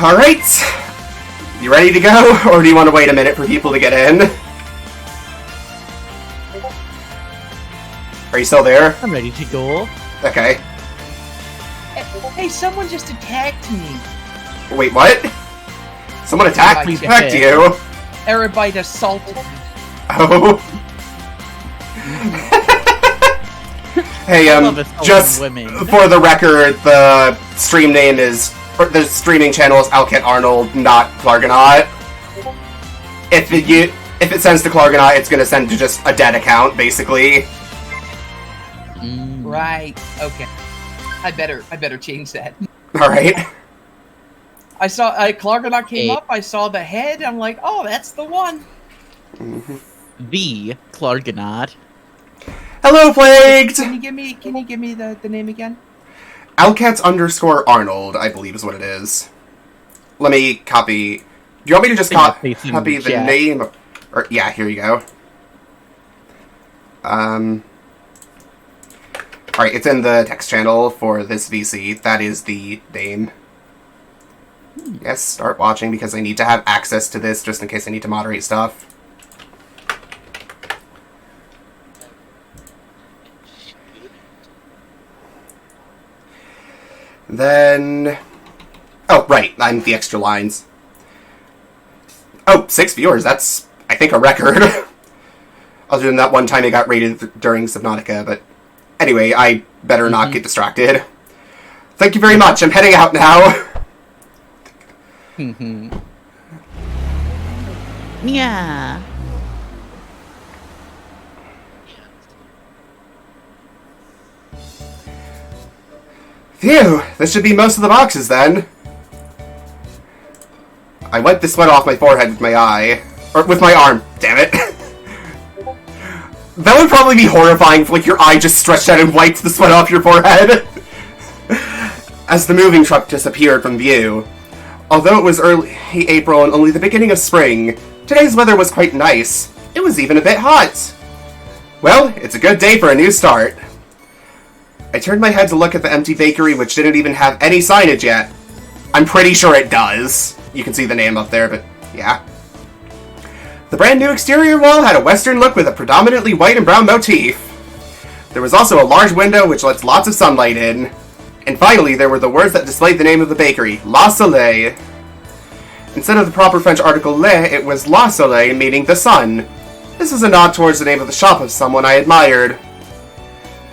Alright. You ready to go, or do you want to wait a minute for people to get in? Are you still there? I'm ready to go. Okay. Hey, someone just attacked me. Wait, what? Someone attacked you? Everybody assaulted me. Oh. Hey, just for the record, the stream name is, or the streaming channel is Alcat Arnold, not Clargonaut. If it sends to Clargonaut, it's gonna send to just a dead account, basically. Right. Okay. I better change that. All right. I saw Clargonaut came up. I saw the head. I'm like, oh, that's the one. The Clargonaut. Hello, Plagued! Can you give me the name again? Alcat_Arnold, I believe is what it is. Let me copy. Do you want me to just copy the name? Or, yeah, here you go. Alright, it's in the text channel for this VC. That is the name. Yes, start watching because I need to have access to this just in case I need to moderate stuff. Then... Oh, right, I'm the extra lines. Oh, 6 viewers, that's, I think, a record. Other than that one time it got rated during Subnautica, but... Anyway, I better not get distracted. Thank you very much, I'm heading out now. Yeah. Phew, this should be most of the boxes then. I wiped the sweat off my forehead with my eye. Or with my arm, damn it. That would probably be horrifying if, like, your eye just stretched out and wiped the sweat off your forehead. As the moving truck disappeared from view. Although it was early April and only the beginning of spring, today's weather was quite nice. It was even a bit hot. Well, it's a good day for a new start. I turned my head to look at the empty bakery, which didn't even have any signage yet. I'm pretty sure it does. You can see the name up there, but yeah. The brand new exterior wall had a western look with a predominantly white and brown motif. There was also a large window which lets lots of sunlight in. And finally, there were the words that displayed the name of the bakery, La Soleil. Instead of the proper French article le, it was La Soleil, meaning the sun. This was a nod towards the name of the shop of someone I admired.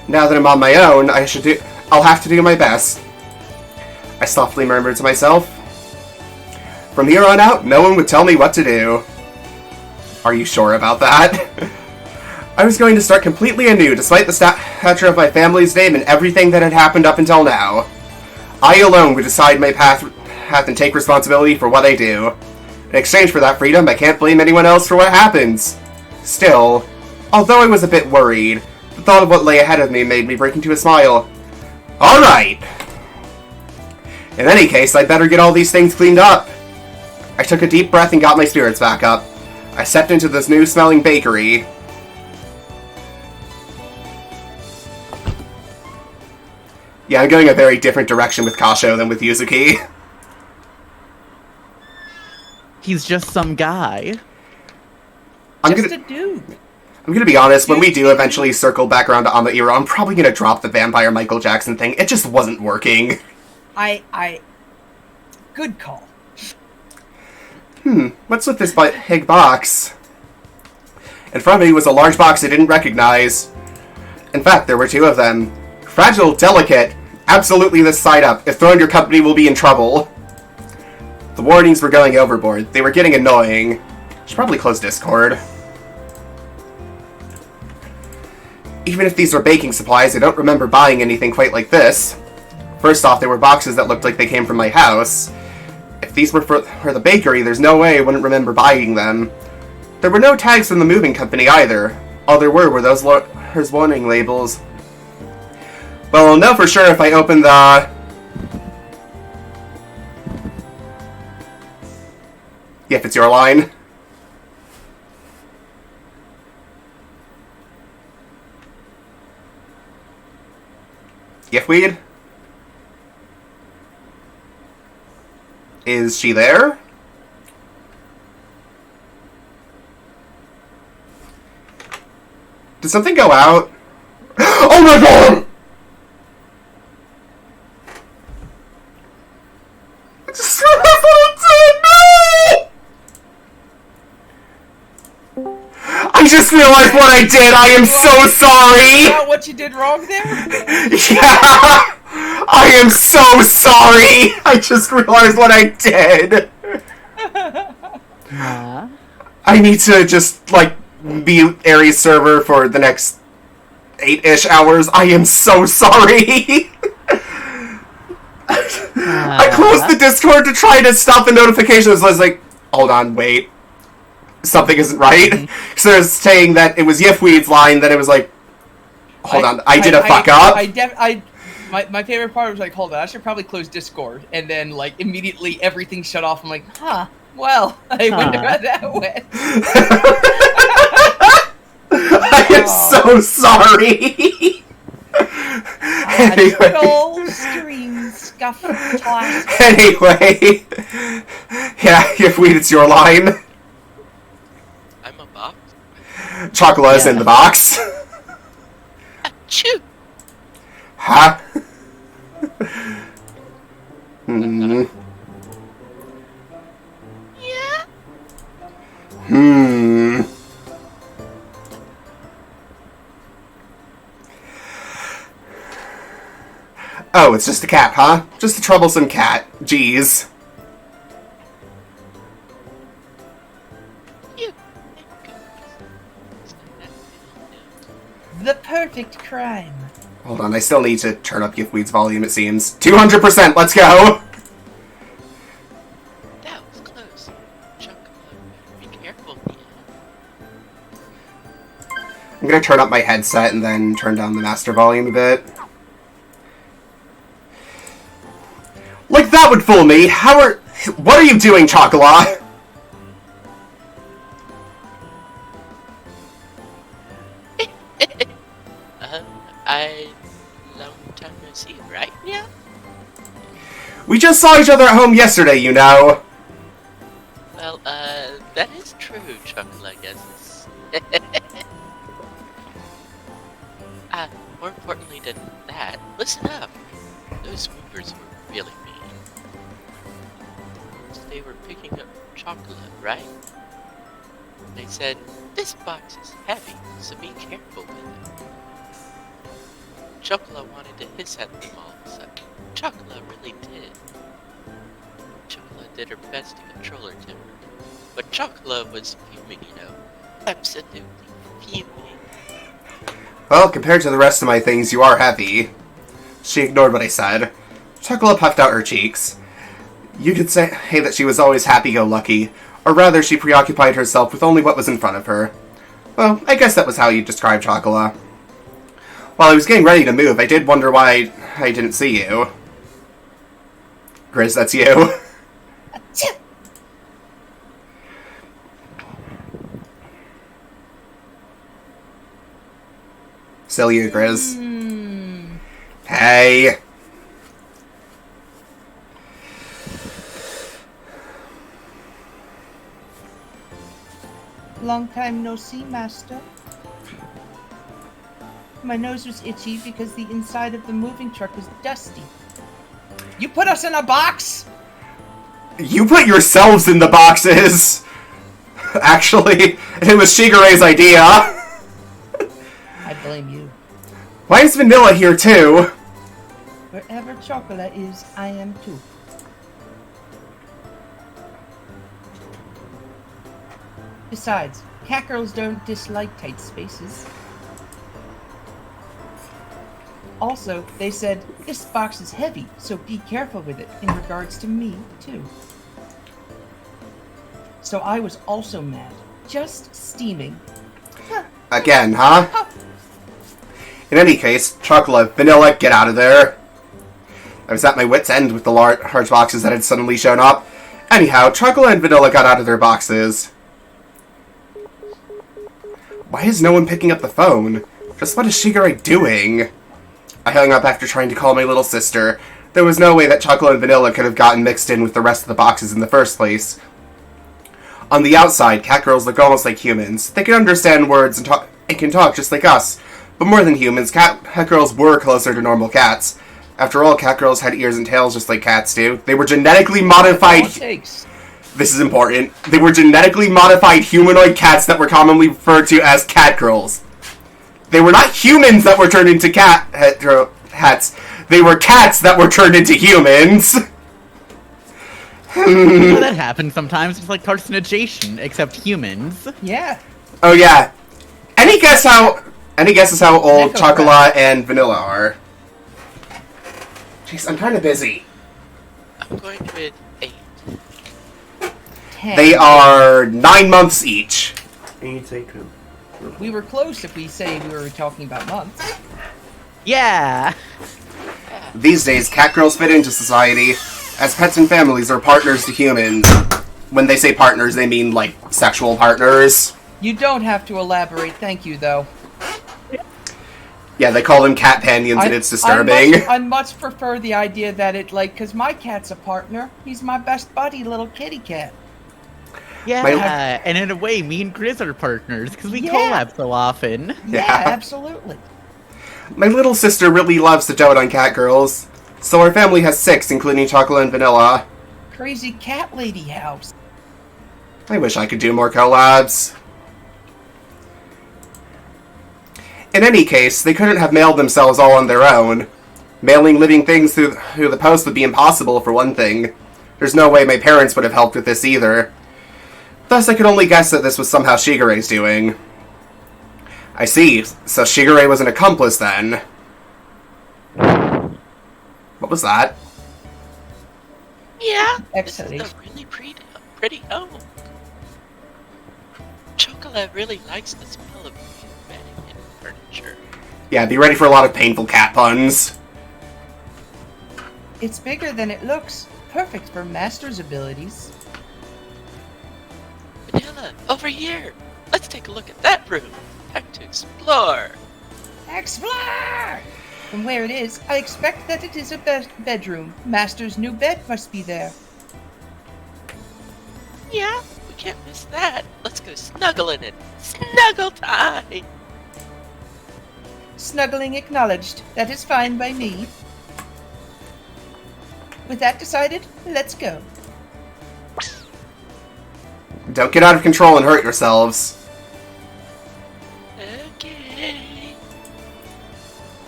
Now that I'm on my own, I'll have to do my best. I softly murmured to myself. From here on out, no one would tell me what to do. Are you sure about that? I was going to start completely anew, despite the stature of my family's name and everything that had happened up until now. I alone would decide my path and take responsibility for what I do. In exchange for that freedom, I can't blame anyone else for what happens. Still, although I was a bit worried, the thought of what lay ahead of me made me break into a smile. Alright! In any case, I'd better get all these things cleaned up. I took a deep breath and got my spirits back up. I stepped into this new-smelling bakery. Yeah, I'm going a very different direction with Kasho than with Yuzuki. He's just some guy. A dude. I'm gonna be honest, when we do eventually circle back around to Amairo, I'm probably gonna drop the vampire Michael Jackson thing. It just wasn't working. Good call. What's with this big box? In front of me was a large box I didn't recognize. In fact, there were 2 of them. Fragile, delicate, absolutely this side up. If thrown, your company will be in trouble. The warnings were going overboard. They were getting annoying. Should probably close Discord. Even if these were baking supplies, I don't remember buying anything quite like this. First off, there were boxes that looked like they came from my house. If these were for the bakery, there's no way I wouldn't remember buying them. There were no tags from the moving company either. All there were those warning labels. Well, I'll know for sure if I open the... Yep, it's your line. Yifweed? Is she there? Did something go out? Oh my god! I just realized what I did. I am so sorry. What you did wrong there? Yeah, I am so sorry. I just realized what I did. I need to just like be Ares server for the next 8-ish hours. I am so sorry. I closed the Discord to try to stop the notifications. I was like, hold on, wait. Something isn't right. So they're saying that it was Yifweed's line, then it was like, hold on, I did a fuck up. My favorite part was like, hold on, I should probably close Discord. And then, like, immediately everything shut off. I'm like, well, I wonder how that went. I am so sorry. Anyway. Stream scuff toss. Anyway. Yeah, Yifweed, it's your line. I'm a box. Chocola's in the box. Achoo! Huh? Hmm. Yeah. Hmm. Oh, it's just a cat, huh? Just a troublesome cat. Jeez. You. The perfect crime. Hold on, I still need to turn up Yifweed's volume, it seems. 200%, let's go! That was close. Chocolate. Be careful. I'm gonna turn up my headset and then turn down the master volume a bit. Like, that would fool me! What are you doing, Chocolat? Long time no see, right? Yeah. We just saw each other at home yesterday, you know. Well, that is true, Chocolate, I guess. More importantly than that, listen up. Those movers were really mean. They were picking up chocolate, right? They said, this box is heavy, so be careful with it. Chocolate wanted to hiss at them all, so Chocolate really did. Chocolate did her best to control her temper, but Chocolate was fuming, you know. Absolutely fuming. Well, compared to the rest of my things, you are heavy. She ignored what I said. Chocolate puffed out her cheeks. You could say that she was always happy-go-lucky, or rather she preoccupied herself with only what was in front of her. Well, I guess that was how you describe Chocolate. While I was getting ready to move, I did wonder why I didn't see you. Grizz, that's you. Still you, Grizz. Hey. Long time no see, Master. My nose was itchy because the inside of the moving truck was dusty. You put us in a box? You put yourselves in the boxes! Actually, it was Shigere's idea. I blame you. Why is Vanilla here too? Wherever Chocolate is, I am too. Besides, cat girls don't dislike tight spaces. Also, they said, this box is heavy, so be careful with it, in regards to me, too. So I was also mad. Just steaming. Again, huh? In any case, Chocolate, Vanilla, get out of there. I was at my wit's end with the large boxes that had suddenly shown up. Anyhow, Chocolate and Vanilla got out of their boxes. Why is no one picking up the phone? Just what is Shigure doing? I hung up after trying to call my little sister. There was no way that chocolate and vanilla could have gotten mixed in with the rest of the boxes in the first place. On the outside, cat girls look almost like humans. They can understand words and can talk just like us. But more than humans, cat girls were closer to normal cats. After all, cat girls had ears and tails just like cats do. They were genetically modified... This is important. They were genetically modified humanoid cats that were commonly referred to as cat girls. They were not humans that were turned into cats. They were cats that were turned into humans. You know that happens sometimes. It's like carcinogation, except humans. Yeah. Oh yeah. Any guesses how old Nekopara. chocolate and vanilla are? Jeez, I'm kind of busy. I'm going with 8. 10. They are 9 months each. We were close if we say we were talking about months. Yeah. These days, cat girls fit into society. As pets and families are partners to humans. When they say partners, they mean, like, sexual partners. You don't have to elaborate, thank you, though. Yeah, they call them cat panions, and it's disturbing. I much prefer the idea that it, like, because my cat's a partner. He's my best buddy, little kitty cat. Yeah, and in a way, me and Grizz are partners, because we collab so often. Yeah, absolutely. My little sister really loves to dote on cat girls. So our family has 6, including chocolate and vanilla. Crazy cat lady house. I wish I could do more collabs. In any case, they couldn't have mailed themselves all on their own. Mailing living things through the post would be impossible, for one thing. There's no way my parents would have helped with this either. Thus, I could only guess that this was somehow Shigure's doing. I see, so Shigure was an accomplice then. What was that? Yeah, this Excellent. is a really pretty home. Chocolate really likes the smell of bedding and furniture. Yeah, be ready for a lot of painful cat puns. It's bigger than it looks. Perfect for master's abilities. Vanilla, over here! Let's take a look at that room! Time to explore! Explore! From where it is, I expect that it is a bedroom. Master's new bed must be there. Yeah, we can't miss that. Let's go snuggle in it. Snuggle time! Snuggling acknowledged. That is fine by me. With that decided, let's go. Don't get out of control and hurt yourselves. Okay.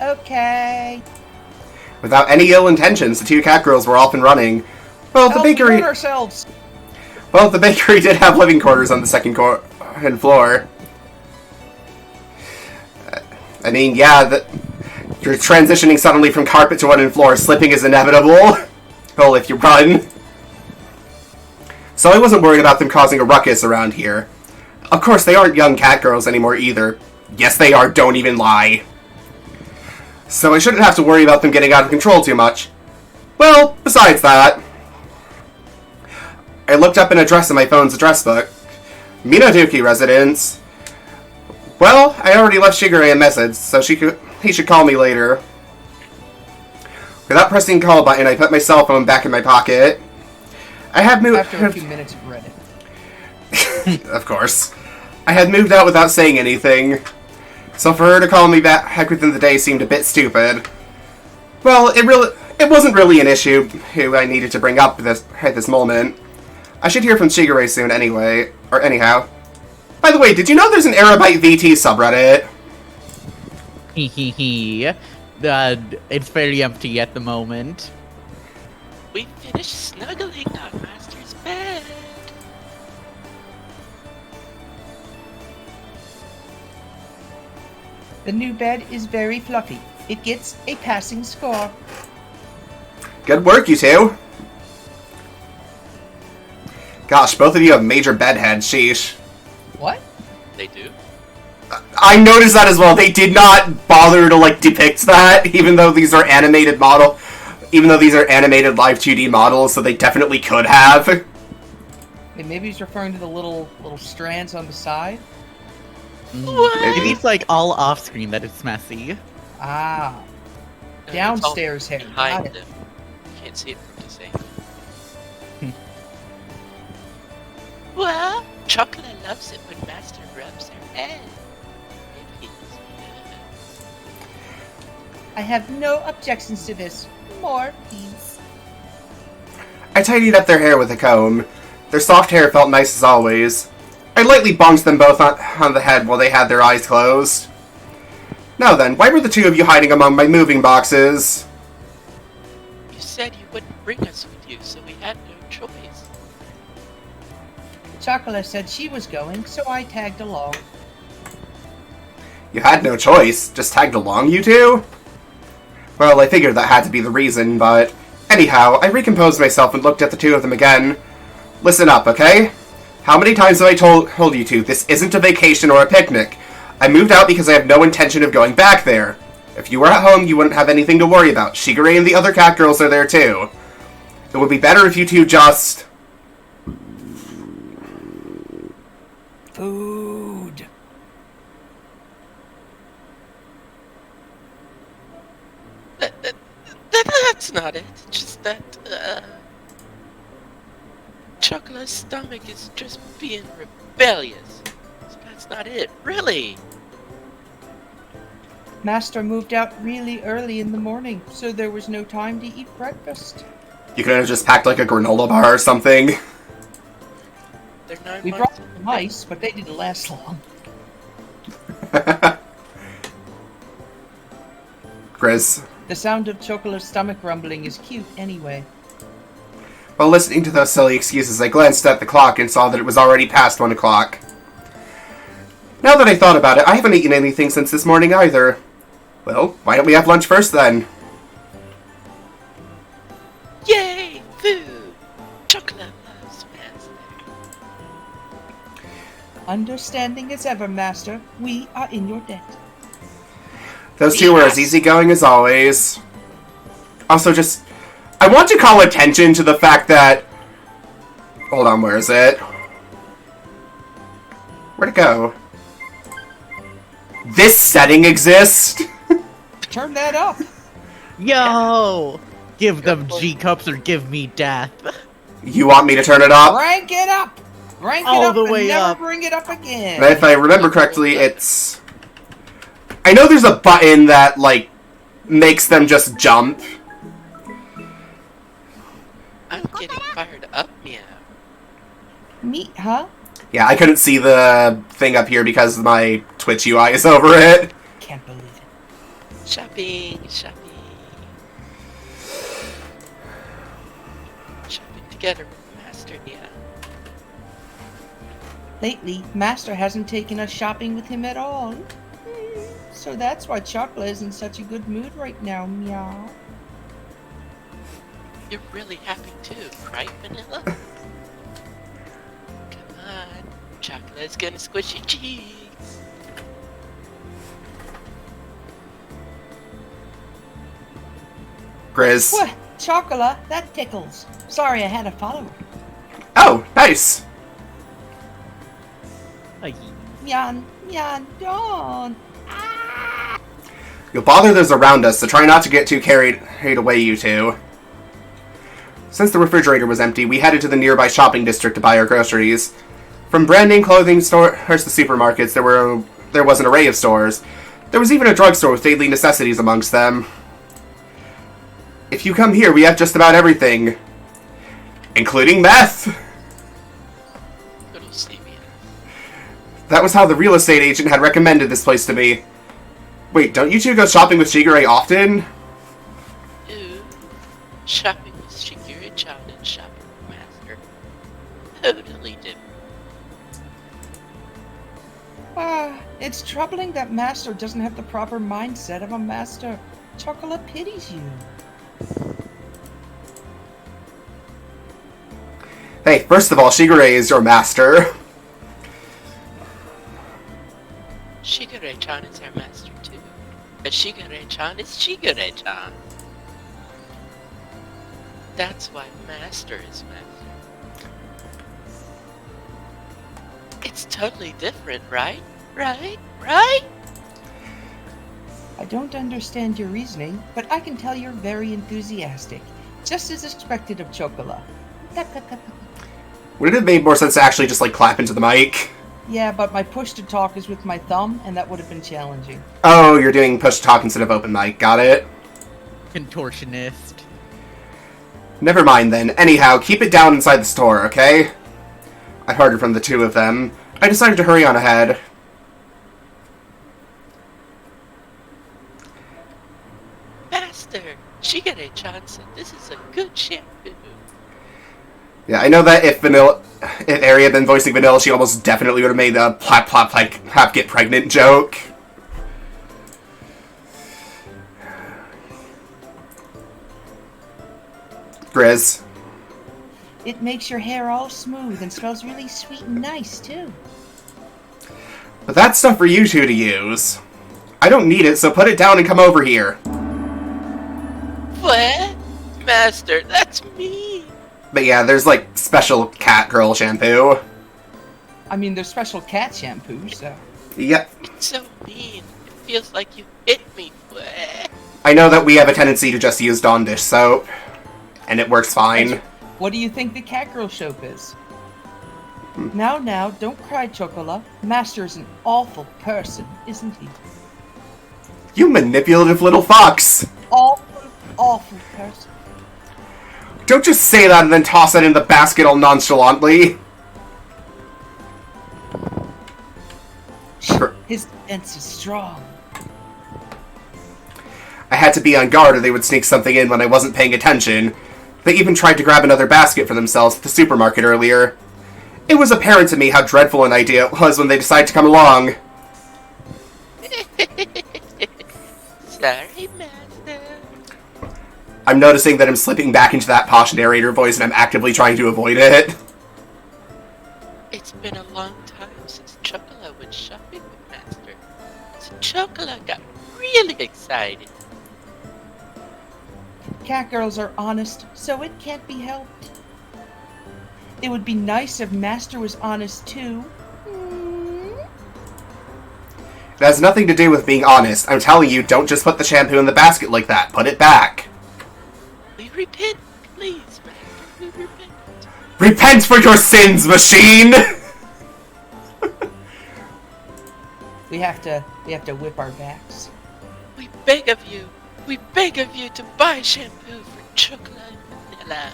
Okay. Without any ill intentions, the 2 cat girls were off and running. Well, the bakery... We ourselves. Well, the bakery did have living quarters on the second floor. I mean, yeah, you're transitioning suddenly from carpet to wooden floor. Slipping is inevitable. Well, if you run. So I wasn't worried about them causing a ruckus around here. Of course, they aren't young cat girls anymore either. Yes, they are, don't even lie. So I shouldn't have to worry about them getting out of control too much. Well, besides that... I looked up an address in my phone's address book. Minaduki residence. Well, I already left Shigure a message, so he should call me later. Without pressing the call button, I put my cell phone back in my pocket. I had moved... After a few minutes of Reddit. Of course. I had moved out without saying anything. So for her to call me back within the day seemed a bit stupid. Well, it wasn't really an issue who I needed to bring up at this moment. I should hear from Shigure soon anyway. Or anyhow. By the way, did you know there's an Arabyte VT subreddit? Hehehe. It's very empty at the moment. We finished snuggling our master's bed. The new bed is very fluffy. It gets a passing score. Good work, you two. Gosh, both of you have major bedheads, sheesh. What? They do? I noticed that as well. They did not bother to, like, depict that, even though these are animated live 2D models, so they definitely could have. Okay, maybe he's referring to the little strands on the side. What? Maybe it's like all off screen that it's messy. Ah. No, Downstairs it's all hair. Got behind it. them. can't see it from this angle. Well, Chocolate loves it when Master rubs her head. It feels good. I have no objections to this. More, please. I tidied up their hair with a comb. Their soft hair felt nice as always. I lightly bonked them both on the head while they had their eyes closed. Now then, why were the two of you hiding among my moving boxes? You said you wouldn't bring us with you, so we had no choice. Chocolate said she was going, so I tagged along. You had no choice, just tagged along, you two? Well, I figured that had to be the reason, but... Anyhow, I recomposed myself and looked at the two of them again. Listen up, okay? How many times have I told you two, this isn't a vacation or a picnic? I moved out because I have no intention of going back there. If you were at home, you wouldn't have anything to worry about. Shigure and the other cat girls are there too. It would be better if you two just... Food. That's not it. Just that, Chocolate's stomach is just being rebellious. So that's not it, really. Master moved out really early in the morning, so there was no time to eat breakfast. You could have just packed like a granola bar or something. They're 9 We months brought in the mice, but they didn't last long. Grizz. The sound of Chocolate's stomach rumbling is cute anyway. While listening to those silly excuses, I glanced at the clock and saw that it was already past 1 o'clock. Now that I thought about it, I haven't eaten anything since this morning either. Well, why don't we have lunch first then? Yay! Food! Chocolate loves Master. Understanding as ever, Master. We are in your debt. Those two were as easygoing as always. Also, just... I want to call attention to the fact that... Hold on, where is it? Where'd it go? This setting exists? Turn that up! Yo! Give them G-cups or give me death. You want me to turn it up? Rank it up! Rank it All up the and way never up. bring it up again! And if I remember correctly, it's... I know there's a button that, like, makes them just jump. I'm getting fired up, meow. Me, huh? Yeah, I couldn't see the thing up here because my Twitch UI is over it. Can't believe it. Shopping, shopping. Shopping together with Master, yeah. Lately, Master hasn't taken us shopping with him at all. So that's why Chocolate is in such a good mood right now, meow. You're really happy too, right, Vanilla? Come on, Chocolate's gonna squish your cheeks. Grizz. What? Chocolate? That tickles. Sorry, I had a follower. Oh, nice. Ay. Meow, meow, don't. You'll bother those around us, so try not to get too carried away, you two. Since the refrigerator was empty, we headed to the nearby shopping district to buy our groceries. From brand name clothing stores to supermarkets, there was an array of stores. There was even a drugstore with daily necessities amongst them. If you come here, we have just about everything. Including meth! Little Stevie. That was how the real estate agent had recommended this place to me. Wait, don't you two go shopping with Shigure often? Ooh, shopping with Shigure-chan and shopping with Master. Totally different. It's troubling that Master doesn't have the proper mindset of a master. Chocolate pities you. Hey, first of all, Shigure is your master. Shigure-chan is our master too. But Shigure-chan is Shigure-chan. That's why Master is Master. It's totally different, right? Right? I don't understand your reasoning, but I can tell you're very enthusiastic. Just as expected of Chocola. Would it have made more sense to actually just, like, clap into the mic? Yeah, but my push to talk is with my thumb, and that would have been challenging. Oh, you're doing push to talk instead of open mic. Got it. Contortionist. Never mind then. Anyhow, keep it down inside the store, okay? I heard it from the two of them. I decided to hurry on ahead. Master, Shigure Johnson, this is a good shampoo. Yeah, I know that if Ari had been voicing Vanilla, she almost definitely would have made the plap plap like have get pregnant joke. Grizz. It makes your hair all smooth and smells really sweet and nice, too. But that's stuff for you two to use. I don't need it, so put it down and come over here. What? Master, that's me. But yeah, there's like special cat girl shampoo. I mean, there's special cat shampoo, so... Yep. It's so mean. It feels like you hit me. What? I know that we have a tendency to just use Dawn dish soap. And it works fine. What do you think the cat girl soap is? Now, don't cry, Chocola. Master is an awful person, isn't he? You manipulative little fox! Awful person. Don't just say that and then toss it in the basket all nonchalantly. His defense is strong. I had to be on guard or they would sneak something in when I wasn't paying attention. They even tried to grab another basket for themselves at the supermarket earlier. It was apparent to me how dreadful an idea it was when they decided to come along. Sorry, Master. I'm noticing that I'm slipping back into that posh narrator voice and I'm actively trying to avoid it. It's been a long time since Chocola went shopping with Master. So Chocola got really excited. Cat girls are honest, so it can't be helped. It would be nice if Master was honest too. It has nothing to do with being honest. I'm telling you, don't just put the shampoo in the basket like that. Put it back. We repent, please, Master. We repent. Repent for your sins, machine! We have to whip our backs. We beg of you to buy shampoo for Chocola and Vanilla.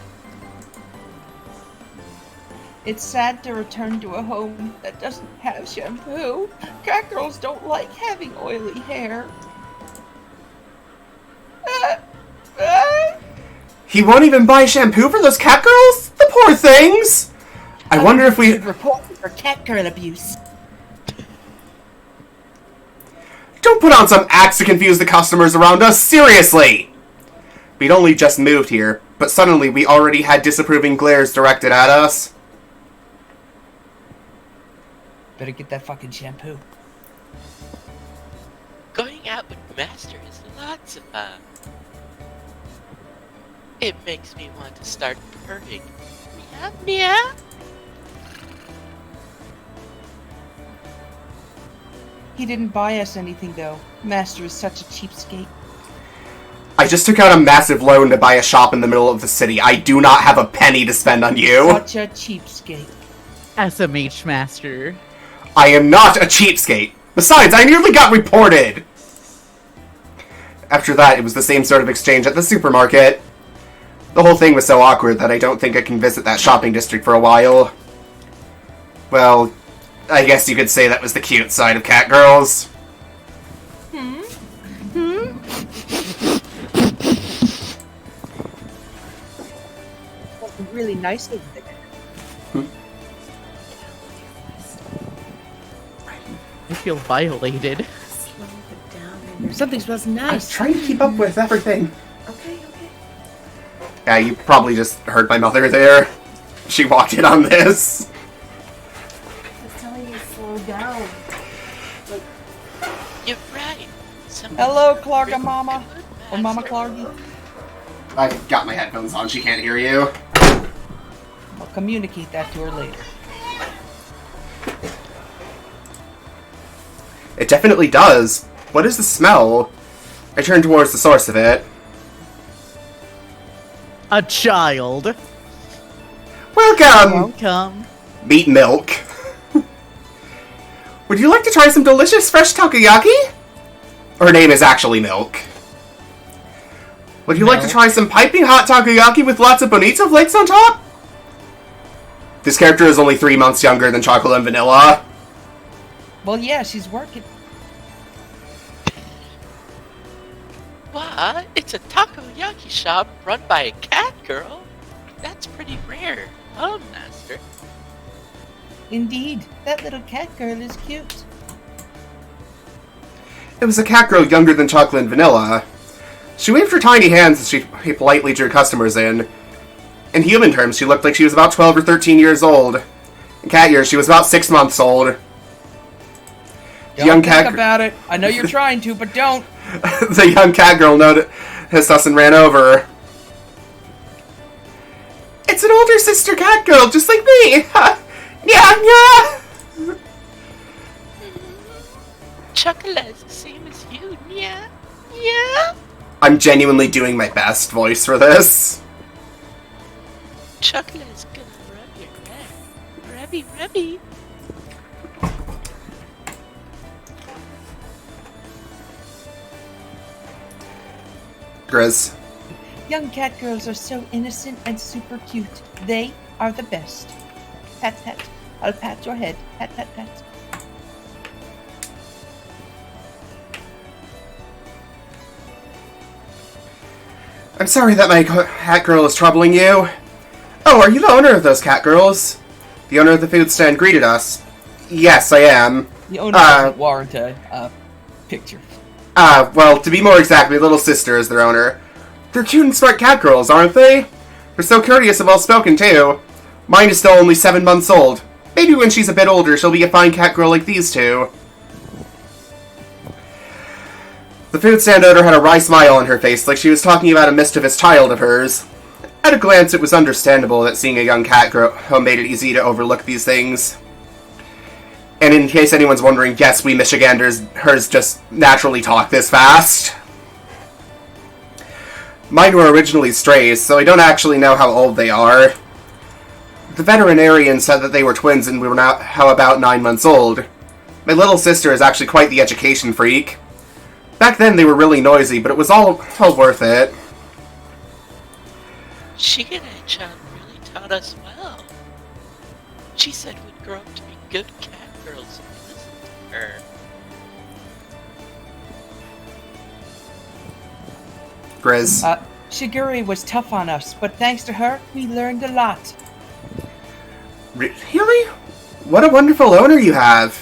It's sad to return to a home that doesn't have shampoo. Cat girls don't like having oily hair. He won't even buy shampoo for those cat girls? The poor things! I wonder if we... should report for cat girl abuse. Don't put on some acts to confuse the customers around us, seriously! We'd only just moved here, but suddenly we already had disapproving glares directed at us. Better get that fucking shampoo. Going out with Master is lots of fun. It makes me want to start purring. Meow, meow. He didn't buy us anything though. Master is such a cheapskate. I just took out a massive loan to buy a shop in the middle of the city. I do not have a penny to spend on you. Such a cheapskate. SMH Master. I am not a cheapskate. Besides, I nearly got reported. After that, it was the same sort of exchange at the supermarket. The whole thing was so awkward that I don't think I can visit that shopping district for a while. Well, I guess you could say that was the cute side of cat girls. Really nice over there. I feel violated. Something smells I was nice. trying to keep up with everything. Okay. Yeah, you probably just heard my mother there. She walked in on this. I was telling you to slow down. You're right. Hello, Clarga Mama. Or Mama Clargy. I've got my headphones on, she can't hear you. I'll communicate that to her later. It definitely does. What is the smell? I turn towards the source of it. a child. Welcome! Welcome. Meat milk. Would you like to try some delicious fresh takoyaki? Her name is actually Milk. Would you like to try some piping hot takoyaki with lots of bonito flakes on top? This character is only 3 months younger than Chocolate and Vanilla. Well, yeah, she's working. What? It's a takoyaki shop run by a cat girl? That's pretty rare, huh, Master? Indeed, that little cat girl is cute. It was a cat girl younger than Chocolate and Vanilla. She waved her tiny hands as she politely drew customers in. In human terms, she looked like she was about 12 or 13 years old. In cat years, she was about 6 months old. Don't think about it. I know you're trying to, but don't. The young cat girl noticed us and ran over. It's an older sister cat girl, just like me! Yeah, yeah! Chocolate's the same as you, yeah? Yeah? I'm genuinely doing my best voice for this. Chocolate's gonna rub your neck. Rubby, rubby. Grizz. Young cat girls are so innocent and super cute. They are the best. Pat, pat. I'll pat your head. Pat, pat, pat. I'm sorry that my cat girl is troubling you. Oh, are you the owner of those cat girls? The owner of the food stand greeted us. Yes, I am. The owner doesn't warrant a picture. Well, to be more exact, my little sister is their owner. They're cute and smart cat girls, aren't they? They're so courteous and well-spoken, too. Mine is still only 7 months old. Maybe when she's a bit older, she'll be a fine cat girl like these two. The food stand owner had a wry smile on her face, like she was talking about a mischievous child of hers. At a glance, it was understandable that seeing a young cat girl made it easy to overlook these things. And in case anyone's wondering, yes, we Michiganders hers just naturally talk this fast. Mine were originally strays, so I don't actually know how old they are. The veterinarian said that they were twins and we were now about 9 months old. My little sister is actually quite the education freak. Back then they were really noisy, but it was all worth it. Shigure-chan really taught us well. She said we'd grow up to be good cat girls if we listened to her. Grizz. Shigure was tough on us, but thanks to her, we learned a lot. Really? What a wonderful owner you have.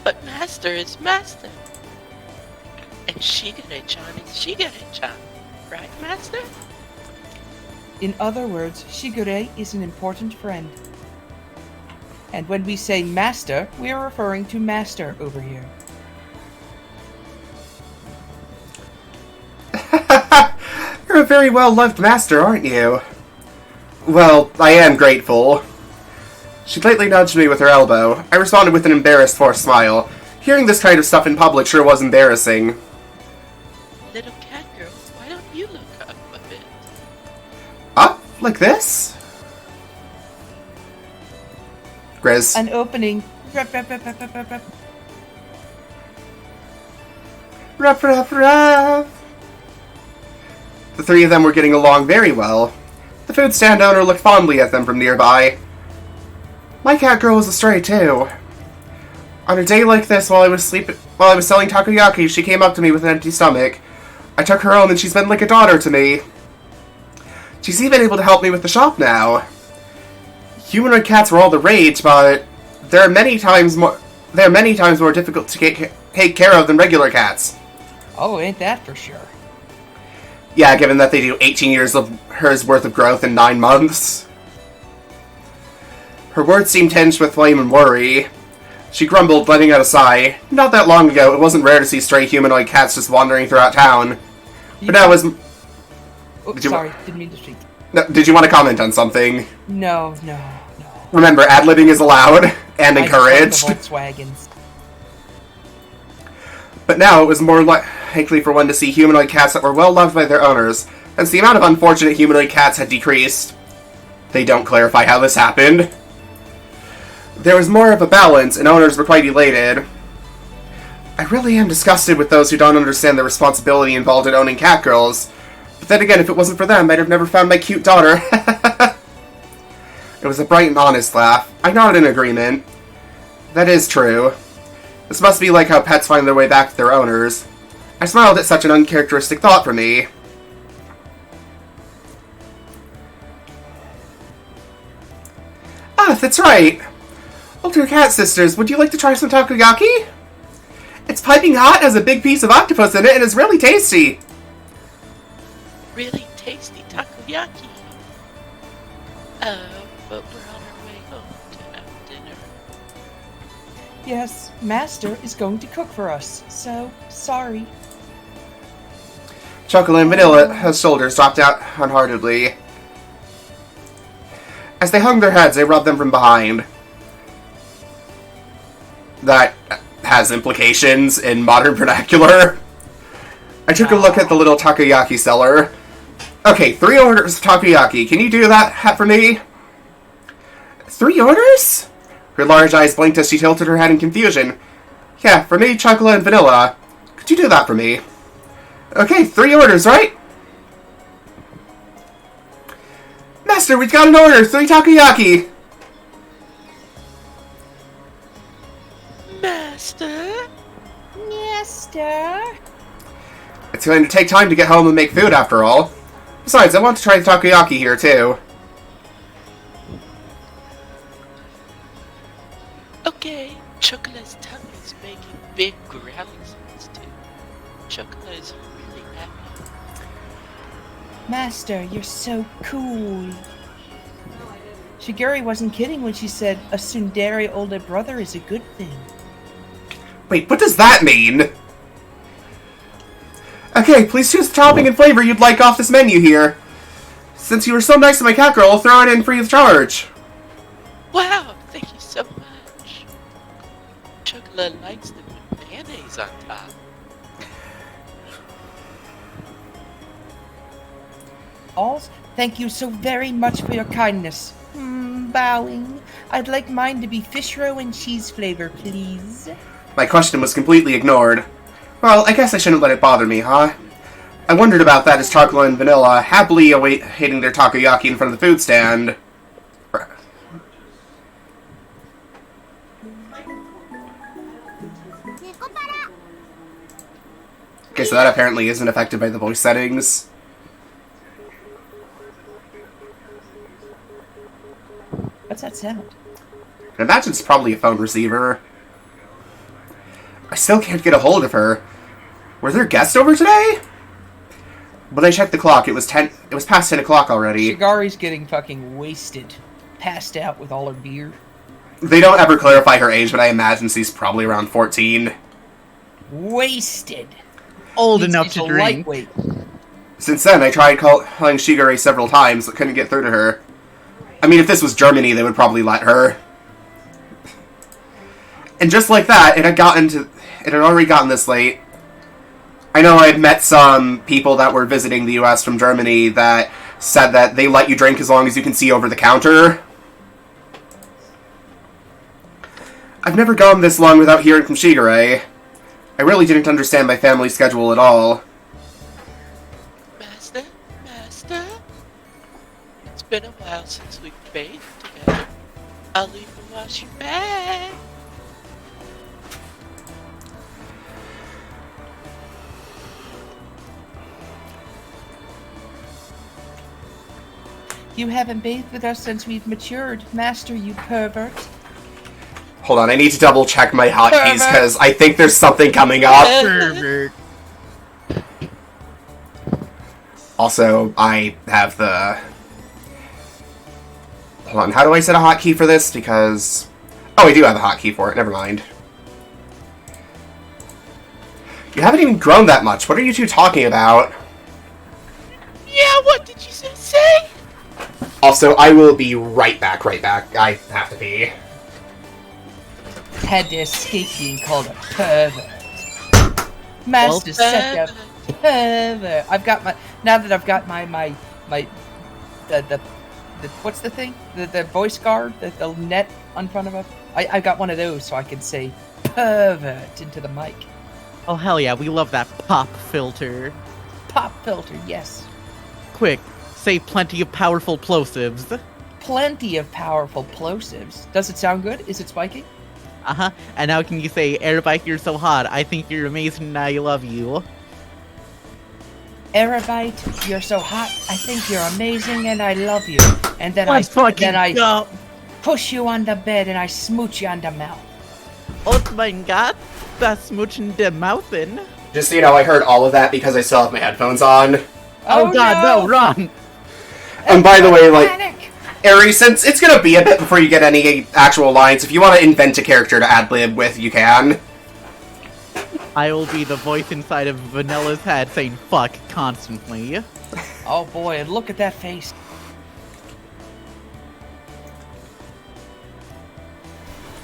But Master is Master. And Shigure-chan is Shigure-chan. Right, Master? In other words, Shigure is an important friend. And when we say Master, we are referring to Master over here. You're a very well-loved master, aren't you? Well, I am grateful. She lightly nudged me with her elbow. I responded with an embarrassed, forced smile. Hearing this kind of stuff in public sure was embarrassing. Little cat girl, why don't you look up a bit? Up? Like this? Grizz. An opening. Rup, rup, rup, rup, rup, rup, rup. Ruff, ruff, ruff. The three of them were getting along very well. The food stand owner looked fondly at them from nearby. My cat girl was a stray too. On a day like this, while I was selling takoyaki, she came up to me with an empty stomach. I took her home and she's been like a daughter to me. She's even able to help me with the shop now. Humanoid cats were all the rage, but they're many times more difficult to take care of than regular cats. Oh, ain't that for sure. Yeah, given that they do 18 years of hers worth of growth in 9 months. Her words seemed tinged with flame and worry. She grumbled, letting out a sigh. Not that long ago, it wasn't rare to see stray humanoid cats just wandering throughout town. But now is... Sorry, didn't mean to speak. No, did you want to comment on something? No. Remember, ad-libbing is allowed and encouraged. I just like the Volkswagens. But now it was more likely for one to see humanoid cats that were well loved by their owners, As the amount of unfortunate humanoid cats had decreased, they don't clarify how this happened. There was more of a balance, and owners were quite elated. I really am disgusted with those who don't understand the responsibility involved in owning cat girls. But then again, if it wasn't for them, I'd have never found my cute daughter. It was a bright and honest laugh. I nodded in agreement. That is true. This must be like how pets find their way back to their owners. I smiled at such an uncharacteristic thought for me. Ah, that's right. Older cat sisters, would you like to try some takoyaki? It's piping hot, has a big piece of octopus in it, and is really tasty. Really tasty takoyaki. But we're on our way home to have dinner. Yes, Master is going to cook for us, so sorry. Chocolate and Vanilla's shoulders dropped out unheartedly. As they hung their heads, they rubbed them from behind. That has implications in modern vernacular. I took a look at the little takoyaki seller. Okay, 3 orders of takoyaki. Can you do that for me? 3 orders? Her large eyes blinked as she tilted her head in confusion. Yeah, for me, chocolate and vanilla. Could you do that for me? Okay, 3 orders, right? Master, we've got an order! 3 takoyaki! Master? Master? It's going to take time to get home and make food, after all. Besides, I want to try the takoyaki here, too. Okay, Chocola's tongue is making big growling sounds too. Chocola is really happy. Master, you're so cool. Shiguri wasn't kidding when she said a tsundere older brother is a good thing. Wait, what does that mean? Okay, please choose the topping and flavor you'd like off this menu here. Since you were so nice to my cat girl, I'll throw it in free of charge. Wow, thank you so much. Chocola likes them with mayonnaise on top. Alls, thank you so very much for your kindness. Bowing. I'd like mine to be fish roe and cheese flavor, please. My question was completely ignored. Well, I guess I shouldn't let it bother me, huh? I wondered about that as chocolate and vanilla happily awaiting their takoyaki in front of the food stand. Okay, so that apparently isn't affected by the voice settings. What's that sound? I imagine it's probably a phone receiver. I still can't get a hold of her. Were there guests over today? When I checked the clock, it was past 10 o'clock already. Shigari's getting fucking wasted. Passed out with all her beer. They don't ever clarify her age, but I imagine she's probably around 14. Wasted. Old Needs enough to drink. Lightweight. Since then, I tried calling Shigure several times, but couldn't get through to her. I mean, if this was Germany, they would probably let her. And just like that, it had already gotten this late. I know I had met some people that were visiting the US from Germany that said that they let you drink as long as you can see over the counter. I've never gone this long without hearing from Shigure. I really didn't understand my family's schedule at all. Master? It's been a while since we've bathed together. I'll even wash your back. You haven't bathed with us since we've matured. Master, you pervert. Hold on, I need to double check my hotkeys because I think there's something coming up. Pervert. Also, I have the... Hold on, how do I set a hotkey for this? Because... Oh, I do have a hotkey for it, never mind. You haven't even grown that much. What are you two talking about? Yeah, what did you say? Also, I will be right back. I have to be. Had to escape being called a pervert. Master, such a pervert. I've got my... now that I've got the what's the thing? The voice guard, the net on front of us. I got one of those so I can say pervert into the mic. Oh, hell yeah, we love that pop filter. Pop filter, yes. Quick, say plenty of powerful plosives. Plenty of powerful plosives. Does it sound good? Is it spiky? Uh-huh, and now can you say, Airbike, you're so hot, I think you're amazing and I love you. Aerobite, you're so hot, I think you're amazing and I love you. And then Let's fucking go. Push you on the bed and I smooch you on the mouth. Oh my god, that's smooching the mouthin'. Just so you know, I heard all of that because I still have my headphones on. Oh god, no, run! And by the way, like, Panic. Ari, since it's gonna be a bit before you get any actual lines, if you want to invent a character to ad-lib with, you can. I will be the voice inside of Vanilla's head saying fuck constantly. Oh boy, and look at that face.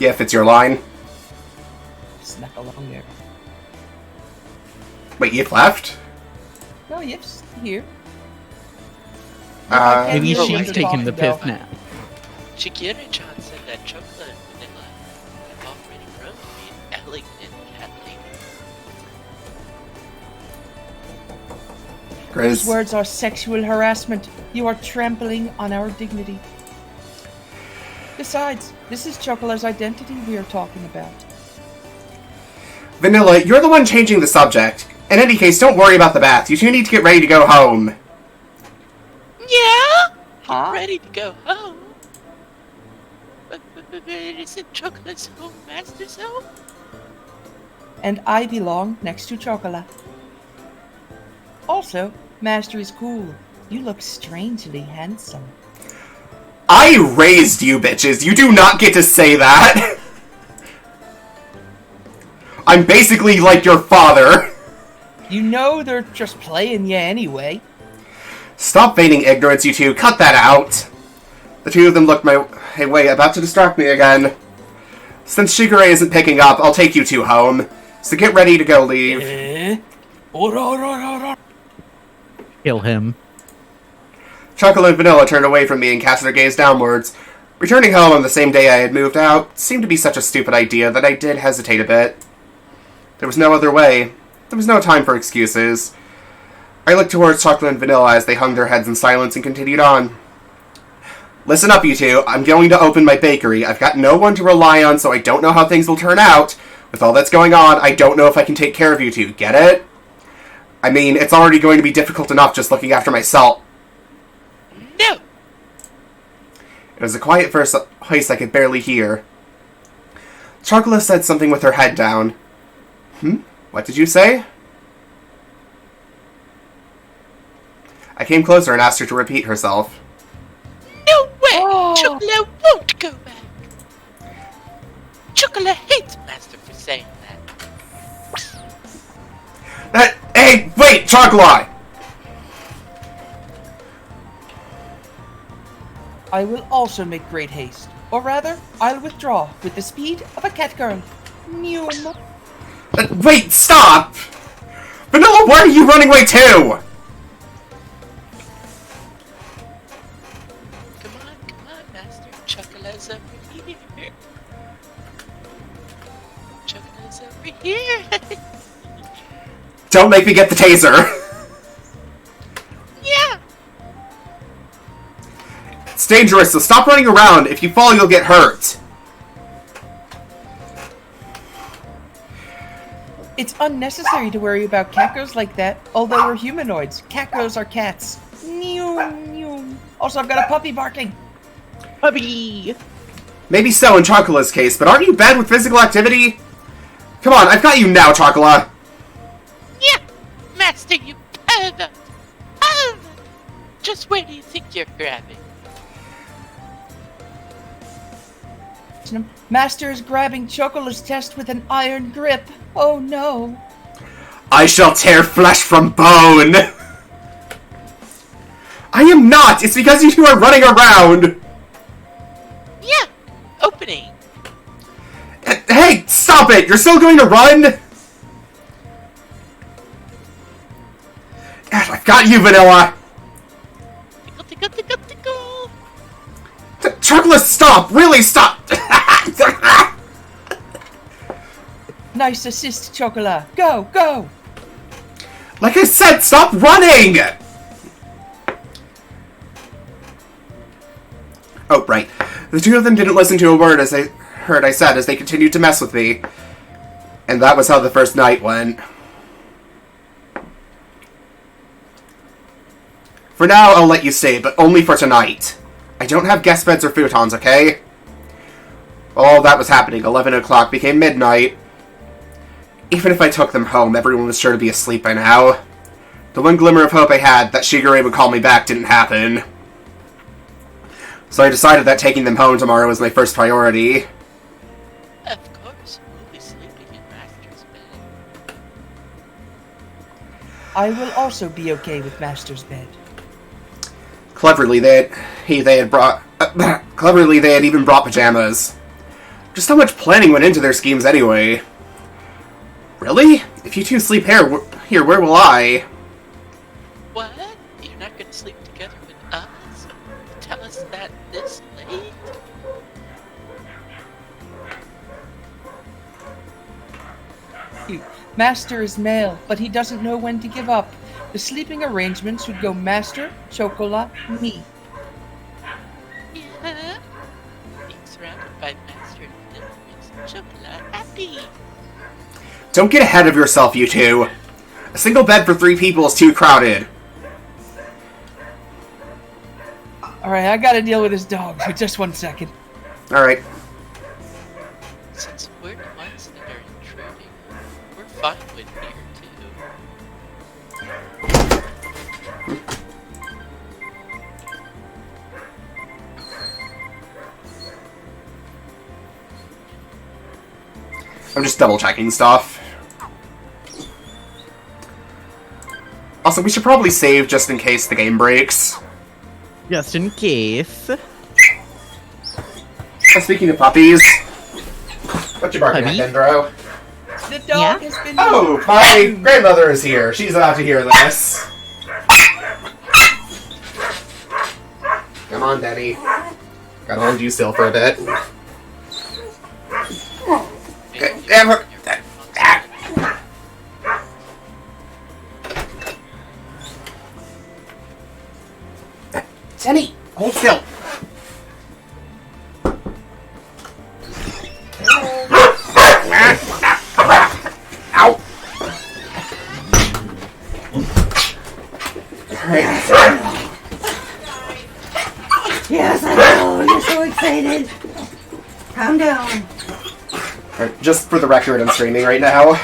Yeah, if it's your line. Snuck along there. Wait, you've left? No, yes, here. Maybe Yeah, she's we're taking the talking piss now. Shakira-chan said that chocolate and vanilla have already grown to be an elegant cat lady. Those Grizz. words are sexual harassment. You are trampling on our dignity. Besides, this is Chocola's identity we are talking about. Vanilla, you're the one changing the subject. In any case, don't worry about the bath. You two need to get ready to go home. Yeah? Huh? Ready to go home? But isn't Chocolate's home Master's home? And I belong next to Chocola. Also, Master is cool. You look strangely handsome. I raised you bitches. You do not get to say that. I'm basically like your father. You know they're just playing you anyway. Stop feigning ignorance, you two. Cut that out. The two of them look my way, about to distract me again. Since Shigure isn't picking up, I'll take you two home. So get ready to go leave. Kill him. Chocolate and Vanilla turned away from me and cast their gaze downwards. Returning home on the same day I had moved out seemed to be such a stupid idea that I did hesitate a bit. There was no other way. There was no time for excuses. I looked towards Chocolate and Vanilla as they hung their heads in silence and continued on. Listen up, you two. I'm going to open my bakery. I've got no one to rely on, so I don't know how things will turn out. With all that's going on, I don't know if I can take care of you two. Get it? I mean, it's already going to be difficult enough just looking after myself. No! It was a quiet voice I could barely hear. Chocolate said something with her head down. What did you say? I came closer and asked her to repeat herself. No way! Oh. Chocolate won't go back! Chocolate hates Master for saying that. Hey, wait, Chocolate! I will also make great haste. Or rather, I'll withdraw with the speed of a cat girl. Mew. Wait, stop! Vanilla, why are you running away too? Come on, Master. Chocolate's over here. Chocolate's over here. Don't make me get the taser. Yeah! It's dangerous, so stop running around. If you fall, you'll get hurt. It's unnecessary to worry about cat girls like that, although we're humanoids. Cat girls are cats. Mew, mew. Also, I've got a puppy barking. Puppy! Maybe so in Chocolate's case, but aren't you bad with physical activity? Come on, I've got you now, Chocolate. Yeah! Master, you pervert! Pervert! Just where do you think you're grabbing? Master is grabbing Chocola's chest with an iron grip. Oh no. I shall tear flesh from bone. I am not! It's because you two are running around! Yeah! Opening! Hey, stop it! You're still going to run? I've got you, Vanilla! Tickle, tickle, tickle, tickle. Chocolate, stop! Really, stop! Nice assist, Chocolat. Go, go! Like I said, stop running! Oh, right. The two of them didn't listen to a word as they heard I said as they continued to mess with me. And that was how the first night went. For now, I'll let you stay, but only for tonight. I don't have guest beds or futons, okay? While all that was happening, 11 o'clock became midnight. Even if I took them home, everyone was sure to be asleep by now. The one glimmer of hope I had that Shigure would call me back didn't happen. So I decided that taking them home tomorrow was my first priority. Of course, we'll be sleeping in Master's bed. I will also be okay with Master's bed. Cleverly, they had even brought pajamas. Just how much planning went into their schemes anyway. Really? If you two sleep here, where will I? What? You're not gonna sleep together with us? Tell us that this late? Master is male, but he doesn't know when to give up. The sleeping arrangements would go Master, Chocolat, me. Yeah. Being surrounded by Master and makes Chocolat happy. Don't get ahead of yourself, you two. A single bed for 3 people is too crowded. Alright, I gotta deal with this dog for just 1 second. Alright. Since we're the ones that are intruding, we're fine with here too. I'm just double checking stuff. Also, we should probably save just in case the game breaks. Just in case. Speaking of puppies, what you barking at, Puppy? Dendro? The dog has been... Oh, my grandmother is here. She's about to hear this. Come on, Denny. Gotta hold you still for a bit. Okay, damn her. Denny, hold still. Ow. Alright. Yes, I know. You're so excited. Calm down. Alright, just for the record, I'm streaming right now.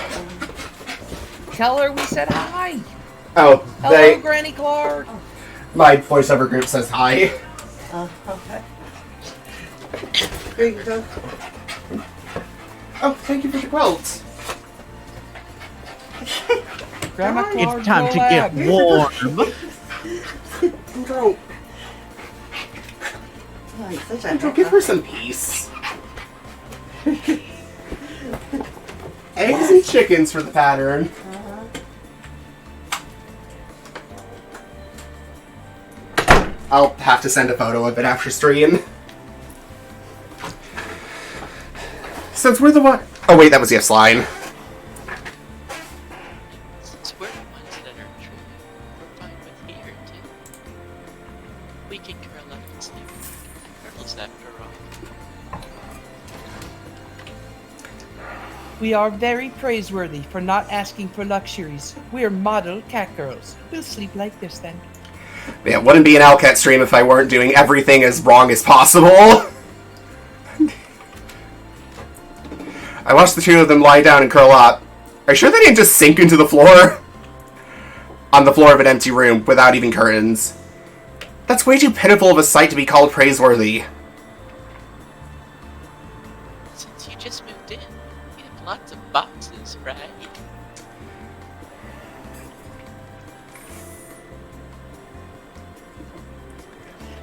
Tell her we said hi. Oh, Hello, Granny Clark. my voiceover group says hi. Okay. Here you go. Oh, thank you for the quilt. Grandma Clark, It's time to get collab. warm. Dendro, Oh, you're such a Dendro, give her some peace. Eggs and chickens for the pattern. I'll have to send a photo of it after stream. Since we're the one... Oh wait, that was Yif's line. Since we're the ones that are intruding, we're fine with here too. We can curl up and sleep like girls after all. We are very praiseworthy for not asking for luxuries. We are model cat girls. We'll sleep like this then. Yeah, it wouldn't be an Owlcat stream if I weren't doing everything as wrong as possible. I watched the two of them lie down and curl up. Are you sure they didn't just sink into the floor? On the floor of an empty room, without even curtains. That's way too pitiful of a sight to be called praiseworthy. Since you just moved in, you have lots of boxes, right?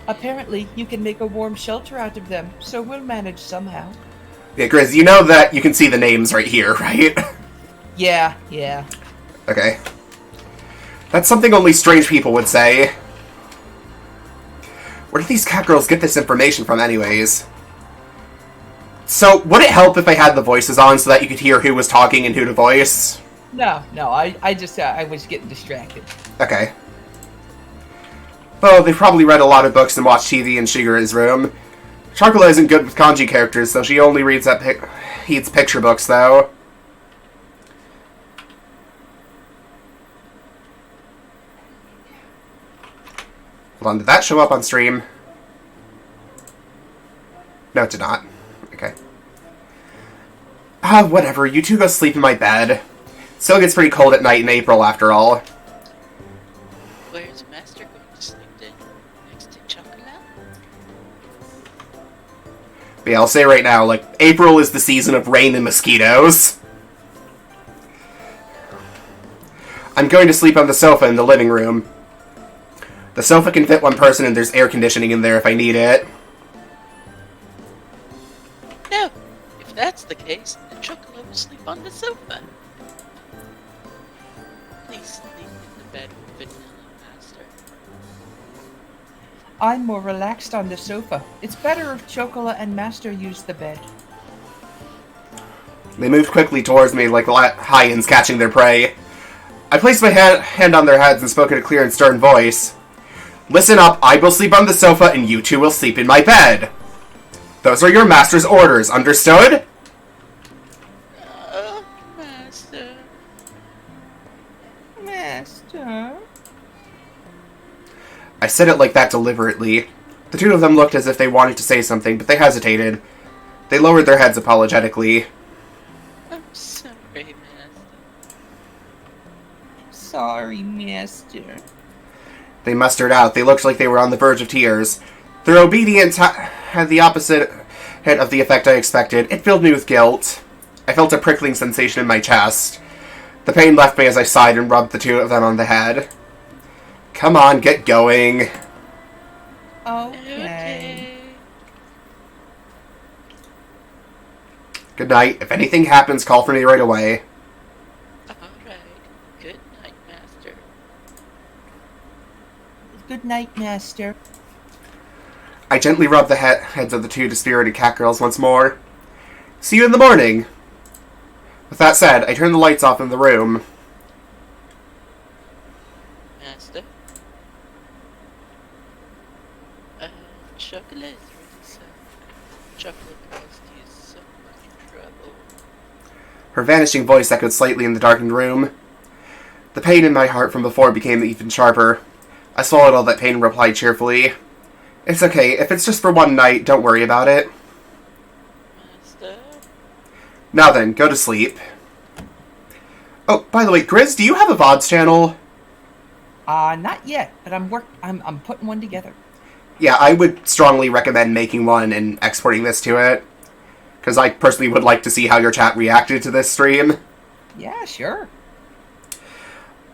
Apparently, you can make a warm shelter out of them, so we'll manage somehow. Yeah, Grizz, you know that you can see the names right here, right? Yeah, yeah. Okay. That's something only strange people would say. Where do these cat girls get this information from anyways? So, would it help if I had the voices on so that you could hear who was talking and who to voice? No, I just, I was getting distracted. Okay. Well, they've probably read a lot of books and watched TV in Shigure's room. Chocola isn't good with kanji characters, so she only reads picture books, though. Hold on, did that show up on stream? No, it did not. Okay. Whatever, you two go sleep in my bed. Still gets pretty cold at night in April, after all. Where's Master going to sleep then? Next to Chocolate? But yeah, I'll say right now, like, April is the season of rain and mosquitoes. I'm going to sleep on the sofa in the living room. The sofa can fit one person and there's air conditioning in there if I need it. No! If that's the case, then Chocolate will sleep on the sofa. Please sleep in the bed with Vanilla Master. I'm more relaxed on the sofa. It's better if Chocola and Master use the bed. They moved quickly towards me like lions catching their prey. I placed my hand on their heads and spoke in a clear and stern voice. Listen up, I will sleep on the sofa and you two will sleep in my bed. Those are your master's orders, understood? Master. Master? I said it like that deliberately. The two of them looked as if they wanted to say something, but they hesitated. They lowered their heads apologetically. I'm sorry, Master. Sorry, Master. They mustered out. They looked like they were on the verge of tears. Their obedience had the opposite of the effect I expected. It filled me with guilt. I felt a prickling sensation in my chest. The pain left me as I sighed and rubbed the two of them on the head. Come on, get going. Okay. Good night. If anything happens, call for me right away. Alright. Good night, Master. Good night, Master. I gently rubbed the heads of the two dispirited cat girls once more. See you in the morning. With that said, I turned the lights off in the room. Master? Chocolate is really sad. Chocolate caused you so much trouble. Her vanishing voice echoed slightly in the darkened room. The pain in my heart from before became even sharper. I swallowed all that pain and replied cheerfully. It's okay. If it's just for one night, don't worry about it. Master? Now then, go to sleep. Oh, by the way, Grizz, do you have a VODs channel? Not yet, but I'm putting one together. Yeah, I would strongly recommend making one and exporting this to it. Because I personally would like to see how your chat reacted to this stream. Yeah, sure.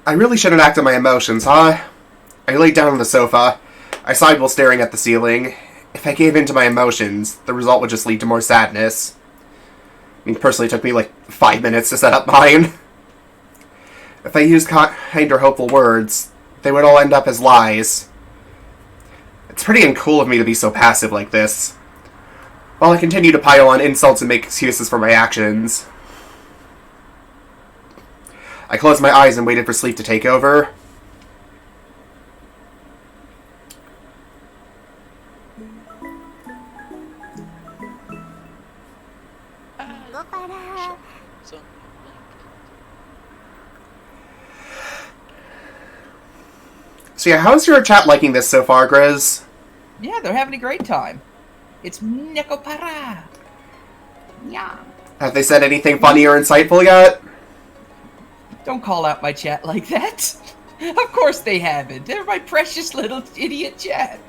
I really shouldn't act on my emotions, huh? I laid down on the sofa. I sighed while staring at the ceiling. If I gave in to my emotions, the result would just lead to more sadness. I mean, personally, it took me like 5 minutes to set up mine. If I used kind or hopeful words, they would all end up as lies. It's pretty uncool of me to be so passive like this. While I continue to pile on insults and make excuses for my actions. I closed my eyes and waited for sleep to take over. Nekopara. So, So yeah, how's your chat liking this so far, Grizz? Yeah, they're having a great time. It's Nekopara. Yeah. Have they said anything funny or insightful yet? Don't call out my chat like that. Of course they haven't. They're my precious little idiot chat.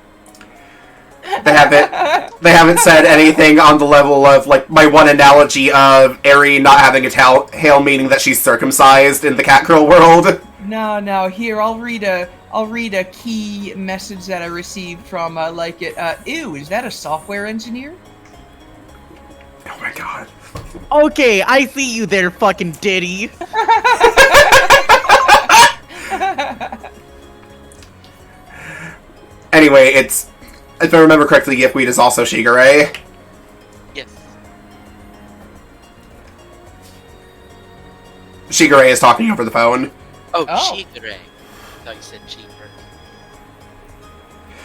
They haven't said anything on the level of, like, my one analogy of Eri not having a tail meaning that she's circumcised in the Catgirl world. No. Here, I'll read a key message that I received from ew, is that a software engineer? Oh my god. Okay, I see you there, fucking Diddy. Anyway, it's, if I remember correctly, Yiftweed is also Shigure. Yes. Shigure is talking over the phone. Oh, Oh. Shigure. I thought you said she first.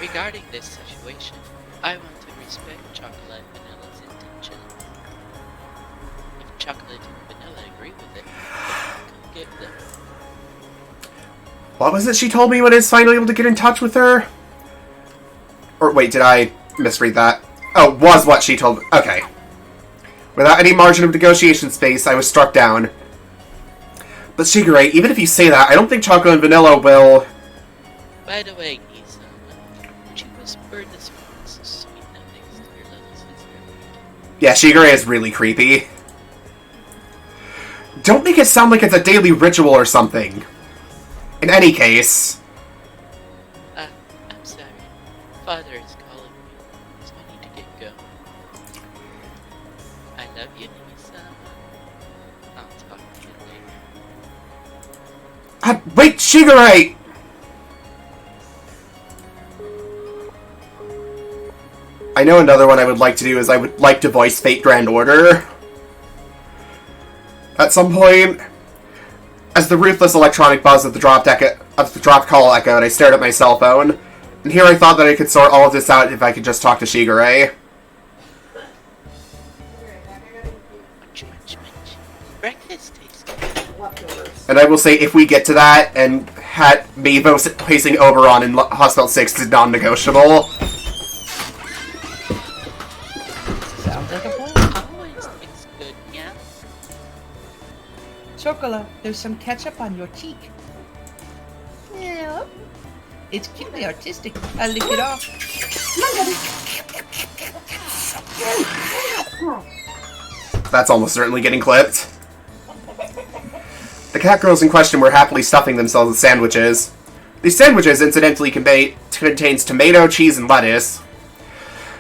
Regarding this situation, I want to respect Chocolate and Vanilla's intention. If Chocolate and Vanilla agree with it, then come get them. What was it she told me when I was finally able to get in touch with her? Or wait, did I misread that? Oh, was what she told me. Okay. Without any margin of negotiation space, I was struck down. But Shigure, even if you say that, I don't think Chocolate and Vanilla will... By the way, Isa, would you whisper this so sweet nothings to your little sister? Yeah, Shigure is really creepy. Don't make it sound like it's a daily ritual or something. In any case... I'm sorry. Father is calling me, so I need to get going. I love you, Isa. I'll talk to you later. Wait, Shigure! I know another one I would like to do is I would like to voice Fate Grand Order. At some point, as the ruthless electronic buzz of the dropped call echoed, I stared at my cell phone, and here I thought that I could sort all of this out if I could just talk to Shigure. Munch, munch, munch. Breakfast tastes good. And I will say, if we get to that, and had me placing Oberon in Hospital 6 is non-negotiable. Sounds like a plan. Always tastes good, yeah? Chocola, there's some ketchup on your cheek. Yeah. It's cutely artistic. I'll lick it off. That's almost certainly getting clipped. The cat girls in question were happily stuffing themselves with sandwiches. These sandwiches, incidentally, contains tomato, cheese, and lettuce,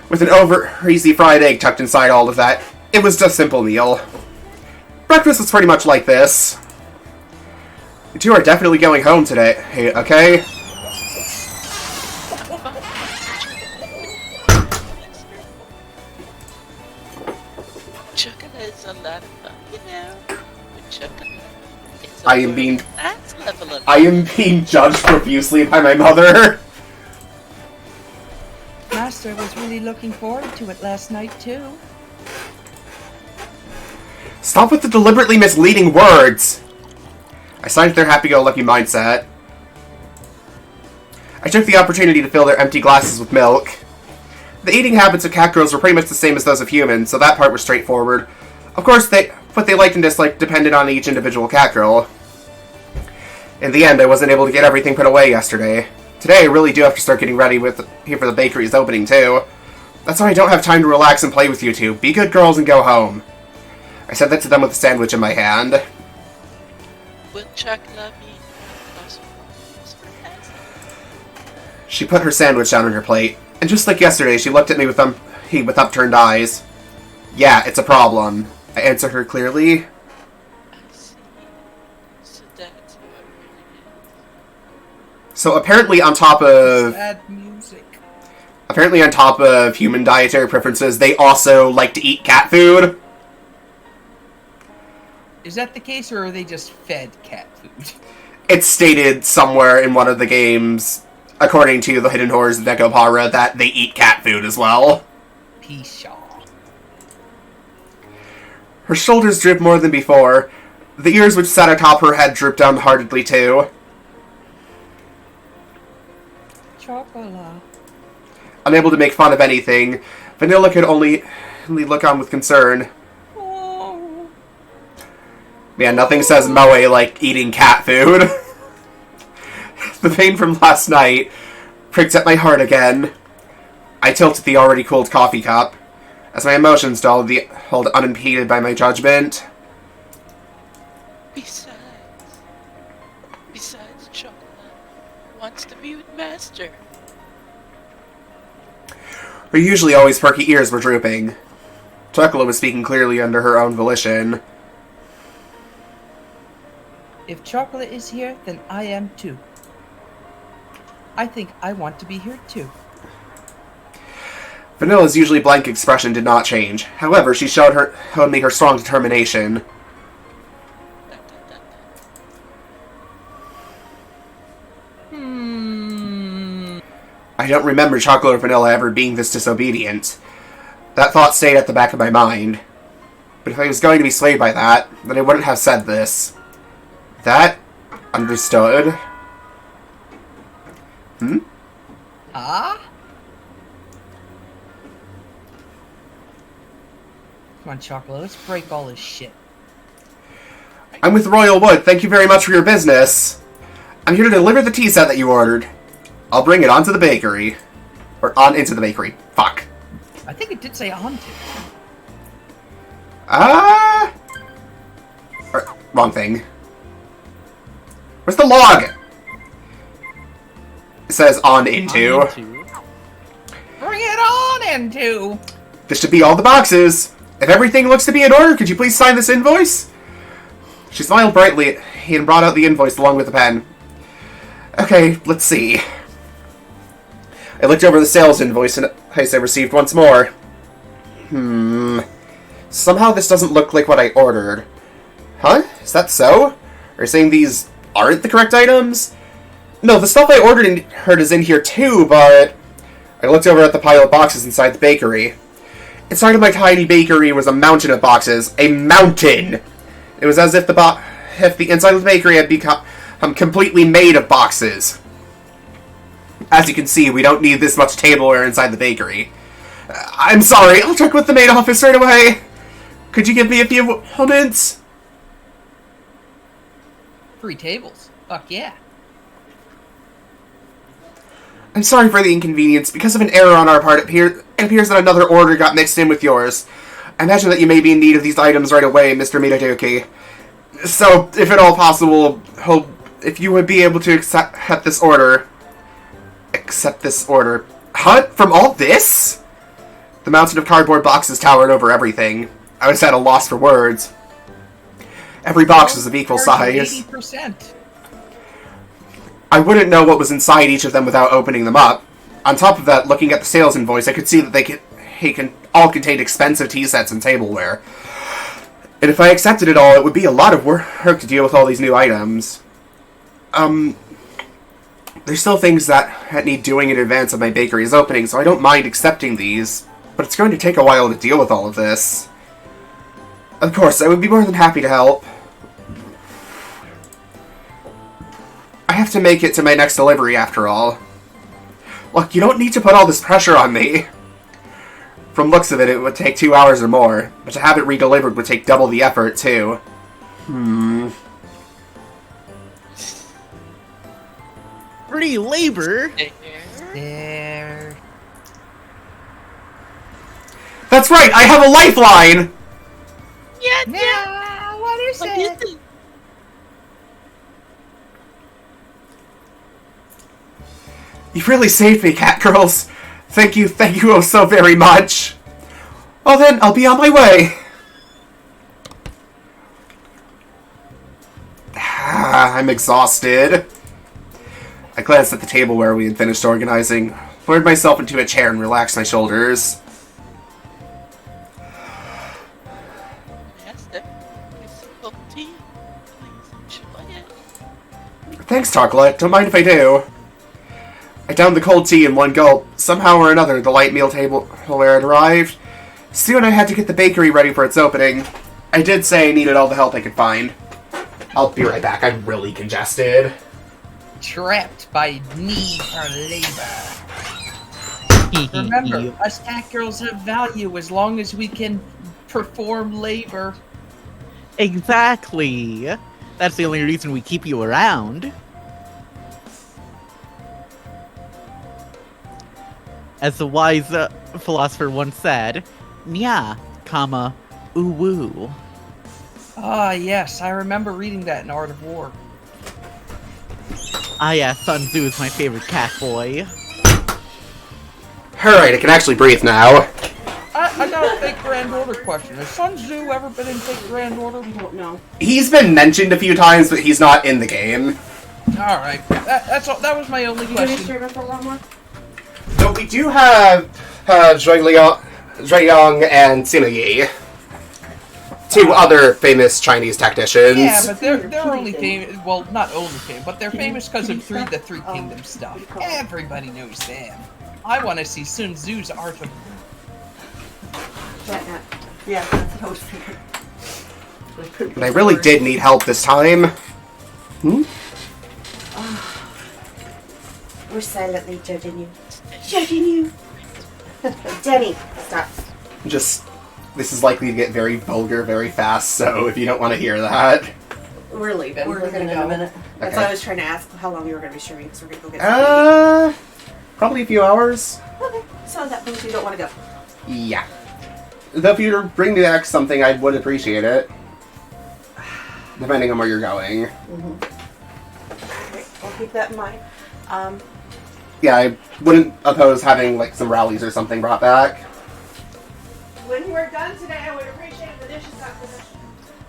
with an over-easy fried egg tucked inside all of that. It was just a simple meal. Breakfast was pretty much like this. You two are definitely going home today, hey, okay? Chocolate is a lot of fun, you know? With chocolate, it's a I am being nice level of judged profusely by my mother. Master was really looking forward to it last night, too. Stop with the deliberately misleading words! I signed their happy-go-lucky mindset. I took the opportunity to fill their empty glasses with milk. The eating habits of cat girls were pretty much the same as those of humans, so that part was straightforward. Of course, what they liked and disliked depended on each individual cat girl. In the end, I wasn't able to get everything put away yesterday. Today, I really do have to start getting ready here for the bakery's opening, too. That's why I don't have time to relax and play with you two. Be good girls and go home. I said that to them with a sandwich in my hand. Will chocolate be also She put her sandwich down on her plate, and just like yesterday, she looked at me with upturned eyes. Yeah, it's a problem. I answered her clearly. I see. So that's how it really is. So apparently on top of... Sad music. Apparently on top of human dietary preferences, they also like to eat cat food. Is that the case, or are they just fed cat food? It's stated somewhere in one of the games, according to the Hidden Horrors of Nekopara, that they eat cat food as well. Pshaw. Her shoulders drooped more than before. The ears which sat atop her head drooped downheartedly too. Chocola. Unable to make fun of anything, Vanilla could only look on with concern. Oh. Man, nothing says moe like eating cat food. The pain from last night pricked at my heart again. I tilted the already cooled coffee cup, as my emotions held unimpeded by my judgment. Besides, chocolate wants to be with Master. Her usually always perky ears were drooping. Chocolate was speaking clearly under her own volition. If Chocolate is here, then I am too. I think I want to be here too. Vanilla's usually blank expression did not change. However, she showed me her strong determination. I don't remember Chocolate or Vanilla ever being this disobedient. That thought stayed at the back of my mind. But if I was going to be swayed by that, then I wouldn't have said this. That? Understood. Ah? Come on, Chocolate, let's break all this shit. I'm with Royal Wood. Thank you very much for your business. I'm here to deliver the tea set that you ordered. I'll bring it onto the bakery. Or on into the bakery. Fuck. I think it did say onto. Wrong thing. Where's the log? It says on into. Bring it on into! This should be all the boxes. If everything looks to be in order, could you please sign this invoice? She smiled brightly and brought out the invoice along with the pen. Okay, let's see. I looked over the sales invoice and I received once more. Somehow this doesn't look like what I ordered. Huh? Is that so? Are you saying these aren't the correct items? No, the stuff I ordered and heard is in here too, but... I looked over at the pile of boxes inside the bakery. Inside of my tiny bakery was a mountain of boxes. A mountain! It was as if the inside of the bakery had become completely made of boxes. As you can see, we don't need this much tableware inside the bakery. I'm sorry, I'll check with the maid office right away. Could you give me a few moments? 3 tables. Fuck yeah. I'm sorry for the inconvenience. Because of an error on our part, it appears that another order got mixed in with yours. I imagine that you may be in need of these items right away, Mr. Mitadoki. So, if at all possible, if you would be able to accept this order... Accept this order. Huh? From all this? The mountain of cardboard boxes towered over everything. I was at a loss for words. Every box was of equal size. 80%. I wouldn't know what was inside each of them without opening them up. On top of that, looking at the sales invoice, I could see that they all contained expensive tea sets and tableware. And if I accepted it all, it would be a lot of work to deal with all these new items. There's still things that need doing in advance of my bakery's opening, so I don't mind accepting these. But it's going to take a while to deal with all of this. Of course, I would be more than happy to help. I have to make it to my next delivery after all. Look, you don't need to put all this pressure on me. From looks of it, it would take 2 hours or more, but to have it redelivered would take double the effort, too. Free labor? There. That's right, I have a lifeline! Yeah, what is it? You've really saved me, cat girls. Thank you oh so very much. Well then, I'll be on my way. I'm exhausted. I glanced at the tableware we had finished organizing, lowered myself into a chair and relaxed my shoulders. Thanks, Chocolate. Don't mind if I do. I downed the cold tea in one gulp. Somehow or another, the light meal tableware had arrived. Soon I had to get the bakery ready for its opening. I did say I needed all the help I could find. I'll be right back. I'm really congested. Trapped by need for labor. Remember, us cat girls have value as long as we can perform labor. Exactly. That's the only reason we keep you around. As the wise philosopher once said, Nya, comma, uwu. Ah, yes, I remember reading that in Art of War. Ah, yeah, Sun Tzu is my favorite cat boy. Alright, I can actually breathe now. I got a fake Grand Order question. Has Sun Tzu ever been in fake Grand Order? No. He's been mentioned a few times, but he's not in the game. Alright, that's all. That was my only You gonna question. stream it for a lot more? So we do have Zhuiyong and Sima Yi. Two other famous Chinese tacticians. Yeah, but they're only famous. Well, not only famous, but they're famous because of the Three Kingdoms stuff. Everybody knows them. I want to see Sun Tzu's art of. Yeah, that's what I was thinking. But I really did need help this time. We're silently judging you. Judging you! Denny, stop. This is likely to get very vulgar very fast, so if you don't want to hear that. We're leaving. We're gonna go in a minute. That's why I was trying to ask how long you were going to be streaming, because we're going to go get some Probably a few hours. Okay, so that means you don't want to go. Yeah. Though if you bring me back something, I would appreciate it. Depending on where you're going. Okay, I'll keep that in mind. Yeah, I wouldn't oppose having like some rallies or something brought back. When you are done today, I would appreciate the dishes not finished.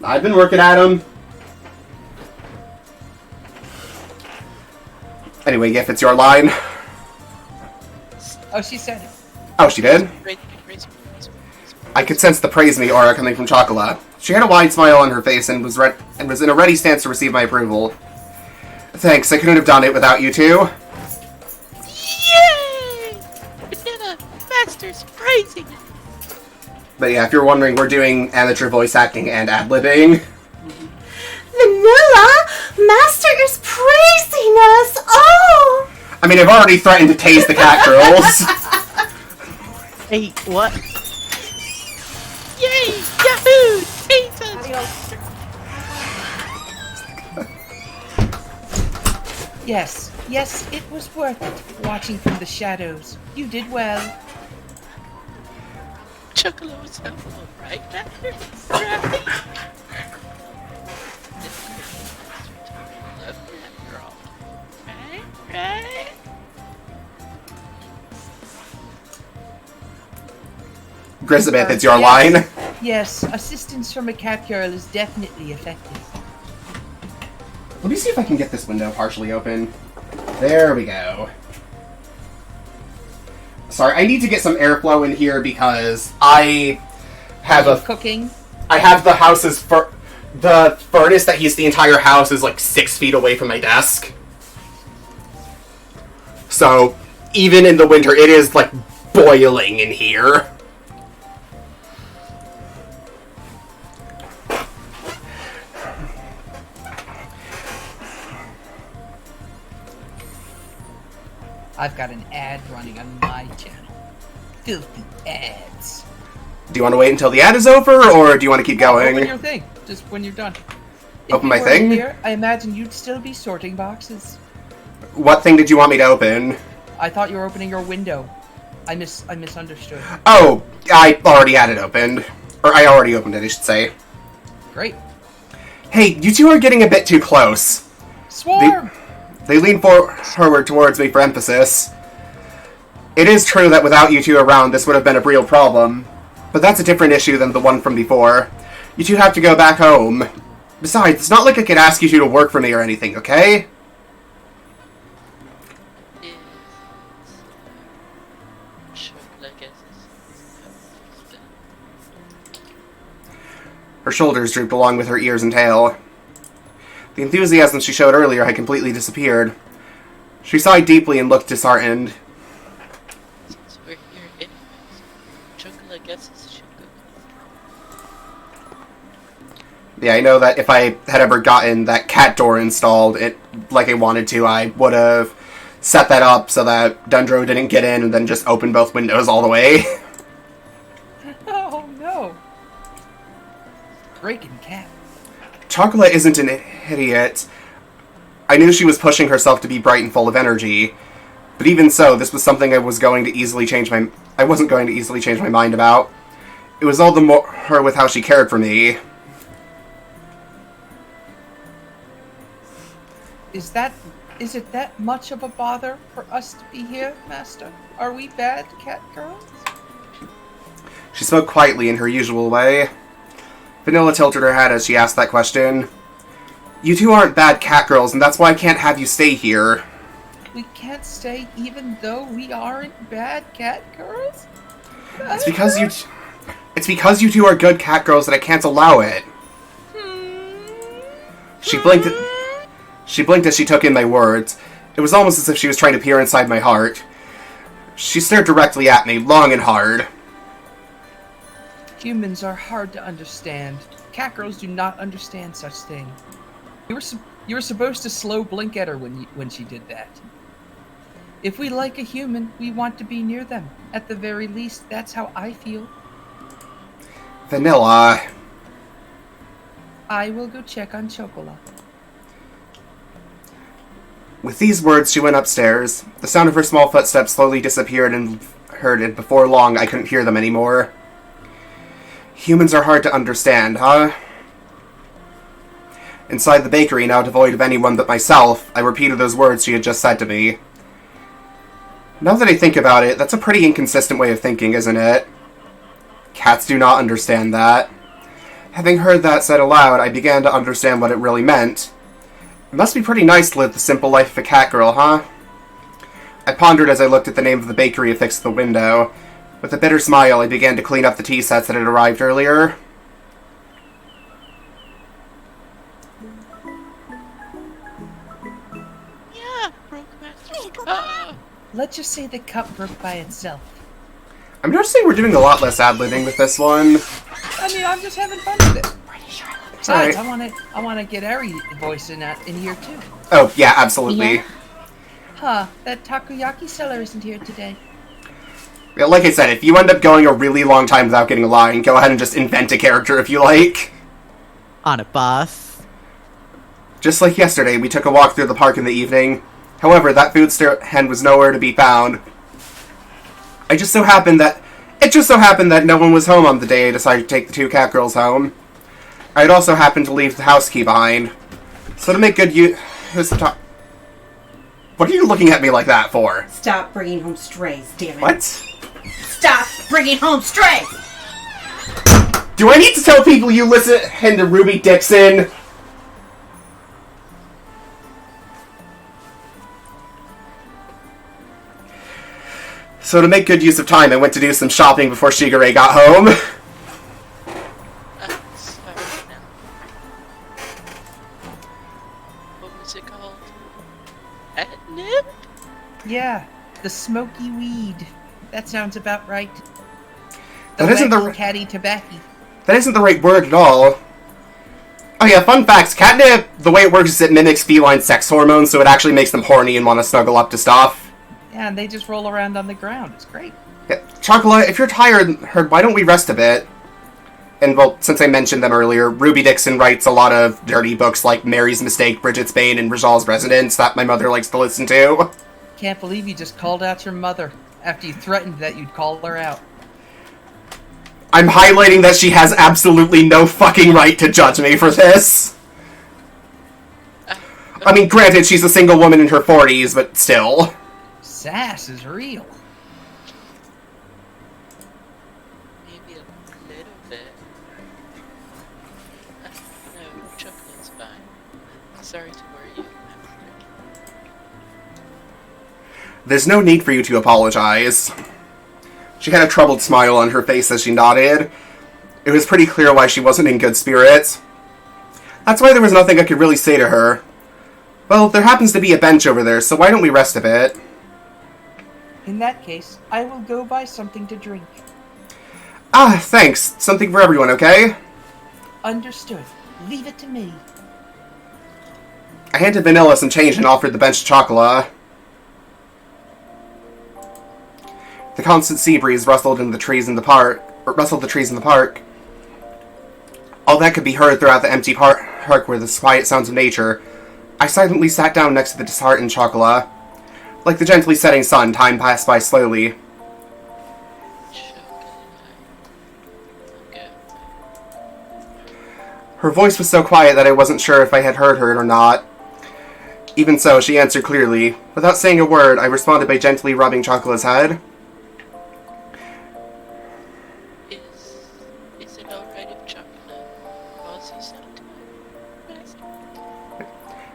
I've been working at them. Anyway, if it's your line. Oh, she said it. Oh, she did? Praise me. I could sense the praise me aura coming from Chocola. She had a wide smile on her face and was in a ready stance to receive my approval. Thanks, I couldn't have done it without you two. Yay! Banana Master's praising it. But yeah, if you're wondering, we're doing amateur voice acting and ad-libbing. Vanilla, Master is praising us. Oh! I mean, I've already threatened to tase the cat girls. Hey, what? Yay! Yahoo! Jesus! Yes, it was worth it, watching from the shadows. You did well. Chocolate was helpful, right, Master? Right? After all. Right? Grisabeth, it's your line. Yes, assistance from a cat girl is definitely effective. Let me see if I can get this window partially open. There we go. Sorry, I need to get some airflow in here because I have cooking. I have the house's the furnace that heats the entire house is like 6 feet away from my desk. So even in the winter, it is like boiling in here. I've got an ad running on my channel. Filthy ads. Do you want to wait until the ad is over, or do you want to keep going? Open your thing, just when you're done. Open If my you were thing? Here, I imagine you'd still be sorting boxes. What thing did you want me to open? I thought you were opening your window. I misunderstood. Oh, I already had it opened. Or I already opened it, I should say. Great. Hey, you two are getting a bit too close. Swarm! They lean forward towards me for emphasis. It is true that without you two around, this would have been a real problem. But that's a different issue than the one from before. You two have to go back home. Besides, it's not like I could ask you two to work for me or anything, okay? Her shoulders drooped along with her ears and tail. The enthusiasm she showed earlier had completely disappeared. She sighed deeply and looked disheartened. Since we're here anyways, Chocolate guesses should go. Yeah, I know that if I had ever gotten that cat door installed like I wanted to, I would have set that up so that Dundro didn't get in and then just open both windows all the way. Oh no! Breaking cat. Chocolate isn't an idiot. I knew she was pushing herself to be bright and full of energy. But even so, this was something I wasn't going to easily change my mind about. It was all the more her with how she cared for me. Is it that much of a bother for us to be here, Master? Are we bad cat girls? She spoke quietly in her usual way. Vanilla tilted her head as she asked that question. You two aren't bad cat girls, and that's why I can't have you stay here. We can't stay even though we aren't bad cat girls? It's because you... It's because you two are good cat girls that I can't allow it. She blinked as she took in my words. It was almost as if she was trying to peer inside my heart. She stared directly at me, long and hard. Humans are hard to understand. Cat girls do not understand such thing. You were supposed to slow blink at her when she did that. If we like a human, we want to be near them. At the very least, that's how I feel. Vanilla. I will go check on Chocola. With these words, she went upstairs. The sound of her small footsteps slowly disappeared and before long I couldn't hear them anymore. Humans are hard to understand, huh? Inside the bakery, now devoid of anyone but myself, I repeated those words she had just said to me. Now that I think about it, that's a pretty inconsistent way of thinking, isn't it? Cats do not understand that. Having heard that said aloud, I began to understand what it really meant. It must be pretty nice to live the simple life of a cat girl, huh? I pondered as I looked at the name of the bakery affixed to the window. With a bitter smile, I began to clean up the tea sets that had arrived earlier. Yeah, broke master's cup. Let's just say the cup broke by itself. I'm noticing we're doing a lot less ad-libbing with this one. I mean, I'm just having fun with it. Besides, Alright. I want to get Ari voice in here too. Oh, yeah, absolutely. Yeah. Huh, that takoyaki seller isn't here today. Yeah, like I said, if you end up going a really long time without getting a line, go ahead and just invent a character if you like. On a bus. Just like yesterday, we took a walk through the park in the evening. However, that food stand was nowhere to be found. It just so happened that no one was home on the day I decided to take the two cat girls home. I had also happened to leave the house key behind. So to make good use... What are you looking at me like that for? Stop bringing home strays, damn it. What? Stop bringing home strays! Do I need to tell people you listen to Ruby Dixon? So to make good use of time, I went to do some shopping before Shigure got home. Sorry now. What was it called? Catnip? Yeah, the smoky weed. That sounds about right. That isn't the catty tobacco. That isn't the right word at all. Oh yeah, fun facts. Catnip, the way it works is it mimics feline sex hormones, so it actually makes them horny and want to snuggle up to stuff. Yeah, and they just roll around on the ground. It's great. Yeah. Chocolate, if you're tired, why don't we rest a bit? And, well, since I mentioned them earlier, Ruby Dixon writes a lot of dirty books like Mary's Mistake, Bridget's Bane, and Rajal's Residence that my mother likes to listen to. Can't believe you just called out your mother after you threatened that you'd call her out. I'm highlighting that she has absolutely no fucking right to judge me for this. I mean, granted, she's a single woman in her 40s, but still. Sass is real. Maybe a little bit. No, chocolate's fine. Sorry to worry you. There's no need for you to apologize. She had a troubled smile on her face as she nodded. It was pretty clear why she wasn't in good spirits. That's why there was nothing I could really say to her. Well, there happens to be a bench over there, so why don't we rest a bit? In that case, I will go buy something to drink. Ah, thanks. Something for everyone, okay? Understood. Leave it to me. I handed Vanilla some change and offered the bench to Chocola. The constant sea breeze rustled the trees in the park. All that could be heard throughout the empty park were the quiet sounds of nature. I silently sat down next to the disheartened Chocola. Like the gently setting sun, time passed by slowly. Okay. Her voice was so quiet that I wasn't sure if I had heard her or not. Even so, she answered clearly. Without saying a word, I responded by gently rubbing Chocola's head. Is it alright if Chocolate calls you sometime?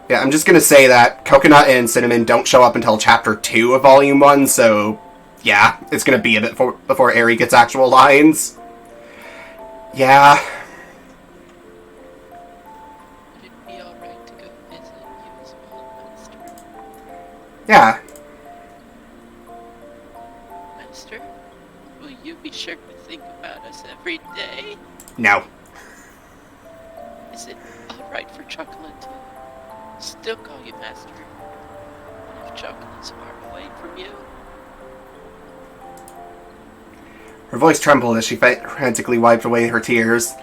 Yeah, I'm just gonna say that Coconut and Cinnamon don't show up until Chapter 2 of Volume 1, so Yeah, it's gonna be a bit before Eri gets actual lines. Yeah. Would it be alright to go visit you as well, Master? Yeah. Master, will you be sure to think about us every day? No. Is it alright for Chocolate to still call you Master? And if Chocolate's far away from you? Her voice trembled as she frantically wiped away her tears.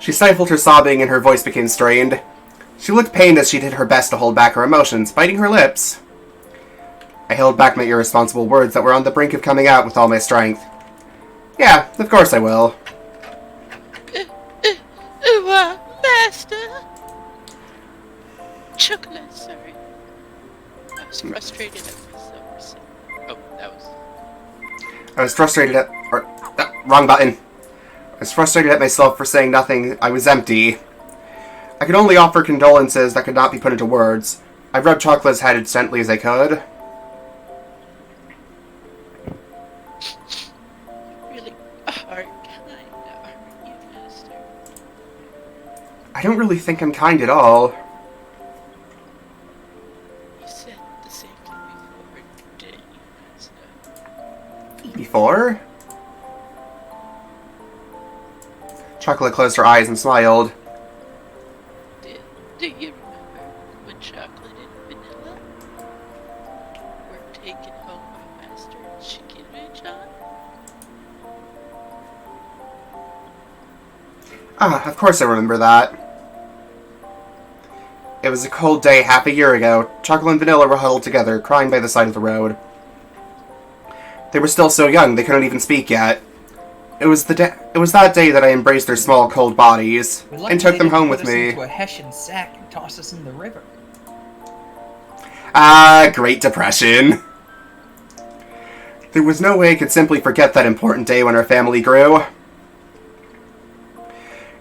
She stifled her sobbing and her voice became strained. She looked pained as she did her best to hold back her emotions, biting her lips. I held back my irresponsible words that were on the brink of coming out with all my strength. Yeah, of course I will. Master! Chocolate, sorry. I was frustrated at myself for saying... Oh, that was... I was frustrated at... wrong button. I was frustrated at myself for saying nothing. I was empty. I could only offer condolences that could not be put into words. I rubbed Chocolate's head as gently as I could. Really hard kind, aren't you, Master? I don't really think I'm kind at all. You said the same thing before, didn't you, Master? Before? Chocolate closed her eyes and smiled. Do you remember when Chocolate and Vanilla were taken home by Master Shikiri-chan? Ah, of course I remember that. It was a cold day half a year ago. Chocolate and Vanilla were huddled together, crying by the side of the road. They were still so young, they couldn't even speak yet. It was that day that I embraced their small, cold bodies and took them home with me. Into a Hessian sack and toss us in the river. Ah, Great Depression. There was no way I could simply forget that important day when our family grew.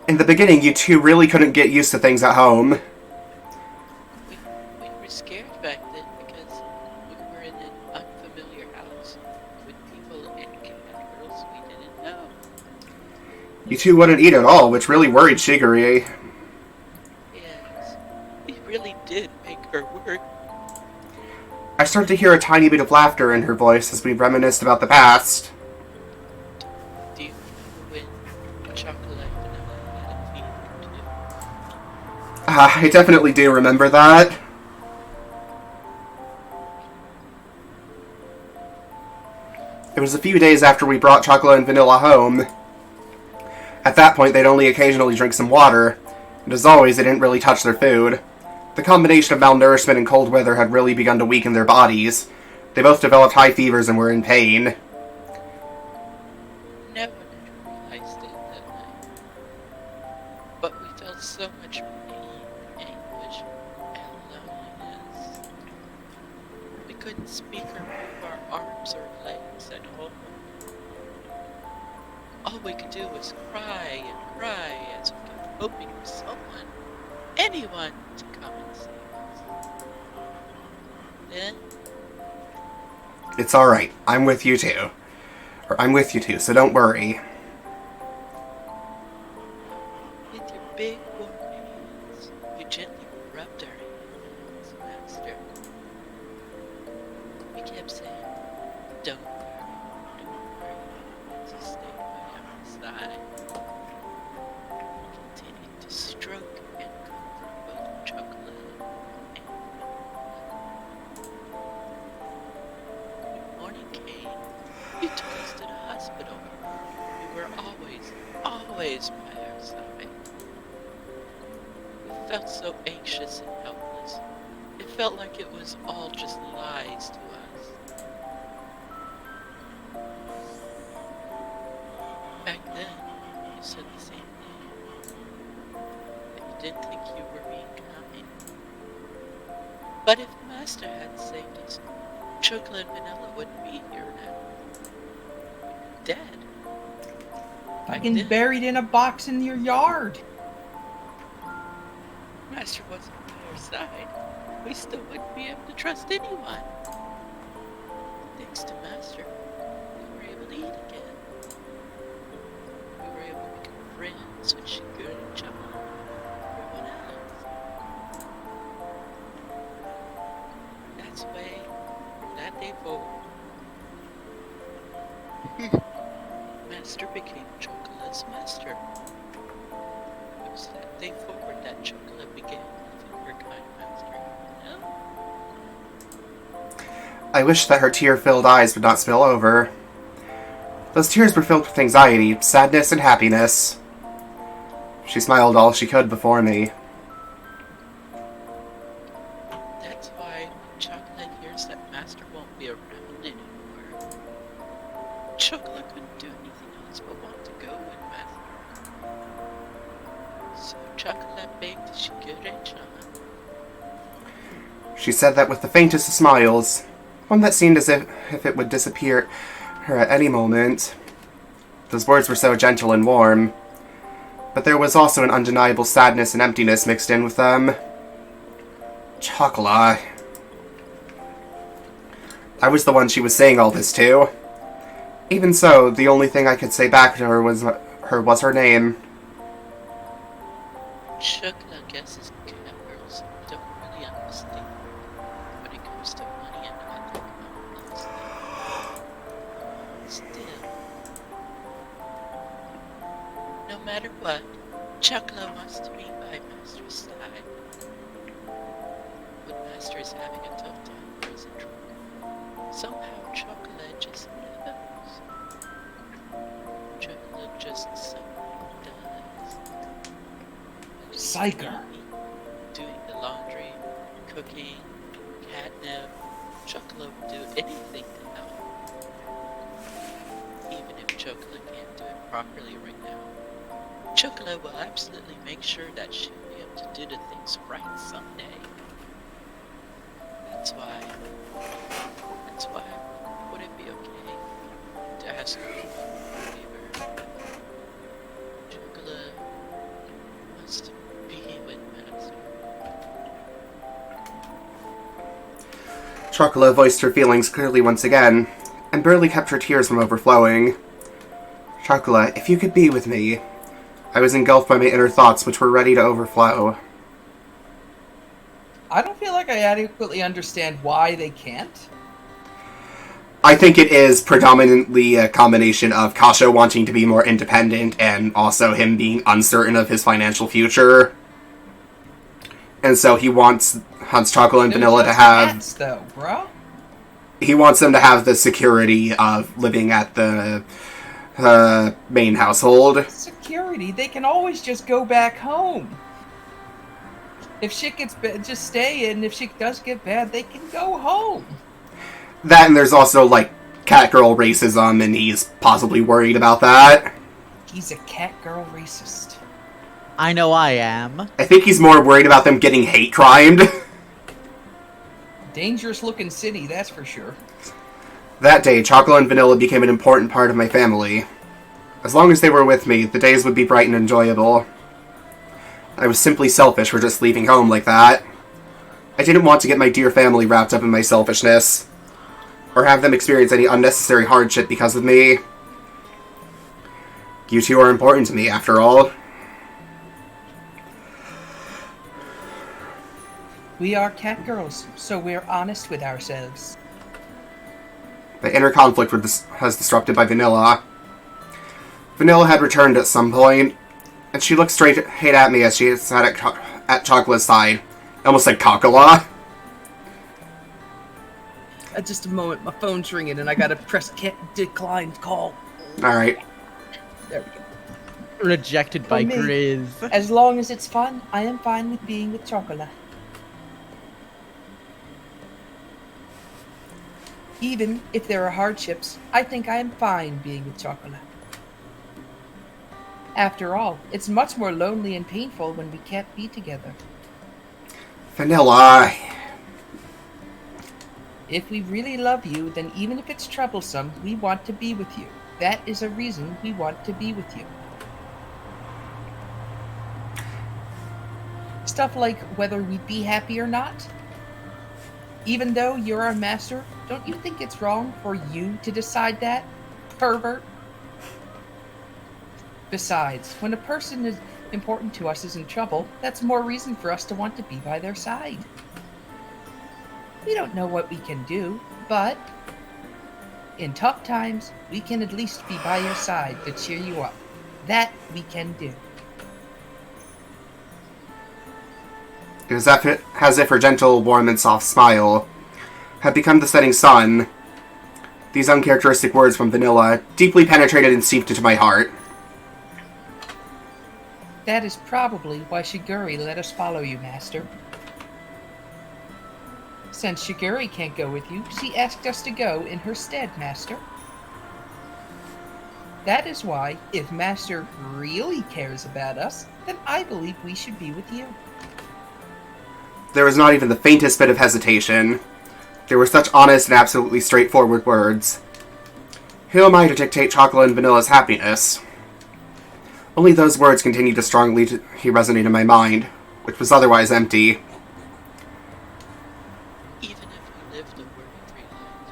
In the beginning, you two really couldn't get used to things at home. We were scared back then because we were in an unfamiliar house with people and cat girls we didn't know. You two wouldn't eat at all, which really worried Shigure. Yes, we really did make her work. I started to hear a tiny bit of laughter in her voice as we reminisced about the past. Do you remember when Chocolate and Vanilla had a fever too? I definitely do remember that. It was a few days after we brought Chocolate and Vanilla home. At that point, they'd only occasionally drink some water, and as always, they didn't really touch their food. The combination of malnourishment and cold weather had really begun to weaken their bodies. They both developed high fevers and were in pain. No one had realized it that night. But we felt so much pain, anguish, and loneliness. We couldn't speak or move our arms or legs at all. All we could do was cry and cry as we kept hoping for someone, anyone, to come and save us. Then, It's alright. I'm with you too. Or I'm with you too, so don't worry. with your big warm hands, you gently rubbed our hands, Master. We kept saying, don't worry, as you stayed by our side. We continued to stroke and comfort both Chocolate and when morning came, you took us to the hospital. You were always by our side. We felt so anxious and helpless. It felt like it was all just lies to us. Back then, you said the same thing. That you didn't think you were being kind. But if Master had saved us, Chocolate and Vanilla wouldn't be here now. We'd be dead. Fucking buried in a box in your yard. Master wasn't on our side. We still wouldn't be able to trust anyone. Thanks to Master, able to eat again. We were able to become friends with Shigure and Chocolate and everyone else. That's way, from that day forward, Master became Chocolate's master. It was that day forward that Chocolate began living her kind master. You know? I wish that her tear-filled eyes would not spill over. Those tears were filled with anxiety, sadness, and happiness. She smiled all she could before me. That's why when Chocolate hears that Master won't be around anymore, Chocolate couldn't do anything else but want to go with Master. So Chocolate begged Shigure-chan. She said that with the faintest of smiles, one that seemed as if it would disappear her at any moment. Those words were so gentle and warm, but there was also an undeniable sadness and emptiness mixed in with them. Chocolate. I was the one she was saying all this to. Even so, the only thing I could say back to her was her name. Chocolate guesses cat girls don't really understand when it comes to money and economics. Still, no matter what, Chocolate wants to be by Master's side. When Master is having a tough time or is in trouble, somehow Chocolate just knows. Chocolate just somehow does. Psycho. Doing the laundry, cooking, catnip, Chocolate would do anything to help. Even if Chocolate can't do it properly right now, Chocolate will absolutely make sure that she'll be able to do the things right someday. That's why, would it be okay to ask her for a favor? Chocolate wants to be with Master. Chocolate voiced her feelings clearly once again, and barely kept her tears from overflowing. Chocolate, if you could be with me. I was engulfed by my inner thoughts, which were ready to overflow. I don't feel like I adequately understand why they can't. I think it is predominantly a combination of Kasha wanting to be more independent and also him being uncertain of his financial future. And so he wants Chocolate and Vanilla to have... Cats, though, bro. He wants them to have the security of living at the main household. Security, they can always just go back home. If shit gets bad, just stay in. If shit does get bad, they can go home. That, and there's also, like, catgirl racism, and he's possibly worried about that. He's a catgirl racist. I know I am. I think he's more worried about them getting hate-crimed. Dangerous looking city, that's for sure. That day, Chocolate and Vanilla became an important part of my family. As long as they were with me, the days would be bright and enjoyable. I was simply selfish for just leaving home like that. I didn't want to get my dear family wrapped up in my selfishness, or have them experience any unnecessary hardship because of me. You two are important to me, after all. We are catgirls, so we're honest with ourselves. The inner conflict was disrupted by Vanilla. Vanilla had returned at some point, and she looked straight at me as she sat at Chocolate's side, almost like Kakala. Just a moment, my phone's ringing and I gotta press decline call. Alright. There we go. Rejected by me. Grizz. As long as it's fun, I am fine with being with Chocolate. Even if there are hardships, I think I am fine being with Chocolate. After all, it's much more lonely and painful when we can't be together. Vanilla. If we really love you, then even if it's troublesome, we want to be with you. That is a reason we want to be with you. Stuff like whether we'd be happy or not. Even though you're our master, don't you think it's wrong for you to decide that? pervert. Besides, when a person is important to us is in trouble, that's more reason for us to want to be by their side. We don't know what we can do, but in tough times, we can at least be by your side to cheer you up. That we can do. It was as if her gentle, warm, and soft smile had become the setting sun. These uncharacteristic words from Vanilla deeply penetrated and seeped into my heart. That is probably why Shiguri let us follow you, Master. Since Shiguri can't go with you, she asked us to go in her stead, Master. That is why, if Master really cares about us, then I believe we should be with you. There was not even the faintest bit of hesitation. They were such honest and absolutely straightforward words. Who am I to dictate Chocolate and Vanilla's happiness? Only those words continued to strongly resonate in my mind, which was otherwise empty. Even if we lived a worry-free life,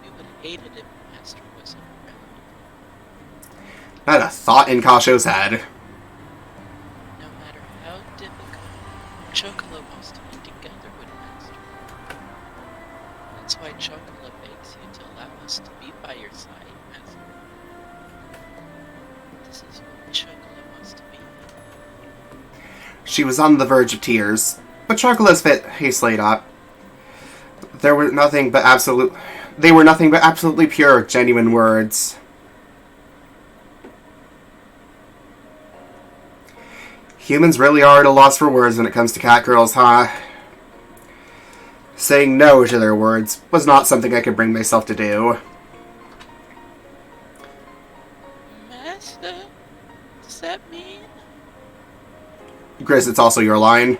we would have hated if Master wasn't around. Not a thought in Kasho's head. No matter how difficult, Chocola wants to be together with Master. That's why Chocola begs you to allow us to be by your side, Master. This is what Chocola wants to be. She was on the verge of tears, but Chocola's face laid up. They were nothing but absolutely pure, genuine words. Humans really are at a loss for words when it comes to cat girls, huh? Saying no to their words was not something I could bring myself to do. Master? Does that mean? Grizz, it's also your line.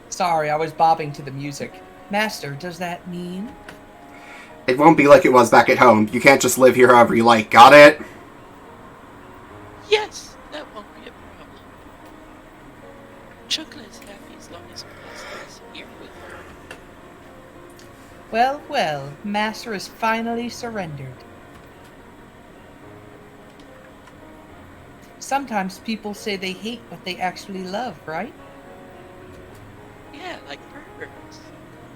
Sorry, I was bobbing to the music. Master, does that mean? It won't be like it was back at home. You can't just live here however you like, got it? Yes, that won't be a problem. Chocolate is happy as long as Master is here with her. Well, well, Master has finally surrendered. Sometimes people say they hate what they actually love, right? Yeah, like perverts.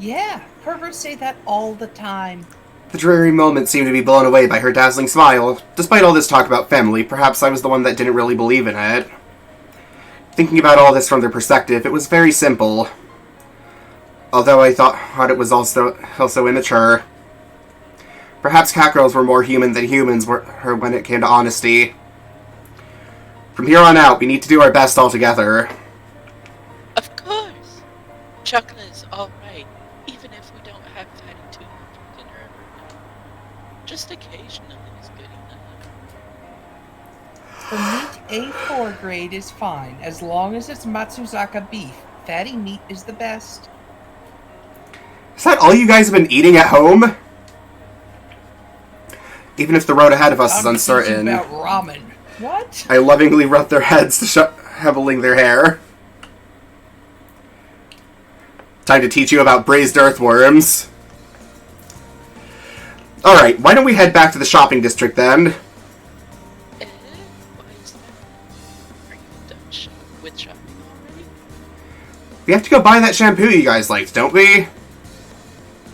Yeah, perverts say that all the time. The dreary moment seemed to be blown away by her dazzling smile. Despite all this talk about family, perhaps I was the one that didn't really believe in it. Thinking about all this from their perspective, it was very simple. Although I thought it was also immature. Perhaps catgirls were more human than humans were when it came to honesty. From here on out, we need to do our best all together. Of course! Chocolate is alright, even if we don't have fatty too much for dinner every night. Just occasionally is good enough. For meat, A4 grade is fine, as long as it's Matsuzaka beef. Fatty meat is the best. Is that all you guys have been eating at home? Even if the road ahead of us is uncertain. About ramen. What? I lovingly rub their heads, shoveling their hair. Time to teach you about braised earthworms. Alright, why don't we head back to the shopping district then? Why is that? Are you done with shopping already? We have to go buy that shampoo you guys liked, don't we?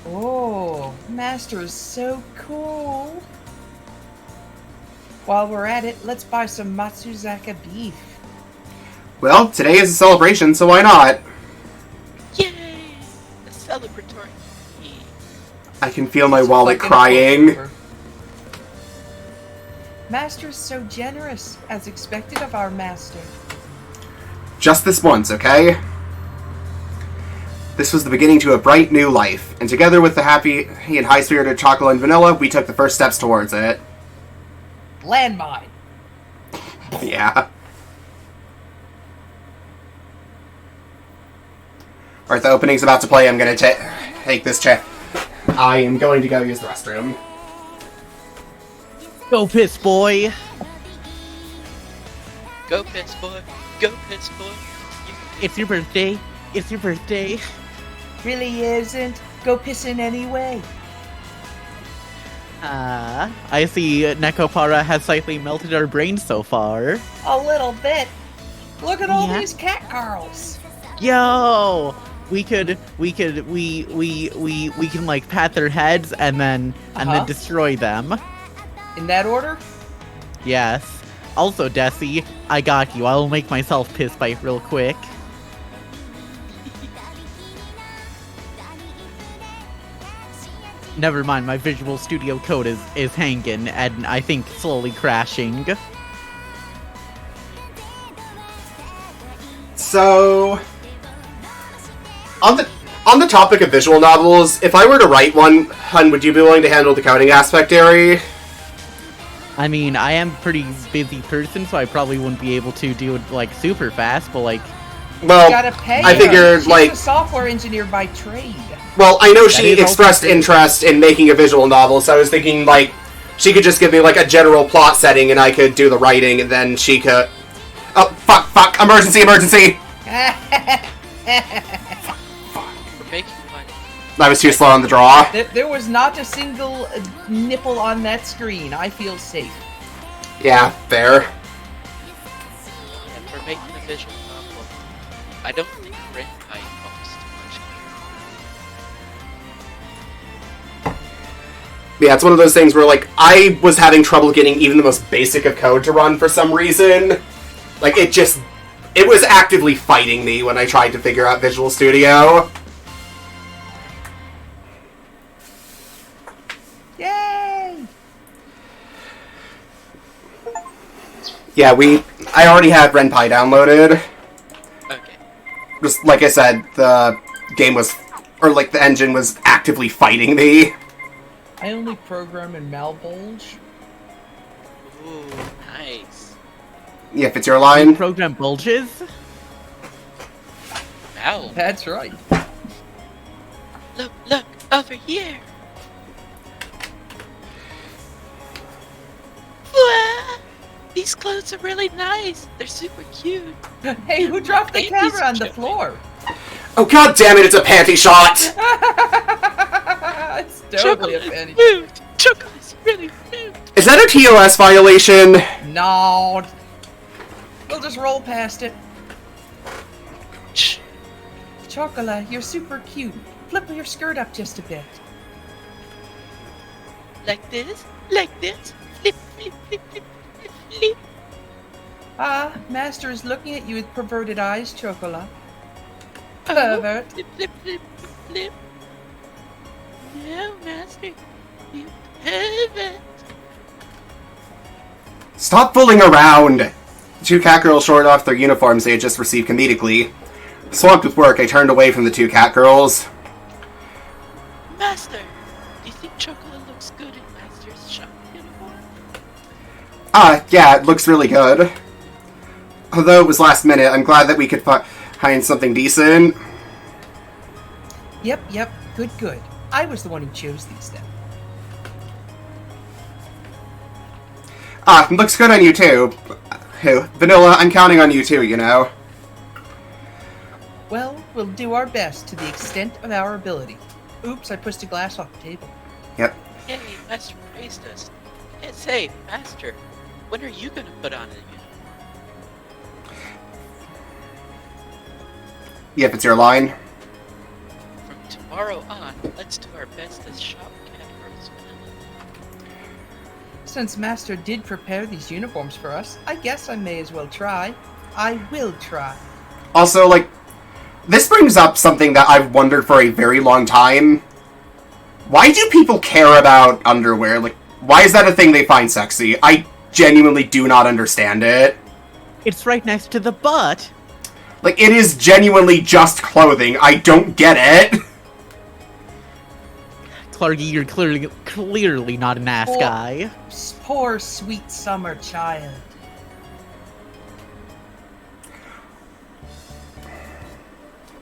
Oh, Master is so cool. While we're at it, let's buy some Matsuzaka beef. Well, today is a celebration, so why not? Yay! A celebratory meal. I can feel my It's wallet fucking crying. over. Master's so generous, as expected of our master. Just this once, okay? This was the beginning to a bright new life, and together with the happy and high-spirited Chocolate and Vanilla, we took the first steps towards it. Landmine. Yeah. Alright, the opening's about to play. I'm gonna take this check. I am going to go use the restroom. Go piss, boy! Go piss boy! Go piss boy! It's your birthday! It's your birthday! Really isn't. Go piss in anyway. I see Nekopara has slightly melted our brains so far. A little bit. Look at all Yeah. these cat girls. Yo! We can like pat their heads and then destroy them. In that order? Yes. Also, Desi, I got you. I'll make myself piss bite real quick. Never mind, my Visual Studio Code is hanging and I think slowly crashing. So, on the topic of visual novels, if I were to write one, hun, would you be willing to handle the coding aspect, Ari? I mean, I am a pretty busy person, so I probably wouldn't be able to do it, like, super fast, but, like... Well, You gotta pay I her. figured, She's like... a software engineer by trade. Well, I know That she is also expressed true. interest in making a visual novel, so I was thinking, like, she could just give me, like, a general plot setting, and I could do the writing, and then she could... Oh, fuck, emergency! We're making money. I was too slow on the draw. There was not a single nipple on that screen. I feel safe. Yeah, fair. And we're making a visual novel. I don't think Red Kite costs too much. Yeah, it's one of those things where, like, I was having trouble getting even the most basic of code to run for some reason. Like, it was actively fighting me when I tried to figure out Visual Studio. Yay! Yeah, I already had RenPy downloaded. Okay. Just, like I said, the game was, or, like, the engine was actively fighting me. I only program in Malbolge. Ooh, nice. Yeah, if it's your line. Program bulges? Wow. That's right. Look, over here. Wah! These clothes are really nice. They're super cute. Hey, who dropped the Panties camera on the showing. floor? Oh, god damn it, it's a panty shot! It's totally a Chocolate penny. food. Chocolate's really food. Is that a TOS violation? No. We'll just roll past it. Shh. Chocola, you're super cute. Flip your skirt up just a bit. Like this. Flip, flip, flip, flip, flip, flip. Ah, Master is looking at you with perverted eyes, Chocola. Oh, Pervert. flip, flip, flip, flip. No, Master. You pervert. Stop fooling around! The two cat girls showed off their uniforms they had just received comedically. Swamped with work, I turned away from the two cat girls. Master, do you think Chocolate looks good in Master's shop uniform? Yeah, it looks really good. Although it was last minute, I'm glad that we could find something decent. Yep, good. I was the one who chose these then. It looks good on you too. Vanilla, I'm counting on you too, you know. Well, we'll do our best to the extent of our ability. Oops, I pushed a glass off the table. Yep. Yay, Master praised us. Hey, say, Master, when are you gonna put on a uniform? Yep, it's your line. From tomorrow on, let's do our best as shop cat girls. Since Master did prepare these uniforms for us, I guess I may as well try. I will try. Also, like, this brings up something that I've wondered for a very long time. Why do people care about underwear? Like, why is that a thing they find sexy? I genuinely do not understand it. It's right next to the butt. Like, it is genuinely just clothing. I don't get it. Clarky, you're clearly not an ass Oh. guy. Poor sweet summer child.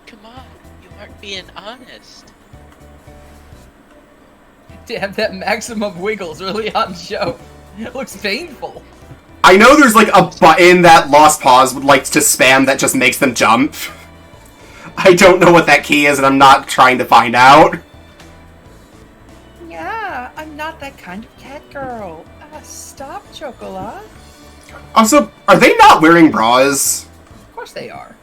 Come on, you aren't being honest. To have that maximum wiggles really on show. It looks painful. I know there's, like, a button that Lost Paws would like to spam that just makes them jump. I don't know what that key is, and I'm not trying to find out. Yeah, I'm not that kind of cat girl. Stop, Chocolat. Also, are they not wearing bras? Of course they are.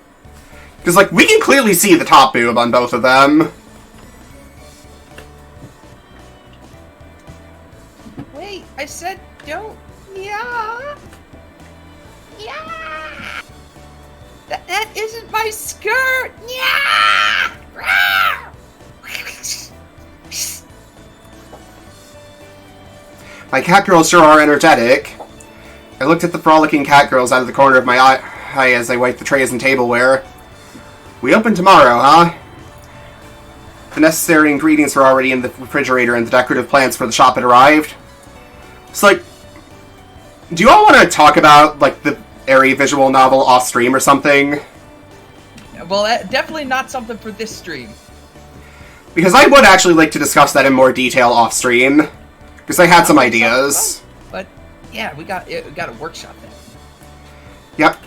Because, like, we can clearly see the top boob on both of them. Wait, I said don't. Yeah. Yeah. That isn't my skirt. Yeah. My cat girls sure are energetic. I looked at the frolicking cat girls out of the corner of my eye as I wiped the trays and tableware. We open tomorrow, huh? The necessary ingredients were already in the refrigerator and the decorative plants for the shop had arrived. It's like, do you all want to talk about, like, the airy visual novel off-stream or something? Well, definitely not something for this stream. Because I would actually like to discuss that in more detail off-stream. Because I had some ideas. But, yeah, we got to workshop that. Yep.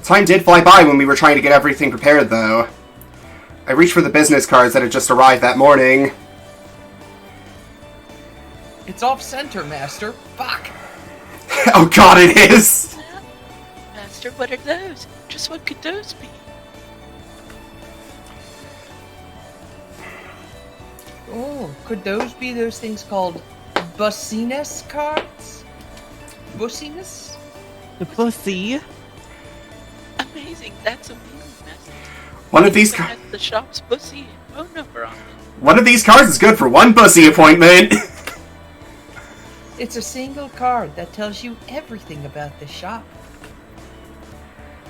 Time did fly by when we were trying to get everything prepared, though. I reached for the business cards that had just arrived that morning. It's off-center, Master. Fuck! Oh god, it is! Master, what are those? Just what could those be? Oh, could those be those things called bussiness cards? Bussiness? The pussy. Amazing, that's amazing, Master. One of these Even has the shop's bussy and phone number on it. One of these cards is good for one bussy appointment. It's a single card that tells you everything about the shop.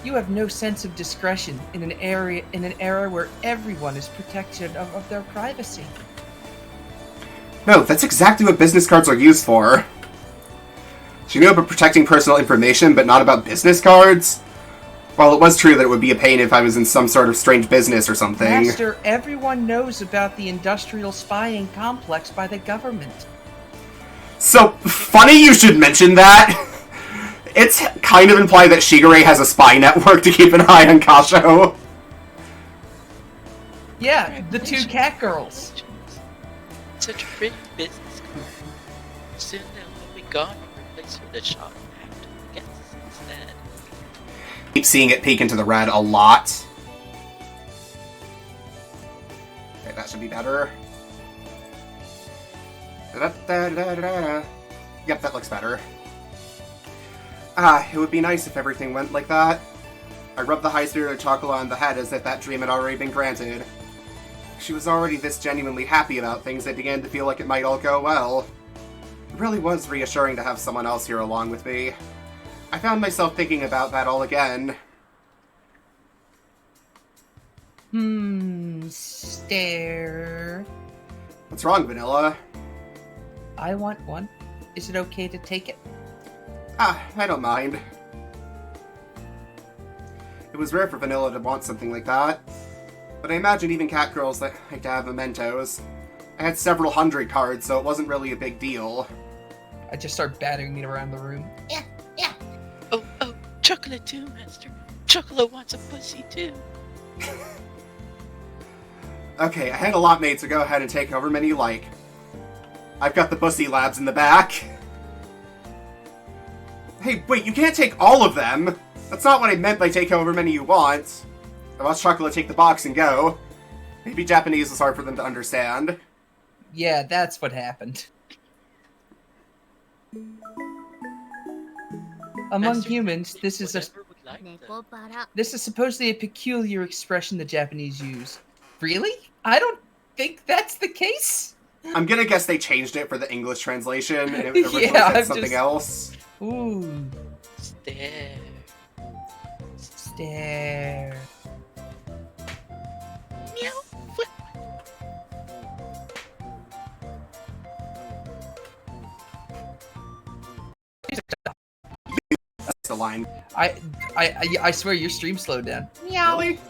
You have no sense of discretion in an era where everyone is protected of their privacy. No, that's exactly what business cards are used for. She knew about protecting personal information, but not about business cards? While it was true that it would be a pain if I was in some sort of strange business or something. Master, everyone knows about the industrial spying complex by the government. So, funny you should mention that. It's kind of implied that Shigure has a spy network to keep an eye on Kasho. Yeah, the two cat girls. Such a pretty business card. Soon they'll all be gone and replaced with a shop act. Guess instead. Keep seeing it peek into the red a lot. Okay, that should be better. Da-da-da-da-da-da. Yep, that looks better. It would be nice if everything went like that. I rubbed the high-spirited chocolate on the head as if that dream had already been granted. She was already this genuinely happy about things, I began to feel like it might all go well. It really was reassuring to have someone else here along with me. I found myself thinking about that all again. Stare. What's wrong, Vanilla? I want one. Is it okay to take it? I don't mind. It was rare for Vanilla to want something like that. But I imagine even cat girls like to have mementos. I had several hundred cards, so it wasn't really a big deal. I just start battering it around the room. Yeah. Oh, chocolate too, Master. Chocolate wants a pussy too. Okay, I had a lot made, so go ahead and take however many you like. I've got the Bussy Labs in the back. Hey, wait, you can't take all of them! That's not what I meant by take however many you want. I watched Chocolate take the box and go. Maybe Japanese was hard for them to understand. Yeah, that's what happened. Among Master, humans, this is supposedly a peculiar expression the Japanese use. Really? I don't think that's the case. I'm gonna guess they changed it for the English translation, and it originally Yeah, said something else. Ooh. Stare. Stare. Meow. That's the line. I swear your stream slowed down. Really?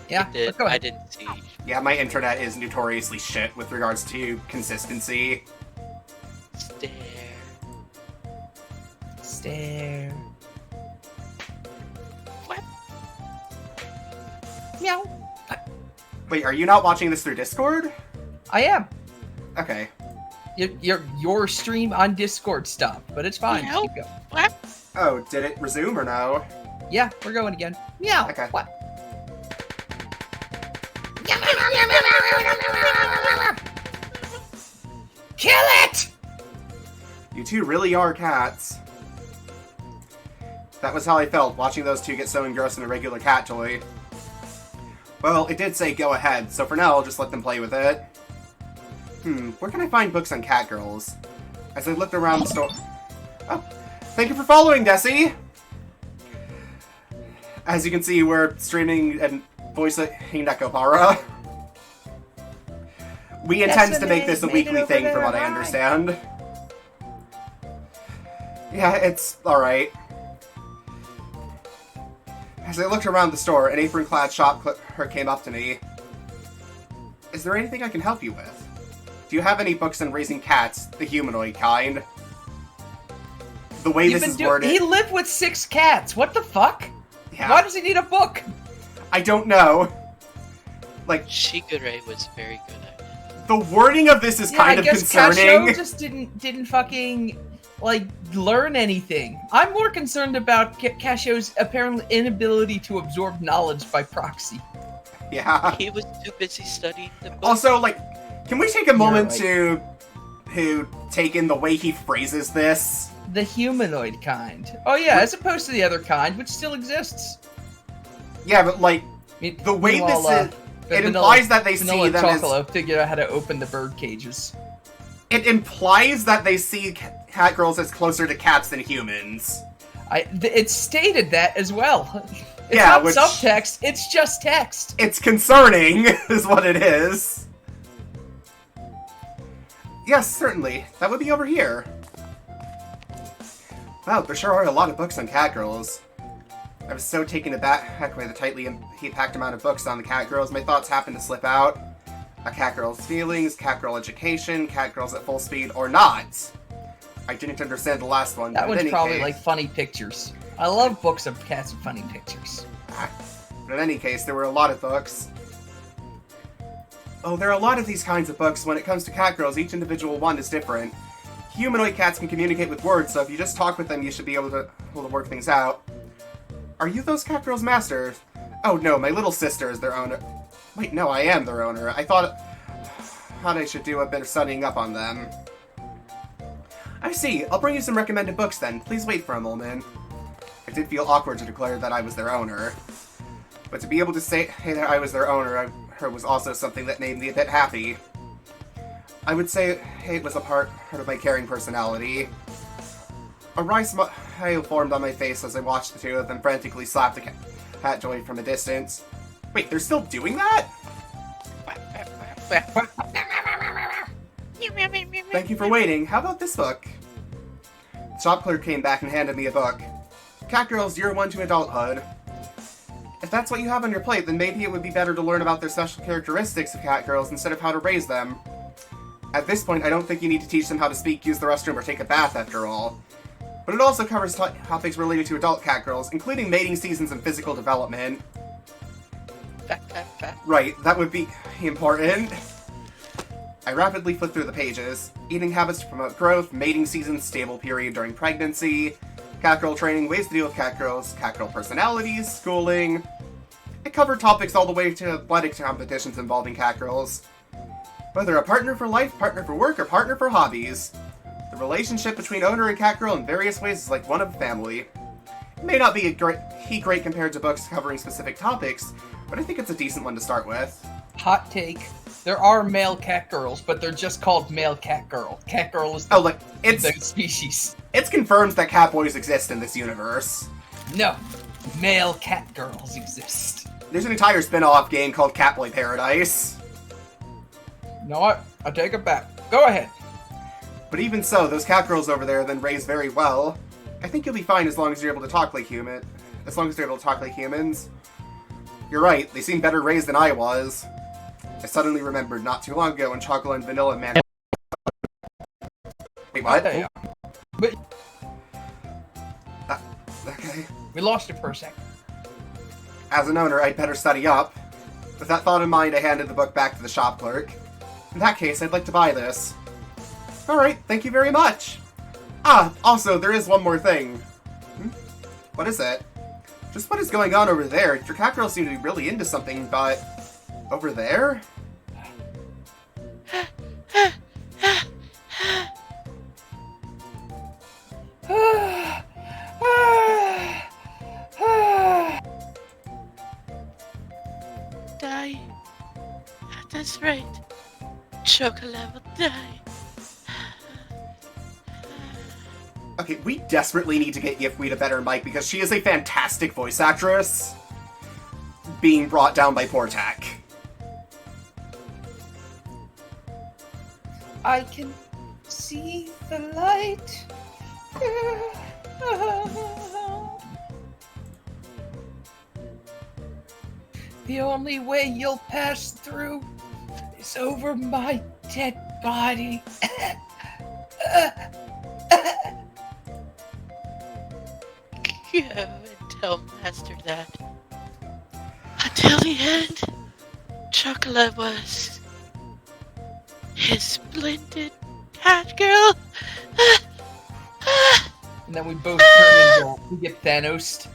Yeah, Did, go I ahead. didn't see. Yeah, my internet is notoriously shit with regards to consistency. Stare. What? Meow. Wait, are you not watching this through Discord? I am. Okay. your stream on Discord stopped, but it's fine. Meow. Keep going. What? Oh, did it resume or no? Yeah, we're going again. Meow. Okay. What? Kill it! You two really are cats. That was how I felt, watching those two get so engrossed in a regular cat toy. Well, it did say go ahead, so for now I'll just let them play with it. Where can I find books on cat girls? As I looked around the store... Oh, thank you for following, Desi! As you can see, we're streaming and voicing Nekopara. We intend to make this a weekly thing, from what I understand. Yeah, it's alright. As I looked around the store, an apron-clad shop clerk came up to me. Is there anything I can help you with? Do you have any books on raising cats, the humanoid kind? The way this is worded... He lived with 6 cats. What the fuck? Yeah. Why does he need a book? I don't know. Like, Shigure was very good at it. the wording of this is kind of concerning. Casio just didn't fucking like learn anything. I'm more concerned about Casio's apparent inability to absorb knowledge by proxy. Yeah. He was too busy studying the book. Also, like, can we take a moment right. to take in the way he phrases this? The humanoid kind. Oh yeah, as opposed to the other kind, which still exists. Yeah, but like, the way this is, it implies that they see them as... Chocolo figured out how to open the bird cages. It implies that they see cat girls as closer to cats than humans. It's stated that as well. It's Yeah, not which- subtext, it's just text. It's concerning, is what it is. Yes, certainly. That would be over here. Wow, there sure are a lot of books on cat girls. I was so taken aback by the tightly packed amount of books on the cat girls, my thoughts happened to slip out. A cat girl's feelings, cat girl education, cat girls at full speed, or not. I didn't understand the last one. That but in one's any probably case, like funny pictures. I love books of cats and funny pictures. But in any case, there were a lot of books. Oh, there are a lot of these kinds of books. When it comes to cat girls, each individual one is different. Humanoid cats can communicate with words, so if you just talk with them, you should be able to work things out. Are you those cat girls' masters? Oh no, my little sister is their owner. Wait, no, I am their owner. I thought I should do a bit of studying up on them. I see. I'll bring you some recommended books then. Please wait for a moment. It did feel awkward to declare that I was their owner. But to be able to say that I was their owner was also something that made me a bit happy. I would say it was a part of my caring personality. A wry smile formed on my face as I watched the two of them frantically slap the cat toy from a distance. Wait, they're still doing that? Thank you for waiting. How about this book? The shop clerk came back and handed me a book. Cat Girls, Year 1 to Adulthood. If that's what you have on your plate, then maybe it would be better to learn about their special characteristics of cat girls instead of how to raise them. At this point, I don't think you need to teach them how to speak, use the restroom, or take a bath, after all. But it also covers topics related to adult cat girls, including mating seasons and physical development. Right, that would be important. I rapidly flipped through the pages. Eating habits to promote growth, mating seasons, stable period during pregnancy, cat girl training, ways to deal with cat girl personalities, schooling. It covered topics all the way to athletic competitions involving cat girls. Whether a partner for life, partner for work, or partner for hobbies. The relationship between owner and cat girl in various ways is like one of a family. It may not be great compared to books covering specific topics, but I think it's a decent one to start with. Hot take. There are male cat girls, but they're just called male cat girl. Cat girl is the species. It's confirmed that cat boys exist in this universe. No, male cat girls exist. There's an entire spin-off game called Catboy Paradise. You know what? I take it back. Go ahead. But even so, those cat girls over there then raised very well. I think you'll be fine as long as you're able to talk like human. As long as they're able to talk like humans. You're right, they seem better raised than I was. I suddenly remembered not too long ago when Chocolate and Vanilla Man... Wait, what? Okay. But Okay. we lost it for a second. As an owner, I'd better study up. With that thought in mind, I handed the book back to the shop clerk. In that case, I'd like to buy this. Alright, thank you very much. Ah, also, there is one more thing. What is it? Just what is going on over there? Your cat girls seem to be really into something, but... over there? Die. That's right. Chocolate will die. Okay, we desperately need to get Yifweed a better mic because she is a fantastic voice actress. Being brought down by Portak. I can see the light. The only way you'll pass through is over my dead body. Go and tell Master that. Until the end, Chocolate was his splendid cat girl. And then we both turn into, we get Thanos.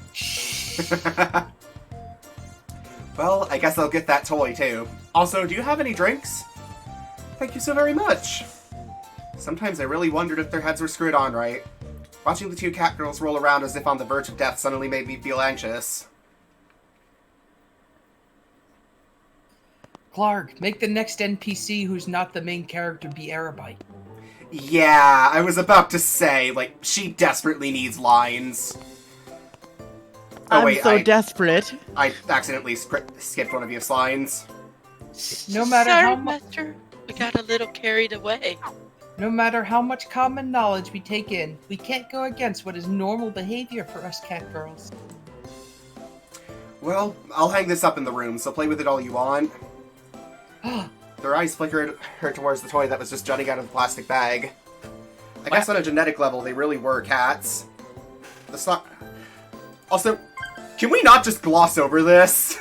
Well, I guess I'll get that toy too. Also, do you have any drinks? Thank you so very much. Sometimes I really wondered if their heads were screwed on right. Watching the two cat girls roll around as if on the verge of death suddenly made me feel anxious. Clark, make the next NPC who's not the main character be Arabite. Yeah, I was about to say, like, she desperately needs lines. Oh, I'm wait, so desperate. I accidentally skipped one of your lines. No matter Sorry, how much, Master. We got a little carried away. no matter how much common knowledge we take in, we can't go against what is normal behavior for us cat girls. Well, I'll hang this up in the room, so play with it all you want. Their eyes flickered her towards the toy that was just jutting out of the plastic bag. I guess on a genetic level, they really were cats. That's not... Also, can we not just gloss over this?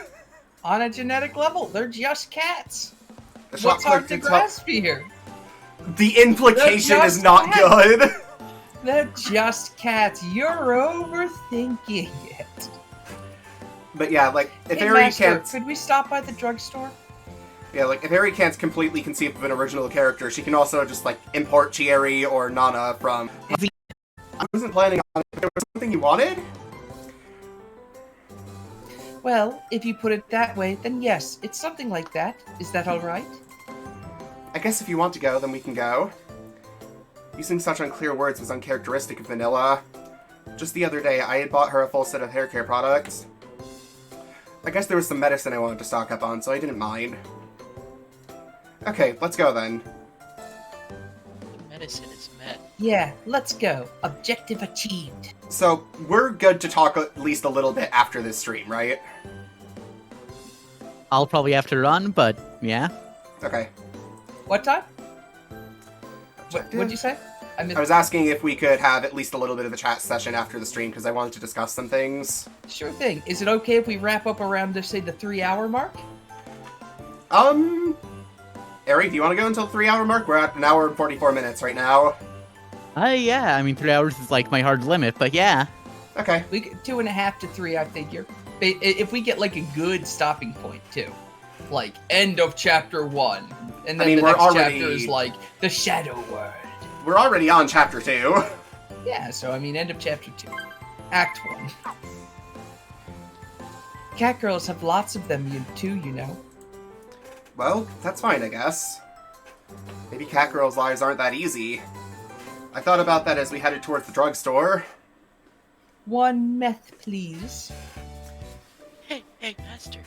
On a genetic level, they're just cats. The shot What's hard clicked to into- grasp here? The implication They're is just not cats. good. They're just cats. You're overthinking it. But yeah, like, if Hey, Harry Master, can't... could we stop by the drugstore? Yeah, like, if Harry can't completely conceive of an original character, she can also just, like, import Chieri or Nana from... I wasn't planning on it, but there was something you wanted? Well, if you put it that way, then yes, it's something like that. Is that alright? I guess if you want to go, then we can go. Using such unclear words was uncharacteristic of Vanilla. Just the other day, I had bought her a full set of hair care products. I guess there was some medicine I wanted to stock up on, so I didn't mind. Okay, let's go then. The medicine is met. Yeah, let's go. Objective achieved. So, we're good to talk at least a little bit after this stream, right? I'll probably have to run, but yeah. Okay. What time? Objective? What'd you say? I was asking if we could have at least a little bit of a chat session after the stream, because I wanted to discuss some things. Sure thing. Is it okay if we wrap up around, say, the 3-hour mark? Ari, do you want to go until the 3-hour mark? We're at 1 hour and 44 minutes right now. Yeah, I mean, 3 hours is like my hard limit, but yeah. Okay. We get 2.5 to 3, I figure. If we get like a good stopping point too, like end of chapter 1, and then I mean, the we're next already- chapter is like the Shadow World. We're already on chapter 2. Yeah, so I mean, end of chapter 2, act 1. Cat girls have lots of them too, you know. Well, that's fine, I guess. Maybe Catgirls' lives aren't that easy. I thought about that as we headed towards the drugstore. 1 meth, please. Hey, Master.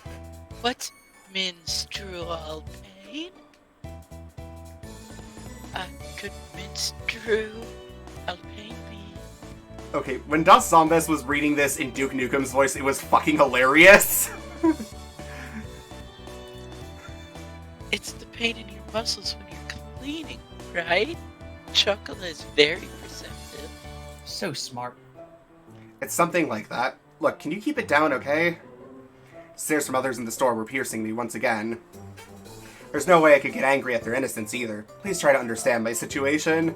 What's menstrual pain? Could menstrual pain be? Okay, when Das Zombies was reading this in Duke Nukem's voice, it was fucking hilarious. It's the pain in your muscles when you're cleaning, right? Chocolate is very perceptive. So smart. It's something like that. Look, can you keep it down, okay? Stares from others in the store were piercing me once again. There's no way I could get angry at their innocence either. Please try to understand my situation.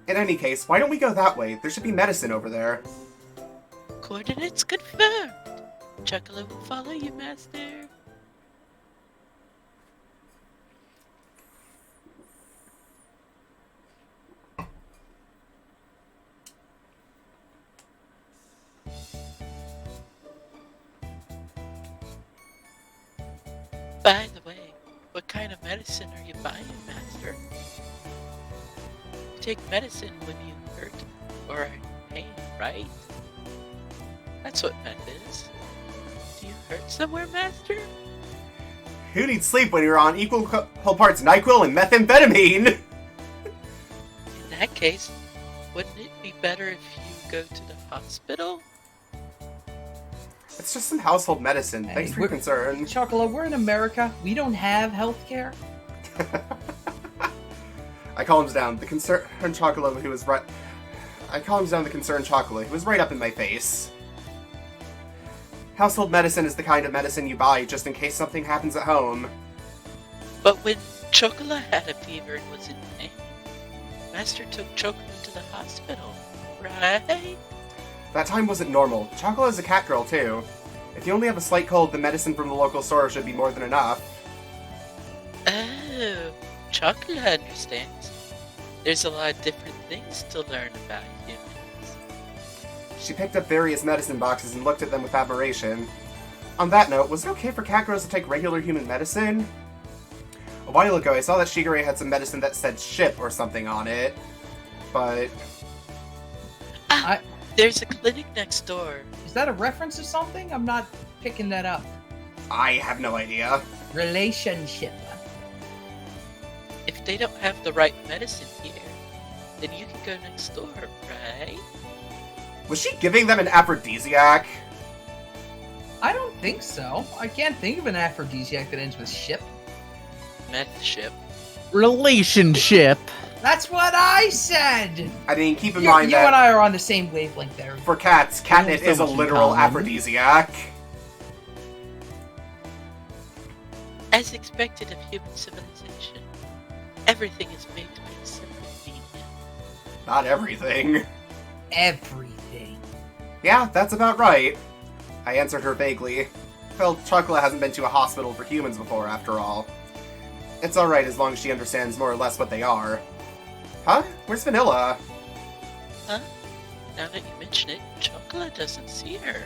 In any case, why don't we go that way? There should be medicine over there. Coordinates confirmed. Chocolate will follow you, Master. By the way, what kind of medicine are you buying, Master? You take medicine when you hurt or are in pain, right? That's what meth is. Do you hurt somewhere, Master? Who needs sleep when you're on equal parts NyQuil and methamphetamine? In that case, wouldn't it be better if you go to the hospital? It's just some household medicine. Hey, Thanks for your concern. Chocolate, we're in America. We don't have healthcare. I calmed down. The concerned Chocolate who was right. I calmed down the concerned Chocolate who was right up in my face. Household medicine is the kind of medicine you buy just in case something happens at home. But when Chocolate had a fever and was in pain, Master took Chocolate to the hospital, right? That time wasn't normal. Chocolate is a cat girl, too. If you only have a slight cold, the medicine from the local store should be more than enough. Oh, Chocolate understands. There's a lot of different things to learn about humans. She picked up various medicine boxes and looked at them with admiration. On that note, was it okay for cat girls to take regular human medicine? A while ago, I saw that Shigure had some medicine that said ship or something on it. But... There's a clinic next door. Is that a reference to something? I'm not picking that up. I have no idea. Relationship. If they don't have the right medicine here, then you can go next door, right? Was she giving them an aphrodisiac? I don't think so. I can't think of an aphrodisiac that ends with ship. Meth ship. Relationship. That's what I said! I mean, keep in You mind that and I are on the same wavelength there. for cats, catnip We have is so a much in literal common. aphrodisiac. As expected of human civilization, everything is made to be convenient. Not everything. Everything. Yeah, that's about right. I answered her vaguely. Well, Chocolate hasn't been to a hospital for humans before, after all. It's alright as long as she understands more or less what they are. Huh? Where's Vanilla? Huh? Now that you mention it, Chocolate doesn't see her.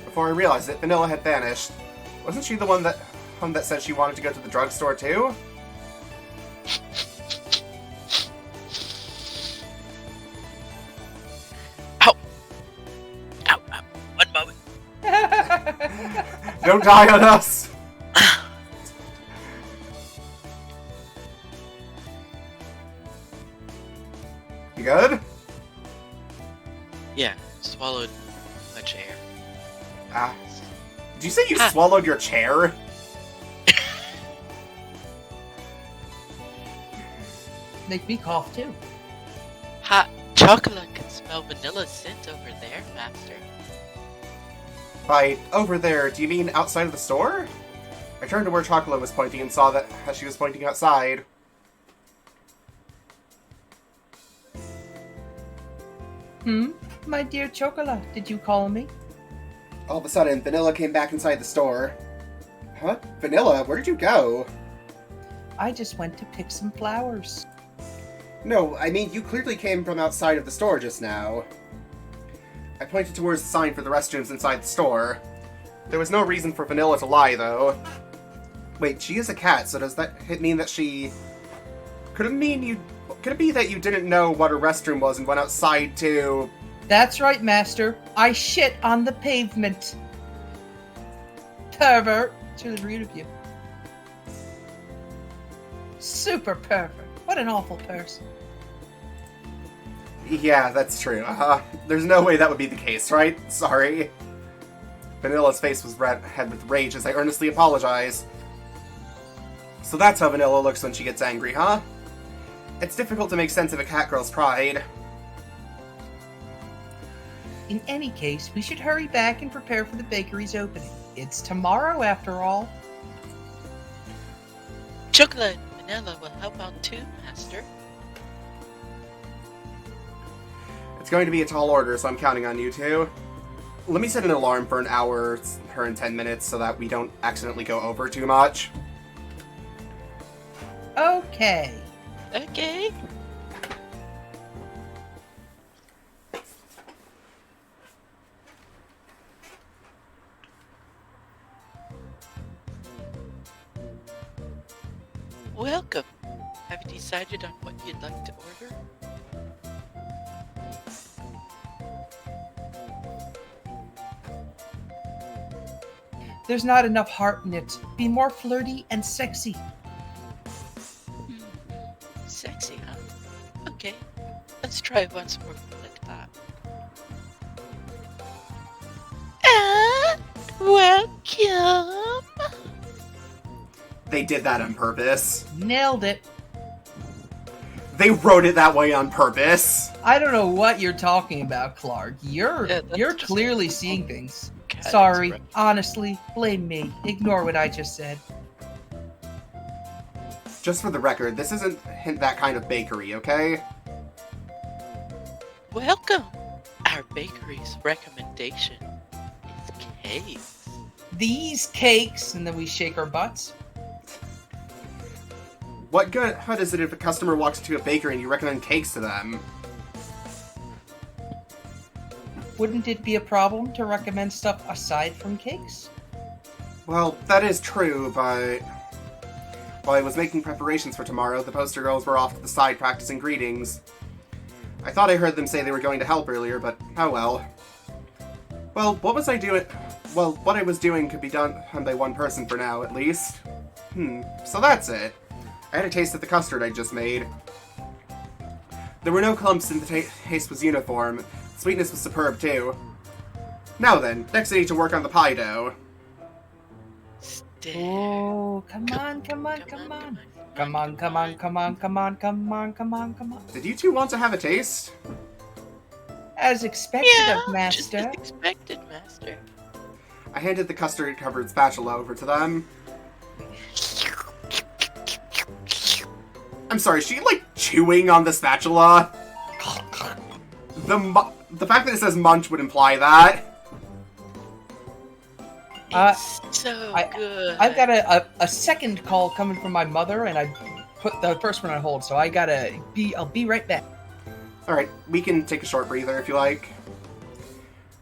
Before I realized it, Vanilla had vanished. Wasn't she the one that said she wanted to go to the drugstore too? Ow! Ow! One moment. Don't die on us! You good? Yeah, swallowed a chair. Ah. Did you say you swallowed your chair? Make me cough too. Hot Chocolate can smell vanilla scent over there, Master. By over there, do you mean outside of the store? I turned to where Chocolate was pointing and saw that as she was pointing outside. My dear Chocolate, did you call me? All of a sudden, Vanilla came back inside the store. Huh? Vanilla, where did you go? I just went to pick some flowers. No, I mean, you clearly came from outside of the store just now. I pointed towards the sign for the restrooms inside the store. There was no reason for Vanilla to lie, though. Wait, she is a cat, so does that mean that she... Could it be that you didn't know what a restroom was and went outside to... That's right, Master. I shit on the pavement. Pervert. It's really rude of you. Super pervert. What an awful person. Yeah, that's true. There's no way that would be the case, right? Sorry. Vanilla's face was red with rage as I earnestly apologized. So that's how Vanilla looks when she gets angry, huh? It's difficult to make sense of a cat girl's pride. In any case, we should hurry back and prepare for the bakery's opening. It's tomorrow, after all. Chocolate and vanilla will help out too, Master. It's going to be a tall order, so I'm counting on you two. Let me set an alarm for an hour or in 10 minutes so that we don't accidentally go over too much. Okay. Okay. Welcome. Have you decided on what you'd like to order? There's not enough heart in it. Be more flirty and sexy. Sexy, huh? Okay. Let's try once more from the top. Welcome. They did that on purpose. Nailed it. They wrote it that way on purpose. I don't know what you're talking about, Clark. You're just- clearly seeing things. God, Sorry, that's right. honestly, blame me. Ignore what I just said. Just for the record, this isn't that kind of bakery, okay? Welcome. Our bakery's recommendation is cakes. These cakes, and then we shake our butts. What good is it if a customer walks into a bakery and you recommend cakes to them? Wouldn't it be a problem to recommend stuff aside from cakes? Well, that is true, but while I was making preparations for tomorrow, the poster girls were off to the side practicing greetings. I thought I heard them say they were going to help earlier, but oh well. Well, what was I doing? Well, what I was doing could be done by one person for now, at least. So that's it. I had a taste of the custard I just made. There were no clumps and the taste was uniform. Sweetness was superb, too. Now then, next I need to work on the pie dough. Stare. Oh, come on. Come on. Did you two want to have a taste? As expected Yeah, of Master. just as expected, Master. I handed the custard-covered spatula over to them. I'm sorry, is she, like, chewing on the spatula? The fact that it says munch would imply that. It's so good. I've got a second call coming from my mother, and I put the first one on hold, so I'll be right back. Alright, we can take a short breather if you like.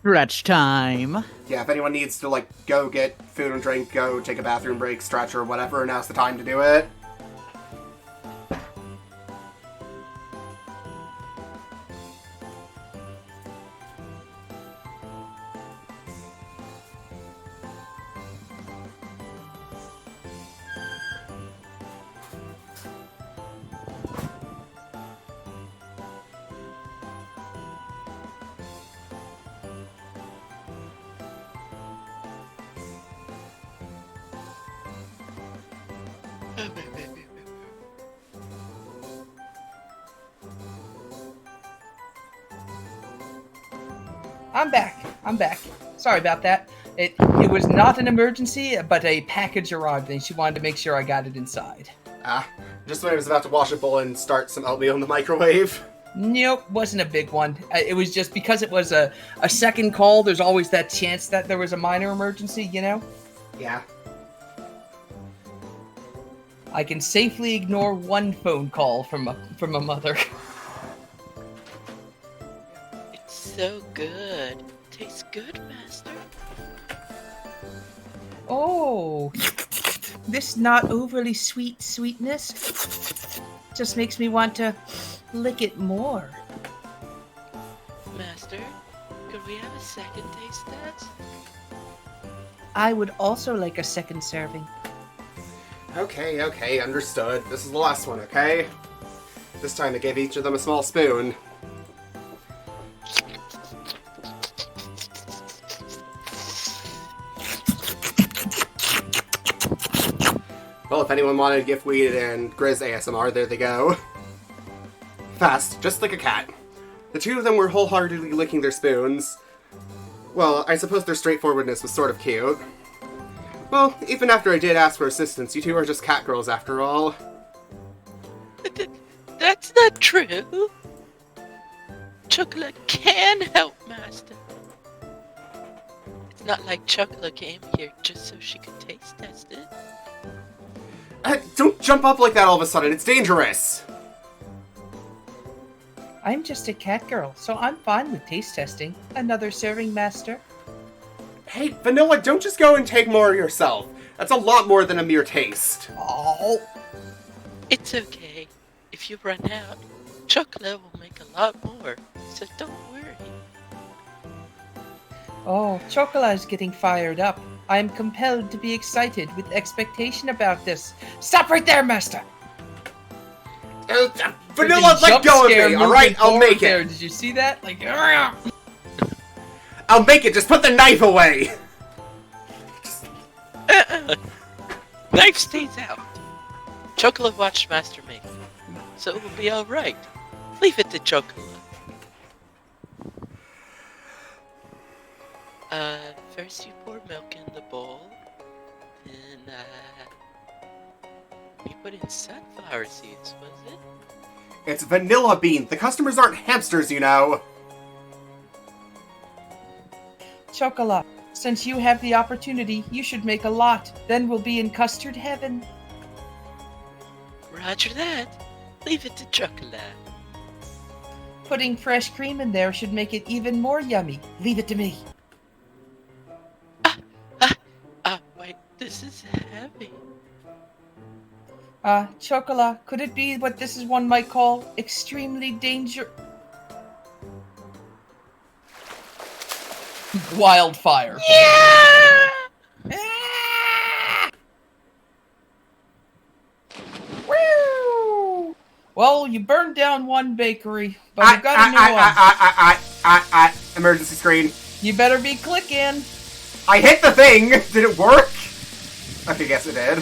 Stretch time. Yeah, if anyone needs to, like, go get food and drink, go take a bathroom break, stretch, or whatever, now's the time to do it. I'm back. Sorry about that. It was not an emergency, but a package arrived, and she wanted to make sure I got it inside. Just when I was about to wash a bowl and start some oatmeal in the microwave. Nope, wasn't a big one. It was just because it was a second call, there's always that chance that there was a minor emergency, you know? Yeah. I can safely ignore one phone call from a mother. It's so good. Tastes good, Master. Oh, this not overly sweetness just makes me want to lick it more. Master, could we have a second taste test? I would also like a second serving. Okay, understood. This is the last one, okay? This time I gave each of them a small spoon. Well, if anyone wanted Giftweed and Grizz ASMR, there they go. Fast, just like a cat. The two of them were wholeheartedly licking their spoons. Well, I suppose their straightforwardness was sort of cute. Well, even after I did ask for assistance, you two are just cat girls after all. That's not true. Chocolate can help Master. It's not like Chocolate came here just so she could taste test it. Don't jump up like that all of a sudden, it's dangerous! I'm just a cat girl, so I'm fine with taste testing. Another serving, Master. Hey, Vanilla, don't just go and take more yourself. That's a lot more than a mere taste. Oh. It's okay. If you run out, Chocolate will make a lot more, so don't worry. Oh, Chocolat is getting fired up. I am compelled to be excited with expectation about this. Stop right there, Master! Vanilla, Freaking let jump go of scare me, moving alright? I'll forward make there. it. Did you see that? Like, I'll make it, just put the knife away! Knife stays out. Chocolate watched Master make it, so it will be alright. Leave it to Chocolate. First you pour milk in the bowl, then, you put in sunflower seeds, was it? It's vanilla bean. The customers aren't hamsters, you know. Chocolat, since you have the opportunity, you should make a lot. Then we'll be in custard heaven. Roger that. Leave it to Chocolate. Putting fresh cream in there should make it even more yummy. Leave it to me. Wait, this is heavy. Chocolat, could it be what this is one might call extremely danger... Wildfire. Yeah! Woo! Well, you burned down one bakery, but we've got a new one. Emergency screen. You better be clicking. I hit the thing! Did it work? Okay, guess it did.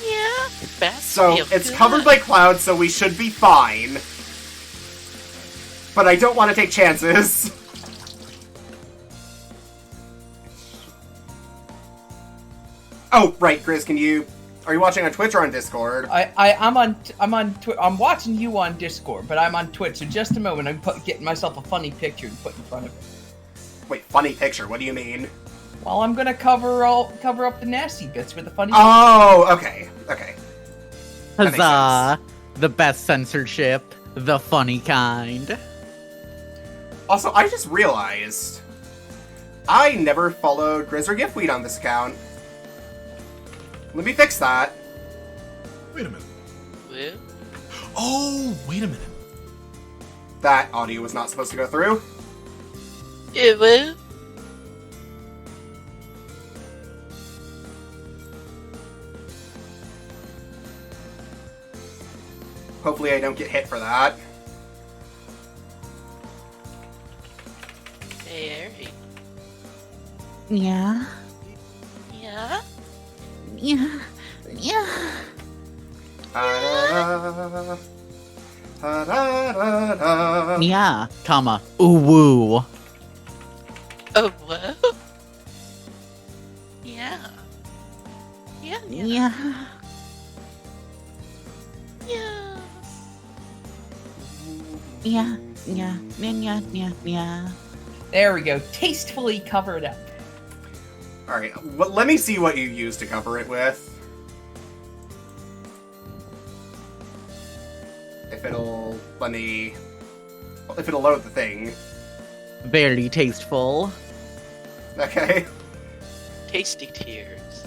Yeah, fast. So, it's covered by clouds, so we should be fine. But I don't want to take chances. Oh, right, Grizz, are you watching on Twitch or on Discord? I'm watching you on Discord, but I'm on Twitch. So just a moment, I'm getting myself a funny picture to put in front of it. Wait, funny picture, what do you mean? Well, I'm gonna cover up the nasty bits with the funny. Oh, okay. That makes Huzzah! The best censorship, the funny kind. Also, I just realized I never followed Grizz or Giftweed on this account. Let me fix that. Wait a minute. Well, Oh, wait a minute. That audio was not supposed to go through. it will. Hopefully I don't get hit for that. Very. Yeah. Yeah? Yeah. Yeah. Ta-da-da. Ta-da-da-da. Yeah, comma, ooh woo. Oh, well? Yeah. Yeah. Yeah. Yeah. Yeah. Yeah. Yeah. Yeah. Yeah. There we go. Tastefully covered up. Alright, let me see what you used to cover it with. If it'll load the thing. Very tasteful. Okay. Tasty tears.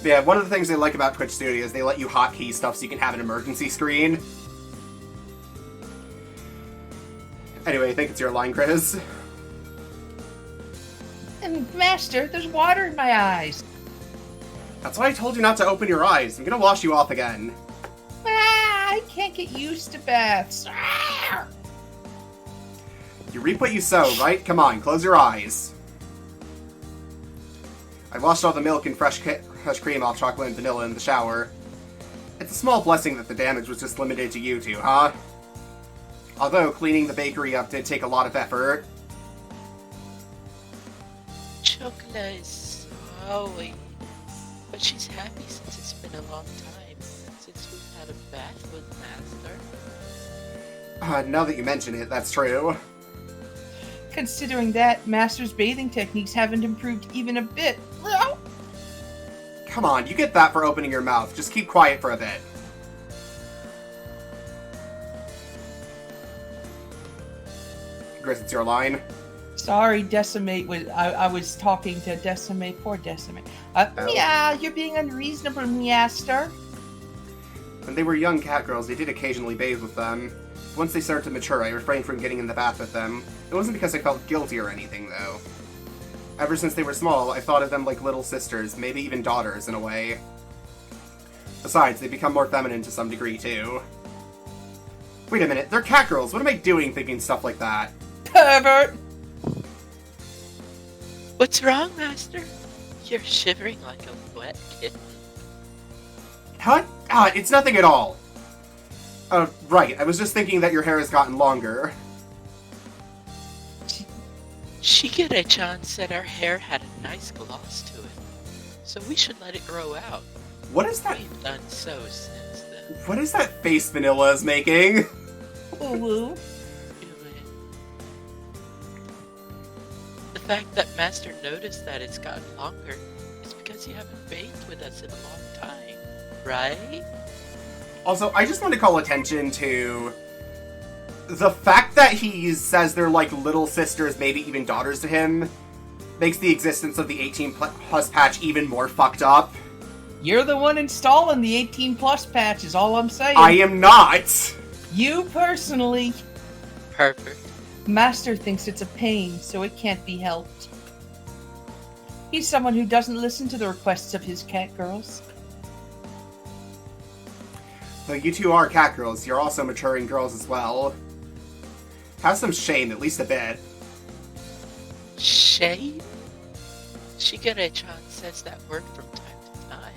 Yeah, one of the things they like about Twitch Studio is they let you hotkey stuff so you can have an emergency screen. Anyway, I think it's your line, Chris. And Master, there's water in my eyes. That's why I told you not to open your eyes. I'm gonna wash you off again. I can't get used to baths. You reap what you sow, right? Come on, close your eyes. I washed all the milk and fresh cream off chocolate and vanilla in the shower. It's a small blessing that the damage was just limited to you two, huh? Although cleaning the bakery up did take a lot of effort. Chocolate is sorry. But she's happy since it's been a long time since we've had a bath with Master. Now that you mention it, that's true. Considering that, Master's bathing techniques haven't improved even a bit. Come on, you get that for opening your mouth. Just keep quiet for a bit. Gris, it's your line. Sorry, Decimate. I was talking to Decimate. Poor Decimate. Yeah, you're being unreasonable, Master. When they were young cat girls, they did occasionally bathe with them. Once they started to mature, I refrained from getting in the bath with them. It wasn't because I felt guilty or anything, though. Ever since they were small, I thought of them like little sisters, maybe even daughters, in a way. Besides, they become more feminine to some degree, too. Wait a minute, they're cat girls! What am I doing thinking stuff like that? Pervert! What's wrong, Master? You're shivering like a wet kitten. What? It's nothing at all! Right, I was just thinking that your hair has gotten longer. Shigure-chan said our hair had a nice gloss to it, so we should let it grow out. What is that? We've done so since then. What is that face Vanilla is making? Ooh. The fact that Master noticed that it's gotten longer is because you haven't bathed with us in a long time, right? Also, I just want to call attention to the fact that he says they're like little sisters, maybe even daughters to him, makes the existence of the 18+ patch even more fucked up. You're the one installing the 18+ patch is all I'm saying. I am not! You personally. Perfect. Master thinks it's a pain, so it can't be helped. He's someone who doesn't listen to the requests of his cat girls. Though you two are cat girls, you're also maturing girls as well. Have some shame, at least a bit. Shame? Shigure-chan says that word from time to time.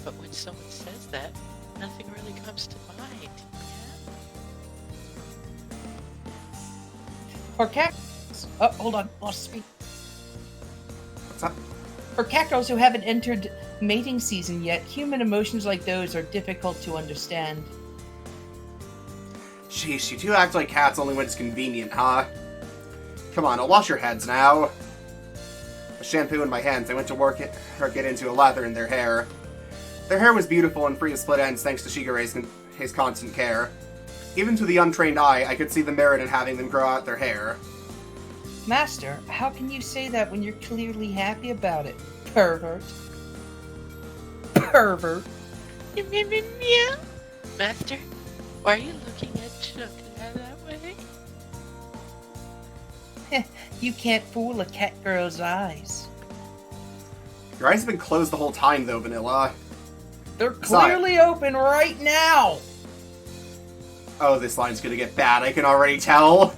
But when someone says that, nothing really comes to mind, yeah? For cat... Oh, hold on. Lost me. What's up? For cat girls who haven't entered mating season yet, human emotions like those are difficult to understand. Sheesh, you two act like cats only when it's convenient, huh? Come on, I'll wash your heads now. With shampoo in my hands, I went to work it, or get into a lather in their hair. Their hair was beautiful and free of split ends thanks to Shigure's his constant care. Even to the untrained eye, I could see the merit in having them grow out their hair. Master, how can you say that when you're clearly happy about it? Pervert. Pervert. Meow. Master, why are you looking at Chocolate that way? You can't fool a cat girl's eyes. Your eyes have been closed the whole time, though, Vanilla. They're clearly open right now! Oh, this line's gonna get bad, I can already tell.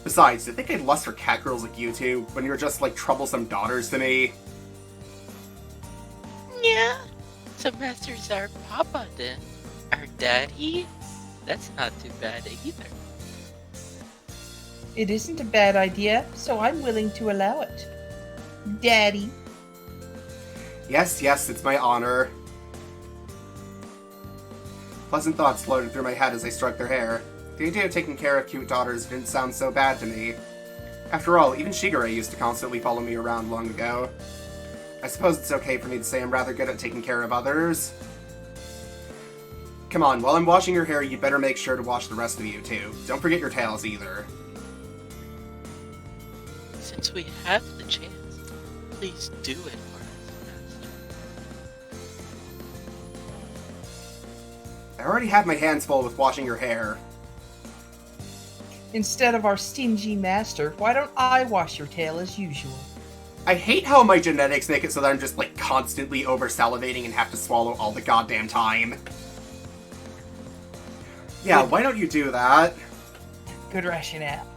Besides, did they think I'd lust for cat girls like you two, when you're just like troublesome daughters to me? Yeah. So Master's our papa then. Our daddy? That's not too bad either. It isn't a bad idea, so I'm willing to allow it. Daddy. Yes, it's my honor. Pleasant thoughts floated through my head as I stroked their hair. The idea of taking care of cute daughters didn't sound so bad to me. After all, even Shigure used to constantly follow me around long ago. I suppose it's okay for me to say I'm rather good at taking care of others. Come on, while I'm washing your hair, you better make sure to wash the rest of you, too. Don't forget your tails, either. Since we have the chance, please do it for us, Master. I already have my hands full with washing your hair. Instead of our stingy master, why don't I wash your tail as usual? I hate how my genetics make it so that I'm just, like, constantly over-salivating and have to swallow all the goddamn time. Yeah, why don't you do that? Good rationale.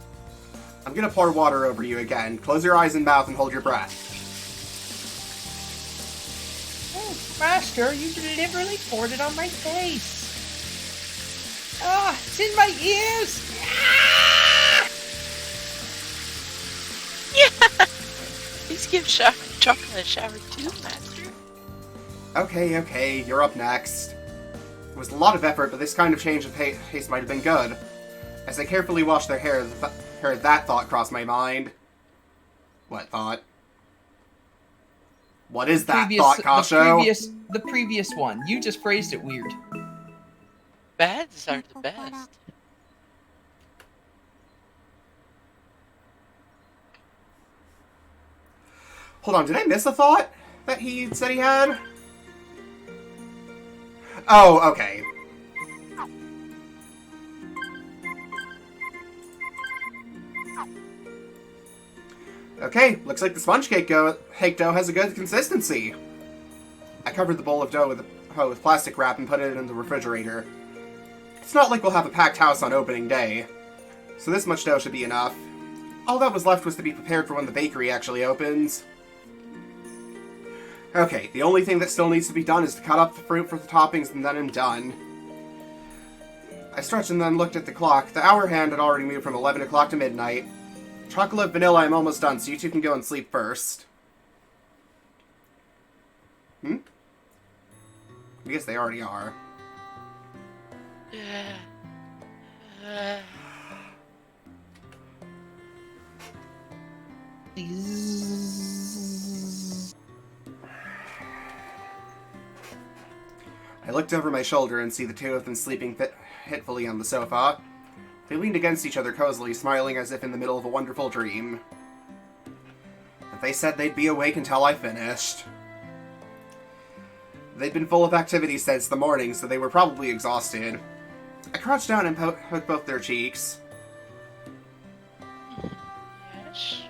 I'm gonna pour water over you again. Close your eyes and mouth and hold your breath. Oh, Master, you deliberately poured it on my face. Ah, it's in my ears! Ah! Yeah! Let's give Chocolate a shower too, Master. Okay, you're up next. It was a lot of effort, but this kind of change of pace might have been good. As I carefully washed their hair, that thought crossed my mind. What thought? What is that thought, Kasho? The previous one. You just phrased it weird. Bads are the best. Hold on, did I miss a thought that he said he had? Oh, okay. Okay, looks like the sponge cake dough has a good consistency. I covered the bowl of dough with plastic wrap and put it in the refrigerator. It's not like we'll have a packed house on opening day, so this much dough should be enough. All that was left was to be prepared for when the bakery actually opens. Okay, the only thing that still needs to be done is to cut up the fruit for the toppings, and then I'm done. I stretched and then looked at the clock. The hour hand had already moved from 11 o'clock to midnight. Chocolate vanilla, I'm almost done, so you two can go and sleep first. I guess they already are. I looked over my shoulder and see the two of them sleeping fitfully on the sofa. They leaned against each other cozily, smiling as if in the middle of a wonderful dream. But they said they'd be awake until I finished. They'd been full of activity since the morning, so they were probably exhausted. I crouched down and poked both their cheeks. Yes.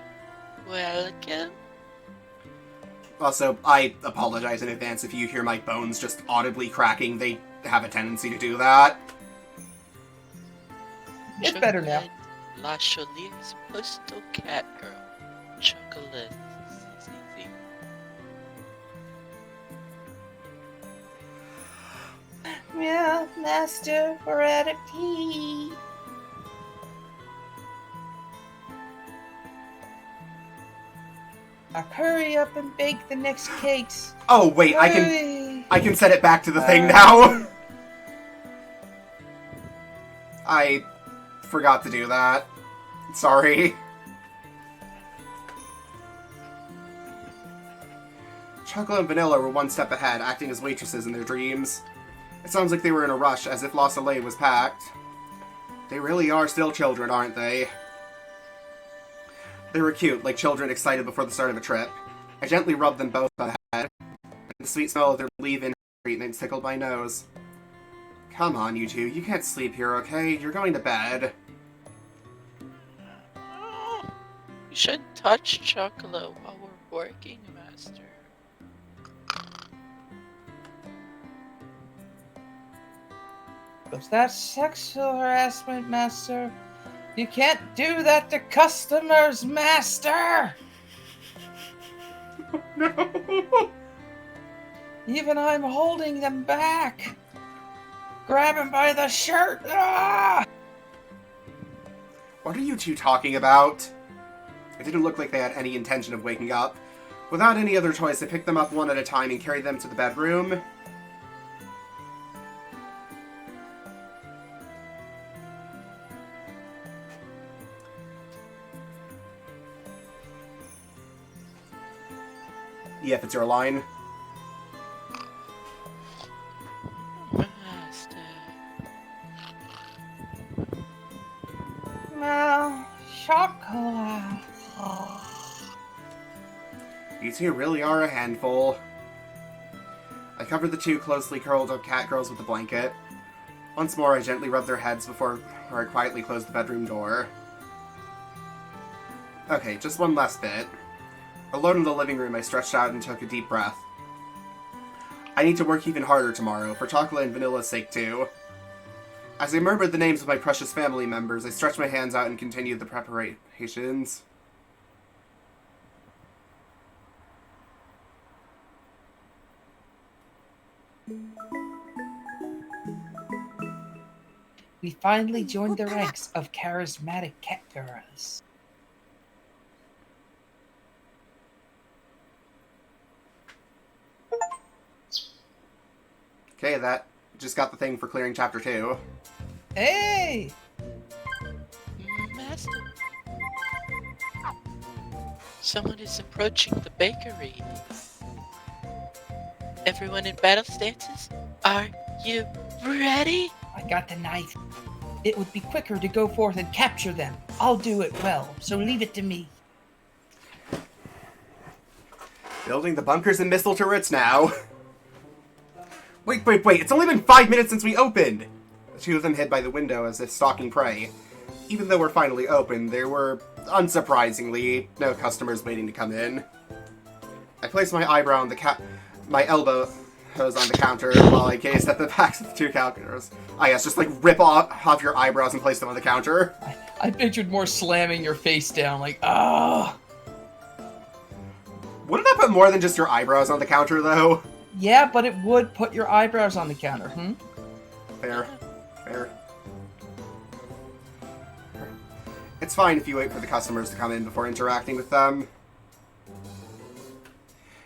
Welcome. Also, I apologize in advance if you hear my bones just audibly cracking. They have a tendency to do that. It's better now. La Cholier's postal cat girl. Chocolate. Meow, Master, we're out of tea. Now hurry up and bake the next cakes. Oh wait, Hurry. I can set it back to the thing now. I forgot to do that. Sorry. Chocolate and Vanilla were one step ahead, acting as waitresses in their dreams. It sounds like they were in a rush, as if La Soleil was packed. They really are still children, aren't they? They were cute, like children excited before the start of a trip. I gently rubbed them both on the head, and the sweet smell of their leave-in treatment tickled my nose. Come on, you two. You can't sleep here, okay? You're going to bed. You shouldn't touch Chocolate while we're working, Master. Was that sexual harassment, Master? You can't do that to customers, Master! No! Even I'm holding them back! Grab him by the shirt! Ah! What are you two talking about? It didn't look like they had any intention of waking up. Without any other choice, I picked them up one at a time and carried them to the bedroom. Yeah, if it's your line. Master. No, chocolate. You two really are a handful. I covered the two closely curled up cat girls with a blanket. Once more, I gently rubbed their heads before I quietly closed the bedroom door. Okay, just one last bit. Alone in the living room, I stretched out and took a deep breath. I need to work even harder tomorrow, for Chocolate and Vanilla's sake too. As I murmured the names of my precious family members, I stretched my hands out and continued the preparations. We finally joined the ranks of charismatic cat girls. Okay, that just got the thing for clearing chapter 2. Hey! Master. Someone is approaching the bakery. Everyone in battle stances, are you ready? I got the knife. It would be quicker to go forth and capture them. I'll do it well, so leave it to me. Building the bunkers and missile turrets now. Wait, it's only been 5 minutes since we opened! The two of them hid by the window as if stalking prey. Even though we're finally open, there were, unsurprisingly, no customers waiting to come in. I placed my eyebrow on my elbow on the counter while I gazed at the backs of the two calculators. Ah yes, just like rip off your eyebrows and place them on the counter. I pictured more slamming your face down, like, ah! Wouldn't that put more than just your eyebrows on the counter, though? Yeah, but it would put your eyebrows on the counter, Fair. It's fine if you wait for the customers to come in before interacting with them.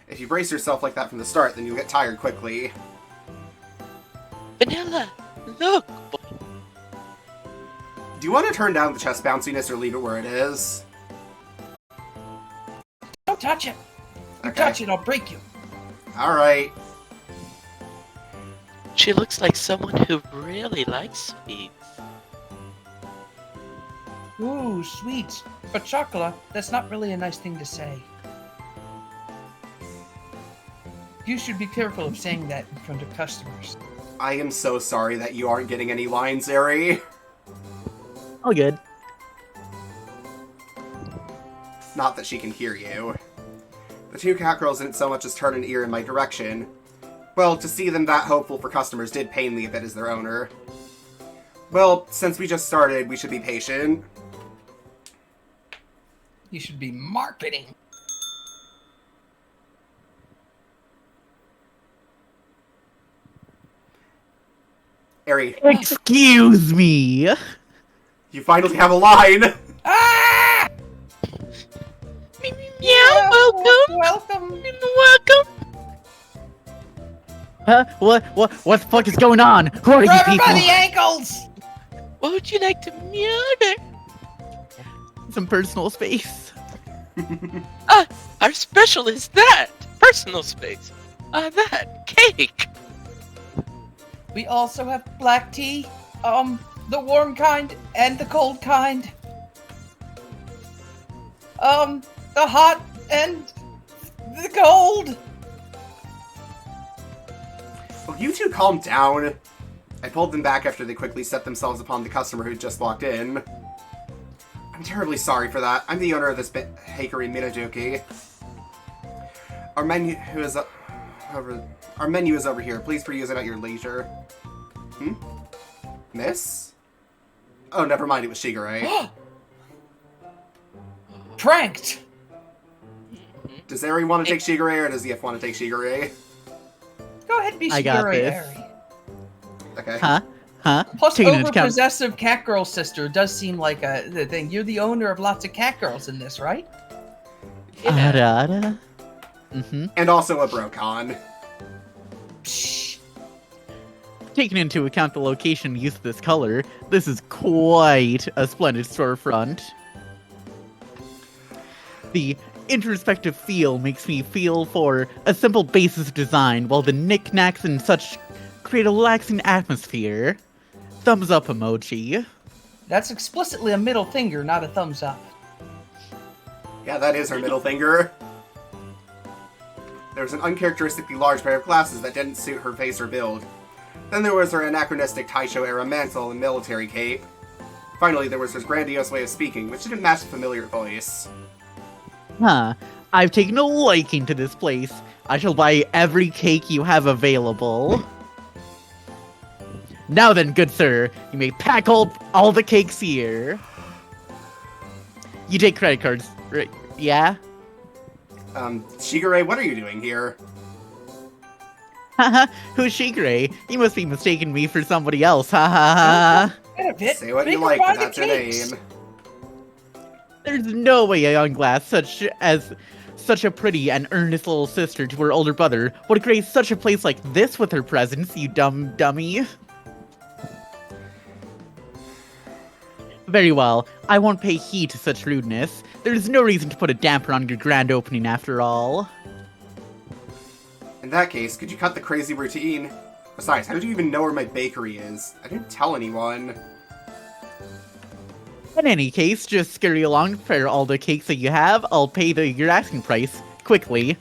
If you brace yourself like that from the start, then you'll get tired quickly. Vanilla, look! Do you want to turn down the chest bounciness or leave it where it is? Don't touch it! You touch it, I'll break you. Alright. She looks like someone who really likes sweets. Ooh, sweets. But chocolate, that's not really a nice thing to say. You should be careful of saying that in front of customers. I am so sorry that you aren't getting any lines, Ari. All good. Not that she can hear you. The two cat girls didn't so much as turn an ear in my direction. Well, to see them that hopeful for customers did pain me a bit as their owner. Well, since we just started, we should be patient. You should be marketing. Ari, Excuse me. you finally have a line! Ah! Meow, welcome! Welcome! Welcome! Huh? What the fuck is going on? Who are you Grab her people? by the ankles! What would you like to murder? Some personal space. Our special is that! Personal space. That cake! We also have black tea, the warm kind and the cold kind. The hot and the cold. Will you two calm down? I pulled them back after they quickly set themselves upon the customer who'd just walked in. I'm terribly sorry for that. I'm the owner of this bakery, Minajuki. Our menu is over here. Please peruse it at your leisure. Miss? Oh, never mind. It was Shigure. Pranked. Does Ari want to take Shigure, or does Yef want to take Shigure? Go ahead, be I got Shigure, this. Ari. Okay. Huh? Plus, Taking into account- overpossessive cat girl sister does seem like the thing. You're the owner of lots of cat girls in this, right? Ada. And also a Brocon. Psh. Taking into account the location and use of this color, this is quite a splendid storefront. The introspective feel makes me feel for a simple basis design, while the knickknacks and such create a relaxing atmosphere. Thumbs up emoji. That's explicitly a middle finger, not a thumbs up. Yeah, that is her middle finger. There was an uncharacteristically large pair of glasses that didn't suit her face or build. Then there was her anachronistic Taisho-era mantle and military cape. Finally, there was her grandiose way of speaking, which didn't match the familiar voice. Huh. I've taken a liking to this place. I shall buy every cake you have available. Now then, good sir, you may pack all the cakes here. You take credit cards, right? Yeah? Shigure, what are you doing here? Haha, who's Shigure? You must be mistaking me for somebody else, ha ha ha. Wait a bit. Say what Make you her like, buy but the that's your cakes. name. There's no way a young lass such Such a pretty and earnest little sister to her older brother would grace such a place like this with her presence, you dumb dummy. Very well, I won't pay heed to such rudeness. There's no reason to put a damper on your grand opening after all. In that case, could you cut the crazy routine? Besides, how did you even know where my bakery is? I didn't tell anyone. In any case, just scurry along, prepare all the cakes that you have. I'll pay your asking price, quickly.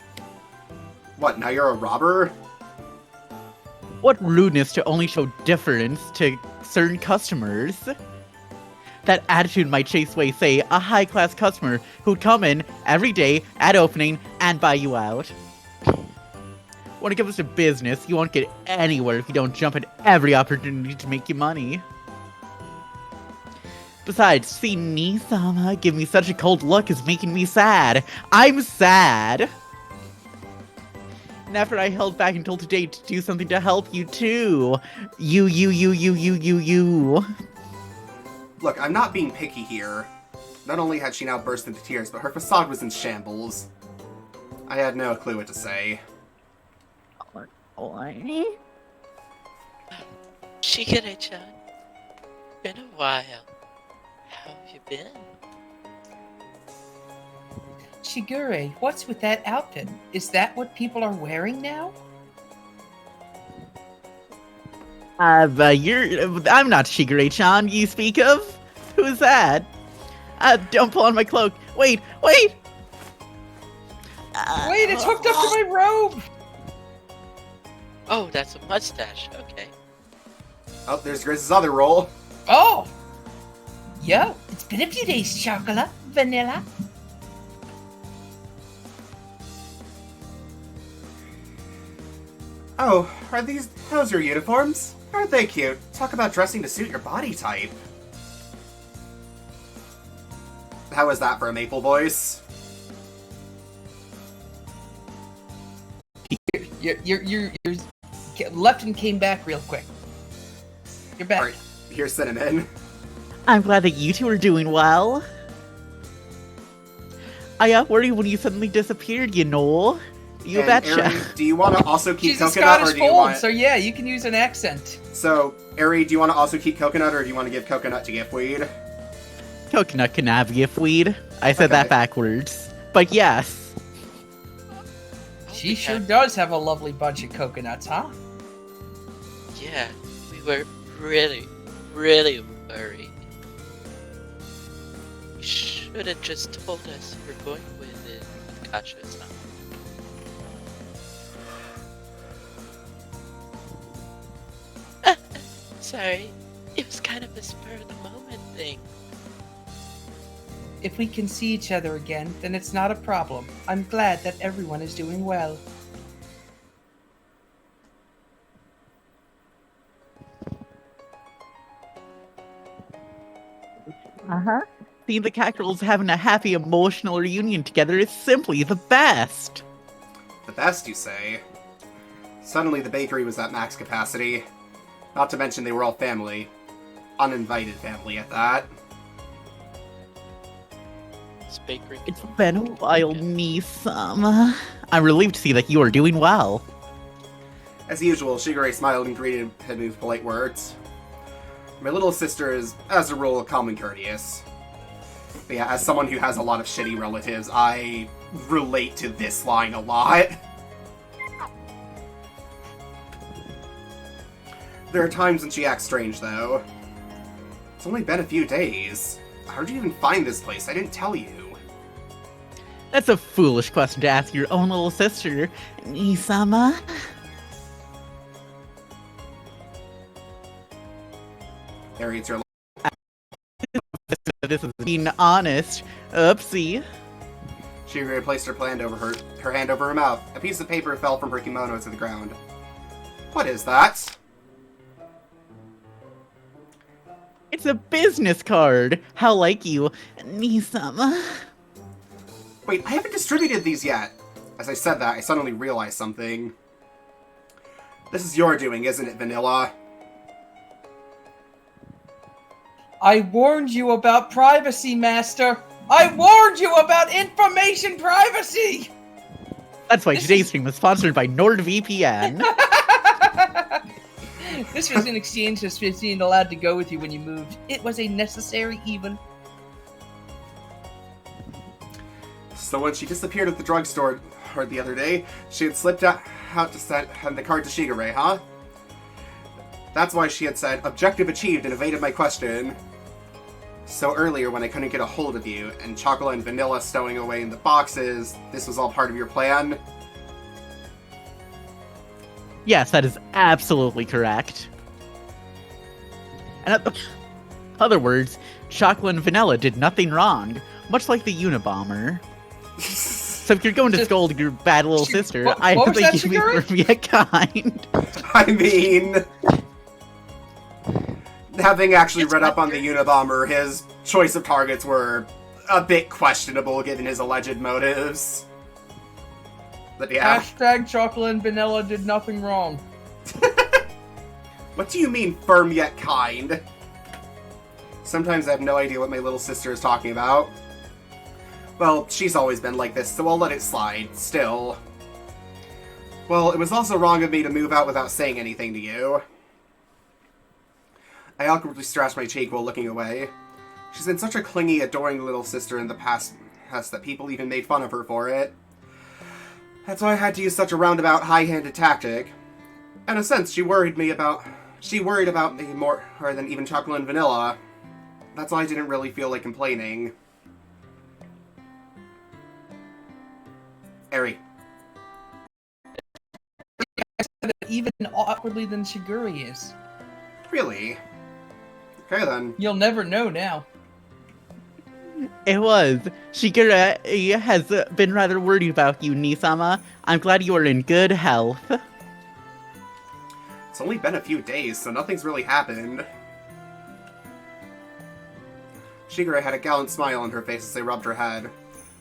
What, now you're a robber? What rudeness to only show deference to certain customers. That attitude might chase away, say, a high-class customer who'd come in every day at opening and buy you out. When it comes to business, you won't get anywhere if you don't jump at every opportunity to make you money. Besides, seeing Nisama give me such a cold look is making me sad. I'm sad! And after I held back until today to do something to help you too. You. Look, I'm not being picky here. Not only had she now burst into tears, but her facade was in shambles. I had no clue what to say. Shigure-chan, been a while. How have you been? Shigure, what's with that outfit? Is that what people are wearing now? I'm not Shigure-chan you speak of. Who's that? Don't pull on my cloak. Wait! Wait, it's hooked up to my robe! Oh, that's a mustache. Okay. Oh, there's Grace's other role. Oh! Yo, it's been a few days, chocolate, vanilla. Oh, are those your uniforms? Aren't they cute? Talk about dressing to suit your body type. How was that for a maple voice? You're left and came back real quick. You're back. Alright, here's Cinnamon. I'm glad that you two are doing well. I got worried when you suddenly disappeared, you know. You And betcha. Ari, do you want to also keep She's a coconut, Scottish or do you fold, want... so yeah, you can use an accent. So, Ari, do you want to also keep coconut, or do you want to give coconut to Giftweed? Coconut can have giftweed. I said Okay. that backwards. But yes. She sure does have a lovely bunch of coconuts, huh? Yeah, we were really, really worried. You should have just told us you were going with it. Gotcha-san. Sorry, it was kind of a spur-of-the-moment thing. If we can see each other again, then it's not a problem. I'm glad that everyone is doing well. Uh-huh. Seeing the Cackerels having a happy emotional reunion together is simply the best. The best, you say? Suddenly the bakery was at max capacity. Not to mention they were all family. Uninvited family at that. This bakery. It's been a while, Nisama. I'm relieved to see that you are doing well. As usual, Shigure smiled and greeted him with polite words. My little sister is, as a rule, calm and courteous. But yeah, as someone who has a lot of shitty relatives, I relate to this line a lot. There are times when she acts strange, though. It's only been a few days. How did you even find this place? I didn't tell you. That's a foolish question to ask your own little sister, Nisama. Harry, it's your... This is being honest. Oopsie. Shigure placed her hand over her mouth. A piece of paper fell from her kimono to the ground. What is that? It's a business card. How like you, Nisama. Wait, I haven't distributed these yet. As I said that, I suddenly realized something. This is your doing, isn't it, Vanilla? I warned you about privacy, Master. I warned you about information privacy! That's why today's stream was sponsored by NordVPN. This was in exchange for being allowed to go with you when you moved. It was a necessary even. So when she disappeared at the drugstore the other day, she had slipped out to send the card to Shigure, huh? That's why she had said, "Objective achieved," and evaded my question. So earlier, when I couldn't get a hold of you, and chocolate and vanilla stowing away in the boxes, this was all part of your plan? Yes, that is absolutely correct. And in other words, chocolate and vanilla did nothing wrong, much like the Unabomber. So if you're going to scold your bad little sister, I what was that, think you Shigure? be kind. I mean... Having actually read up on the Unabomber, his choice of targets were a bit questionable given his alleged motives. But yeah. Hashtag chocolate and vanilla did nothing wrong. What do you mean, firm yet kind? Sometimes I have no idea what my little sister is talking about. Well, she's always been like this, so I'll let it slide. Still. Well, it was also wrong of me to move out without saying anything to you. I awkwardly scratched my cheek while looking away. She's been such a clingy, adoring little sister in the past that people even made fun of her for it. That's why I had to use such a roundabout, high-handed tactic. In a sense, she worried about me more than even chocolate and vanilla. That's why I didn't really feel like complaining. Eri. Even awkwardly than Shigure is. Really? Okay then. You'll never know now. It was. Shigure has been rather worried about you, Nisama. I'm glad you are in good health. It's only been a few days, so nothing's really happened. Shigure had a gallant smile on her face as they rubbed her head.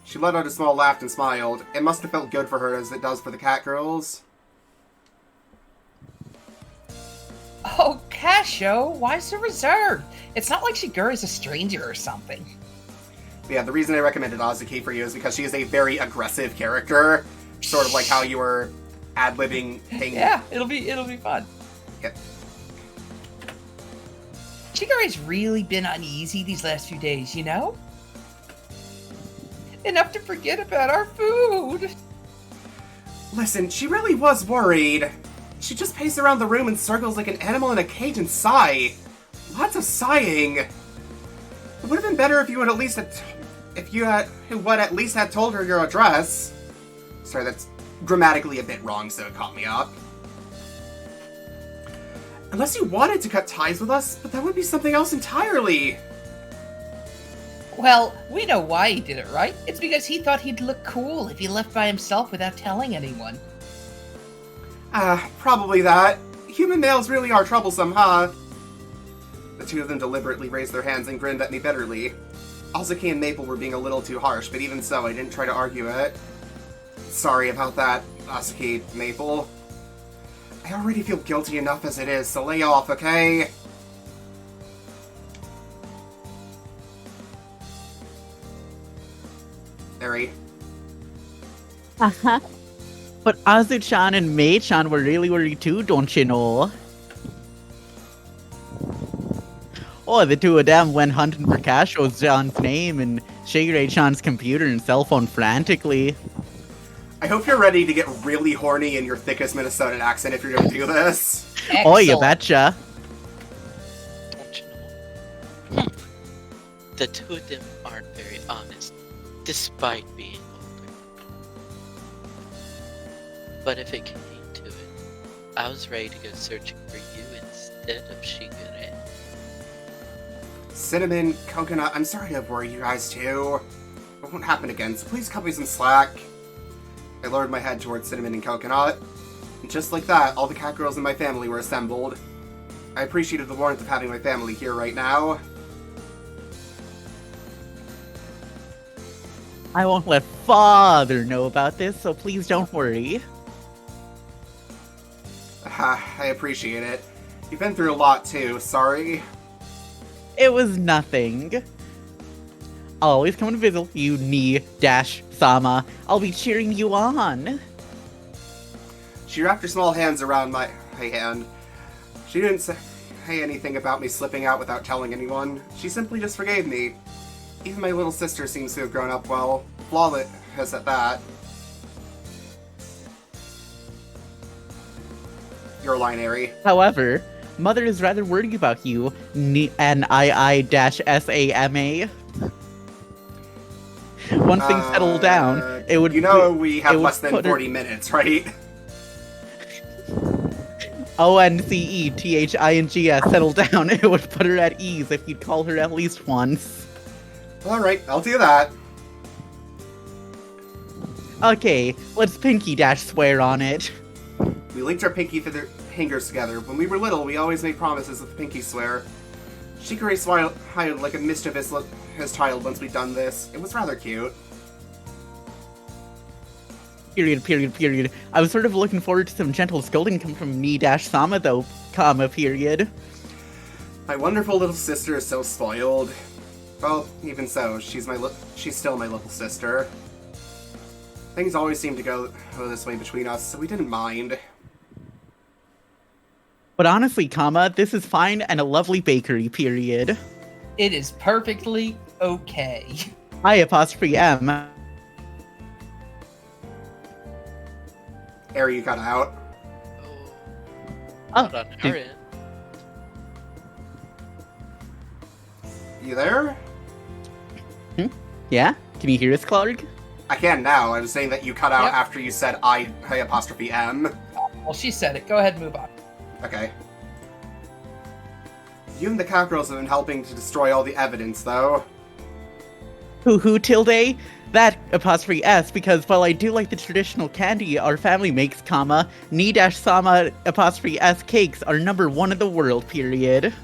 She let out a small laugh and smiled. It must have felt good for her as it does for the cat girls. Oh, Casho, why so reserved? It's not like Shigure is a stranger or something. But yeah, the reason I recommended Azuki for you is because she is a very aggressive character. Sort of like how you were ad-libbing things. Yeah, it'll be fun. Yep. Shigure's really been uneasy these last few days, you know? Enough to forget about our food. Listen, she really was worried. She just paced around the room in circles like an animal in a cage and sigh. Lots of sighing. It would have been better if you had at least at least had told her your address. Sorry, that's grammatically a bit wrong, so it caught me up. Unless you wanted to cut ties with us, but that would be something else entirely. Well, we know why he did it, right? It's because he thought he'd look cool if he left by himself without telling anyone. Probably that. Human males really are troublesome, huh? The two of them deliberately raised their hands and grinned at me bitterly. Azuki and Maple were being a little too harsh, but even so, I didn't try to argue it. Sorry about that, Azuki, Maple. I already feel guilty enough as it is, so lay off, okay? Eri. Uh-huh. But Azu-chan and Mei-chan were really worried too, don't you know? Oh, the two of them went hunting for Casho's name and Shigure-chan's computer and cell phone frantically. I hope you're ready to get really horny in your thickest Minnesotan accent if you're gonna do this. Excellent. Oh, you betcha. Don't you know? The two of them aren't very honest, despite being older. But if it came to it, I was ready to go searching for you instead of Shigure. Cinnamon, Coconut, I'm sorry to worry you guys too. It won't happen again, so please cut me some slack. I lowered my head towards Cinnamon and Coconut. And just like that, all the cat girls in my family were assembled. I appreciated the warmth of having my family here right now. I won't let Father know about this, so please don't worry. I appreciate it. You've been through a lot too, sorry. It was nothing. I'll always come and visit you, Ni-Sama. I'll be cheering you on. She wrapped her small hands around my hand. She didn't say anything about me slipping out without telling anyone. She simply just forgave me. Even my little sister seems to have grown up well. Flawless at that. Your line, Ari. However, Mother is rather worried about you, Nii-Sama. Once things settle down, it would... You know we have would less than put her- 40 minutes, right? ONCETHINGS settle down. It would put her at ease if you'd call her at least once. Alright, I'll do that. Okay, let's pinky dash swear on it. We linked our fingers together. When we were little, we always made promises with pinky swear. Shikari smiled like a mischievous child once we'd done this. It was rather cute. Period. I was sort of looking forward to some gentle scolding come from Ni-Sama though, period. My wonderful little sister is so spoiled. Well, even so, she's still my little sister. Things always seem to go this way between us, so we didn't mind. But honestly, this is fine and a lovely bakery, period. It is perfectly okay. I''M. Ari, you got out. Oh, Not on our end. You there? Yeah? Can you hear us, Clark? I can now. I was saying that you cut out Yep. after you said I''M. Well, she said it. Go ahead and move on. Okay. You and the Cowgirls have been helping to destroy all the evidence, though. Who tilde? That ''S because while I do like the traditional candy our family makes, Ni-Sama ''S cakes are #1 in the world, period. ...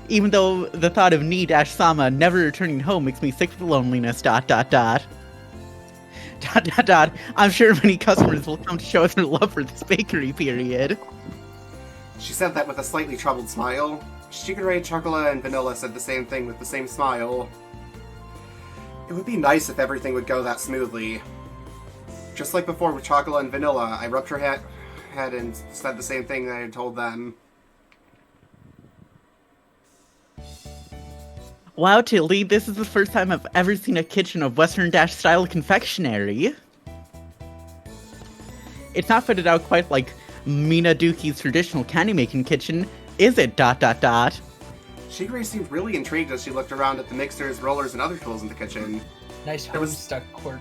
Even though the thought of Ni-Sama never returning home makes me sick with loneliness, ... I'm sure many customers will come to show us their love for this bakery, period. She said that with a slightly troubled smile. Shikare, Chocolate, and Vanilla said the same thing with the same smile. It would be nice if everything would go that smoothly. Just like before with Chocolate and Vanilla, I rubbed her head and said the same thing that I had told them. Wow, Tildy, this is the first time I've ever seen a kitchen of Western-style confectionery. It's not fitted out quite like Minaduki's traditional candy-making kitchen, is it, ... Shikare seemed really intrigued as she looked around at the mixers, rollers, and other tools in the kitchen. Nice There was- Homestuck quirk.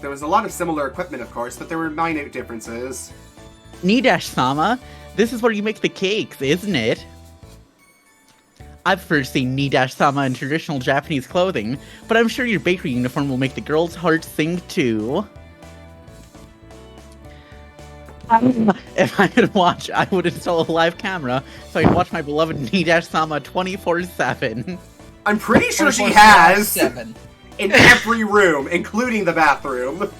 There was a lot of similar equipment, of course, but there were minute differences. Ni-Sama, this is where you make the cakes, isn't it? I've first seen Ni-Sama in traditional Japanese clothing, but I'm sure your bakery uniform will make the girls' hearts sing too. If I could watch, I would install a live camera so I could watch my beloved Ni-Sama 24/7. I'm pretty sure she 24/7. has! In every room, including the bathroom.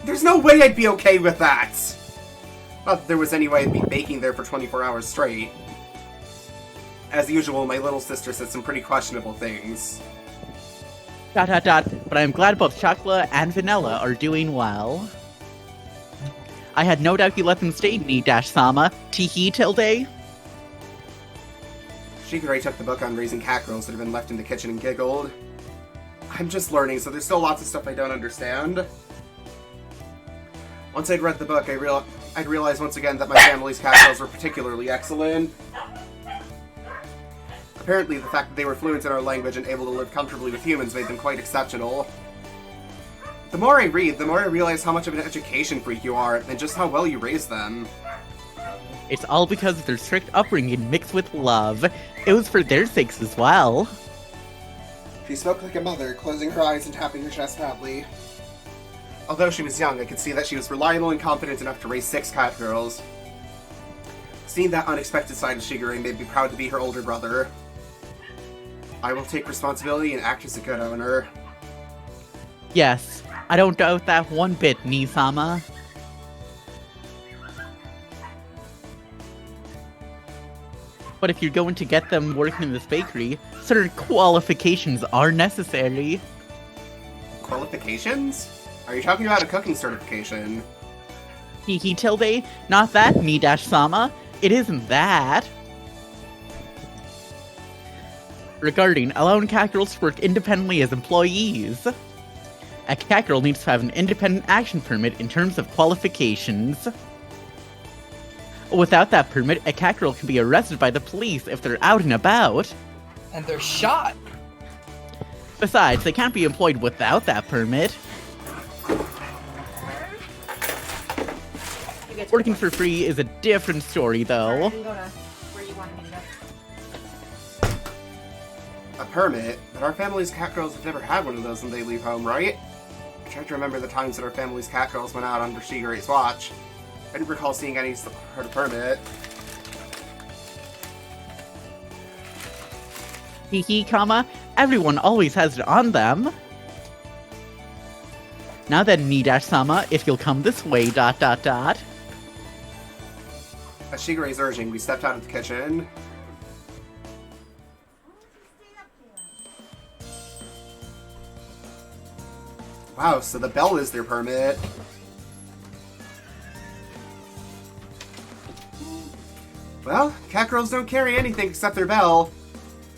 There's no way I'd be okay with that! Not that there was any way I'd be baking there for 24 hours straight. As usual, my little sister said some pretty questionable things. ... But I'm glad both Chocolate and Vanilla are doing well. I had no doubt you let them stay, Ni-Sama. Teehee, tilde? Shikare took the book on raising cat girls that had been left in the kitchen and giggled. I'm just learning, so there's still lots of stuff I don't understand. Once I'd read the book, I'd realized once again that my family's cat girls were particularly excellent. Apparently, the fact that they were fluent in our language and able to live comfortably with humans made them quite exceptional. The more I read, the more I realize how much of an education freak you are, and just how well you raise them. It's all because of their strict upbringing mixed with love. It was for their sakes as well. She spoke like a mother, closing her eyes and tapping her chest proudly. Although she was young, I could see that she was reliable and confident enough to raise 6 cat girls. Seeing that unexpected side of Shigure made me proud to be her older brother. I will take responsibility and act as a good owner. Yes, I don't doubt that one bit, Ni-Sama. But if you're going to get them working in this bakery, certain qualifications are necessary. Qualifications? Are you talking about a cooking certification? Hee tilde, not that, Ni-Sama. It isn't that. Regarding allowing cat girls to work independently as employees. A cat girl needs to have an independent action permit in terms of qualifications. Without that permit, a cat girl can be arrested by the police if they're out and about. And they're shot. Besides, they can't be employed without that permit. Working for free is a different story, though. You can go to where you want me to go. A permit? But our family's cat girls have never had one of those when they leave home, right? I tried to remember the times that our family's cat girls went out under Shigeru's watch. I didn't recall seeing any sort of permit. Comma, everyone always has it on them. Now then, Ni-Sama, if you'll come this way, ... As Shigeru's urging, we stepped out of the kitchen. Wow, so the bell is their permit. Well, cat girls don't carry anything except their bell.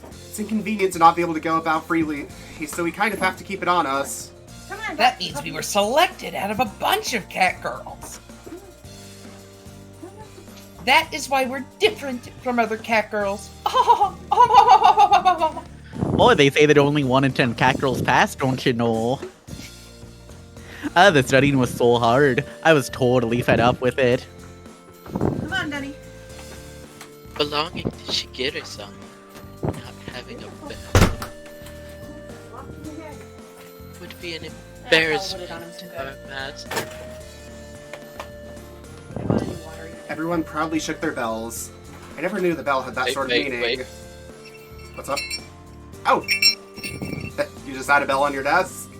It's inconvenient to not be able to go about freely, so we kind of have to keep it on us. Come on. That means we were selected out of a bunch of cat girls. That is why we're different from other cat girls. Boy, they say that only 1 in 10 cat girls pass, don't you know? The studying was so hard. I was totally fed up with it. Come on, Denny. Belonging to Shigeru-san, not having a bed, would be an embarrassment to our master. Everyone proudly shook their bells. I never knew the bell had that sort of meaning. Wait. What's up? Oh! You just had a bell on your desk?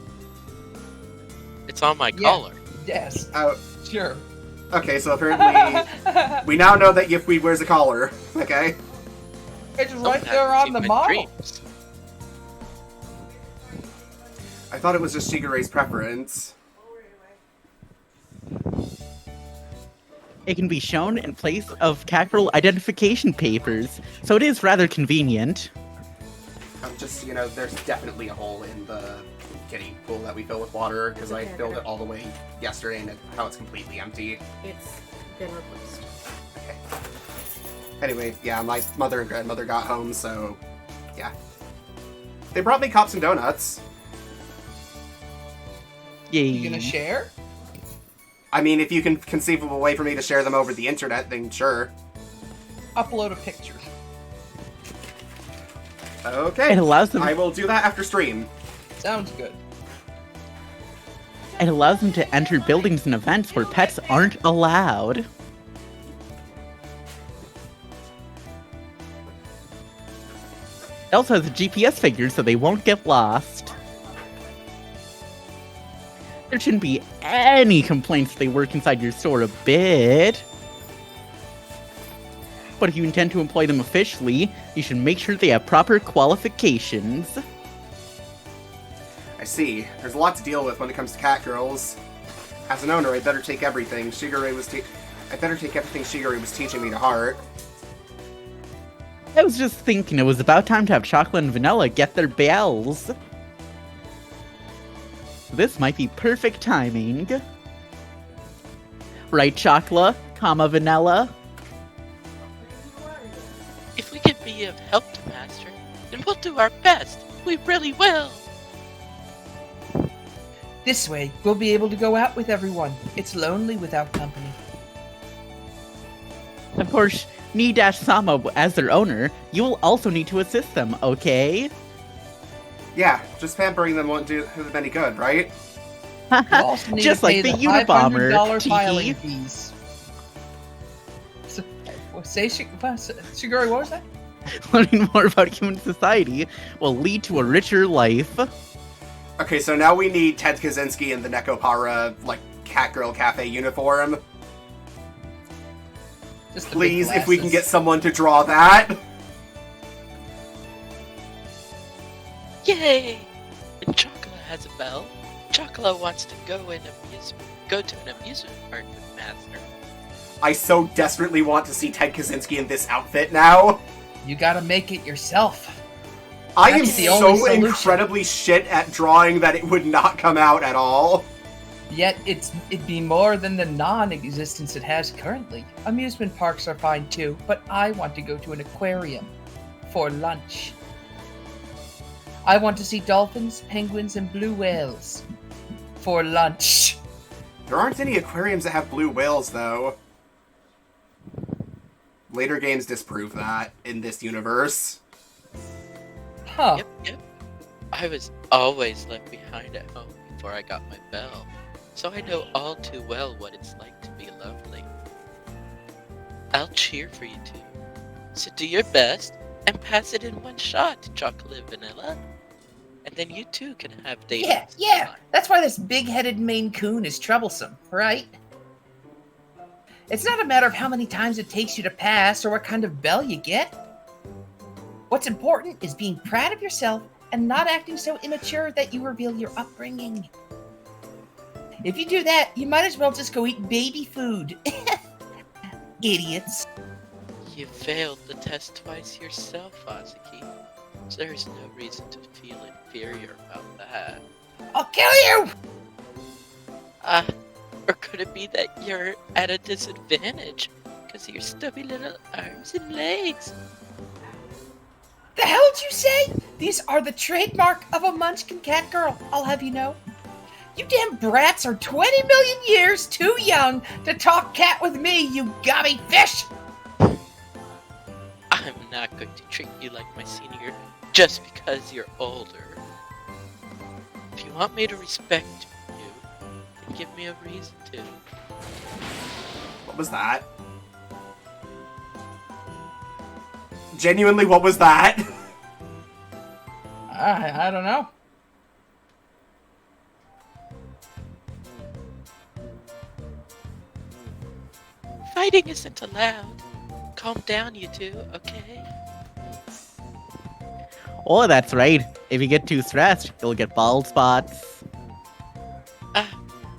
It's on my collar. Yes. Oh, Sure. okay, so apparently we now know that Yiffweed wears a collar. Okay. It's Don't right have there to on keep the my model. dreams. I thought it was just Shigeru's preference. It can be shown in place of cat girl identification papers, so it is rather convenient. Just, you know, there's definitely a hole in the kiddie pool that we fill with water, because I filled it all the way yesterday, and how it's completely empty. It's been replaced. Okay. Anyway, yeah, my mother and grandmother got home, so yeah. They brought me cups and donuts. Yay. You gonna share? I mean, if you can conceive of a way for me to share them over the internet, then sure. Upload a picture. Okay. It allows them. I will do that after stream. Sounds good. It allows them to enter buildings and events where pets aren't allowed. It also has a GPS figure so they won't get lost. There shouldn't be any complaints if they work inside your store a bit. But if you intend to employ them officially, you should make sure they have proper qualifications. I see. There's a lot to deal with when it comes to cat girls. As an owner, I better take everything I better take everything Shigeru was teaching me to heart. I was just thinking it was about time to have chocolate and vanilla get their bells. This might be perfect timing. Right, chocolate, vanilla? If we can be of help to Master, then we'll do our best. We really will. This way, we'll be able to go out with everyone. It's lonely without company. Of course, Ni-Sama, as their owner, you will also need to assist them, okay? Yeah, just pampering them won't do them any good, right? You also need Just to pay like the the Unabomber, $500 tee. filing fees. So, Shiguri, what was that? Learning more about human society will lead to a richer life. Okay, so now we need Ted Kaczynski in the Nekopara, Catgirl Cafe uniform. Just the big Please, if we can glasses. get someone to draw that. Yay! And Chocolate has a bell. Chocolate wants to go to an amusement park with Master. I so desperately want to see Ted Kaczynski in this outfit now. You gotta make it yourself. I am That's the only so solution. incredibly shit at drawing that it would not come out at all. Yet it'd be more than the non-existence it has currently. Amusement parks are fine too, but I want to go to an aquarium for lunch. I want to see dolphins, penguins, and blue whales for lunch. There aren't any aquariums that have blue whales, though. Later games disprove that in this universe. Huh. Yep. I was always left behind at home before I got my bell, so I know all too well what it's like to be lonely. I'll cheer for you two, so do your best and pass it in one shot to Chocolate Vanilla, and then you two can have dating. Yeah. That's why this big-headed Maine Coon is troublesome, right? It's not a matter of how many times it takes you to pass or what kind of bell you get. What's important is being proud of yourself and not acting so immature that you reveal your upbringing. If you do that, you might as well just go eat baby food. Idiots. You failed the test twice yourself, Azuki. So there's no reason to feel inferior about that. I'll kill you! Or could it be that you're at a disadvantage because of your stubby little arms and legs? The hell did you say? These are the trademark of a Munchkin cat girl, I'll have you know. You damn brats are 20 million years too young to talk cat with me, you gobby fish! I'm not going to treat you like my senior just because you're older. If you want me to respect you, then give me a reason to. What was that? Genuinely, what was that? I don't know. Fighting isn't allowed. Calm down, you two, okay? Oh, that's right. If you get too stressed, you'll get bald spots.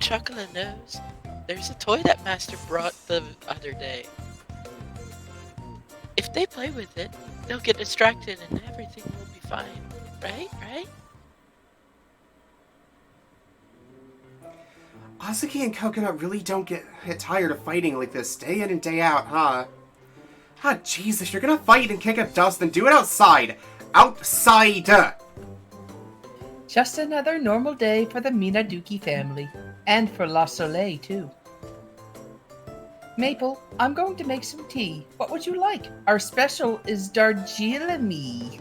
Chocolate knows. There's a toy that Master brought the other day. If they play with it, they'll get distracted and everything will be fine. Right? Azuki and Coconut really don't get tired of fighting like this day in and day out, huh? Ah, jeez, if you're gonna fight and kick up dust, then do it outside! Outside! Just another normal day for the Minaduki family. And for La Soleil, too. Maple, I'm going to make some tea. What would you like? Our special is Darjeeling.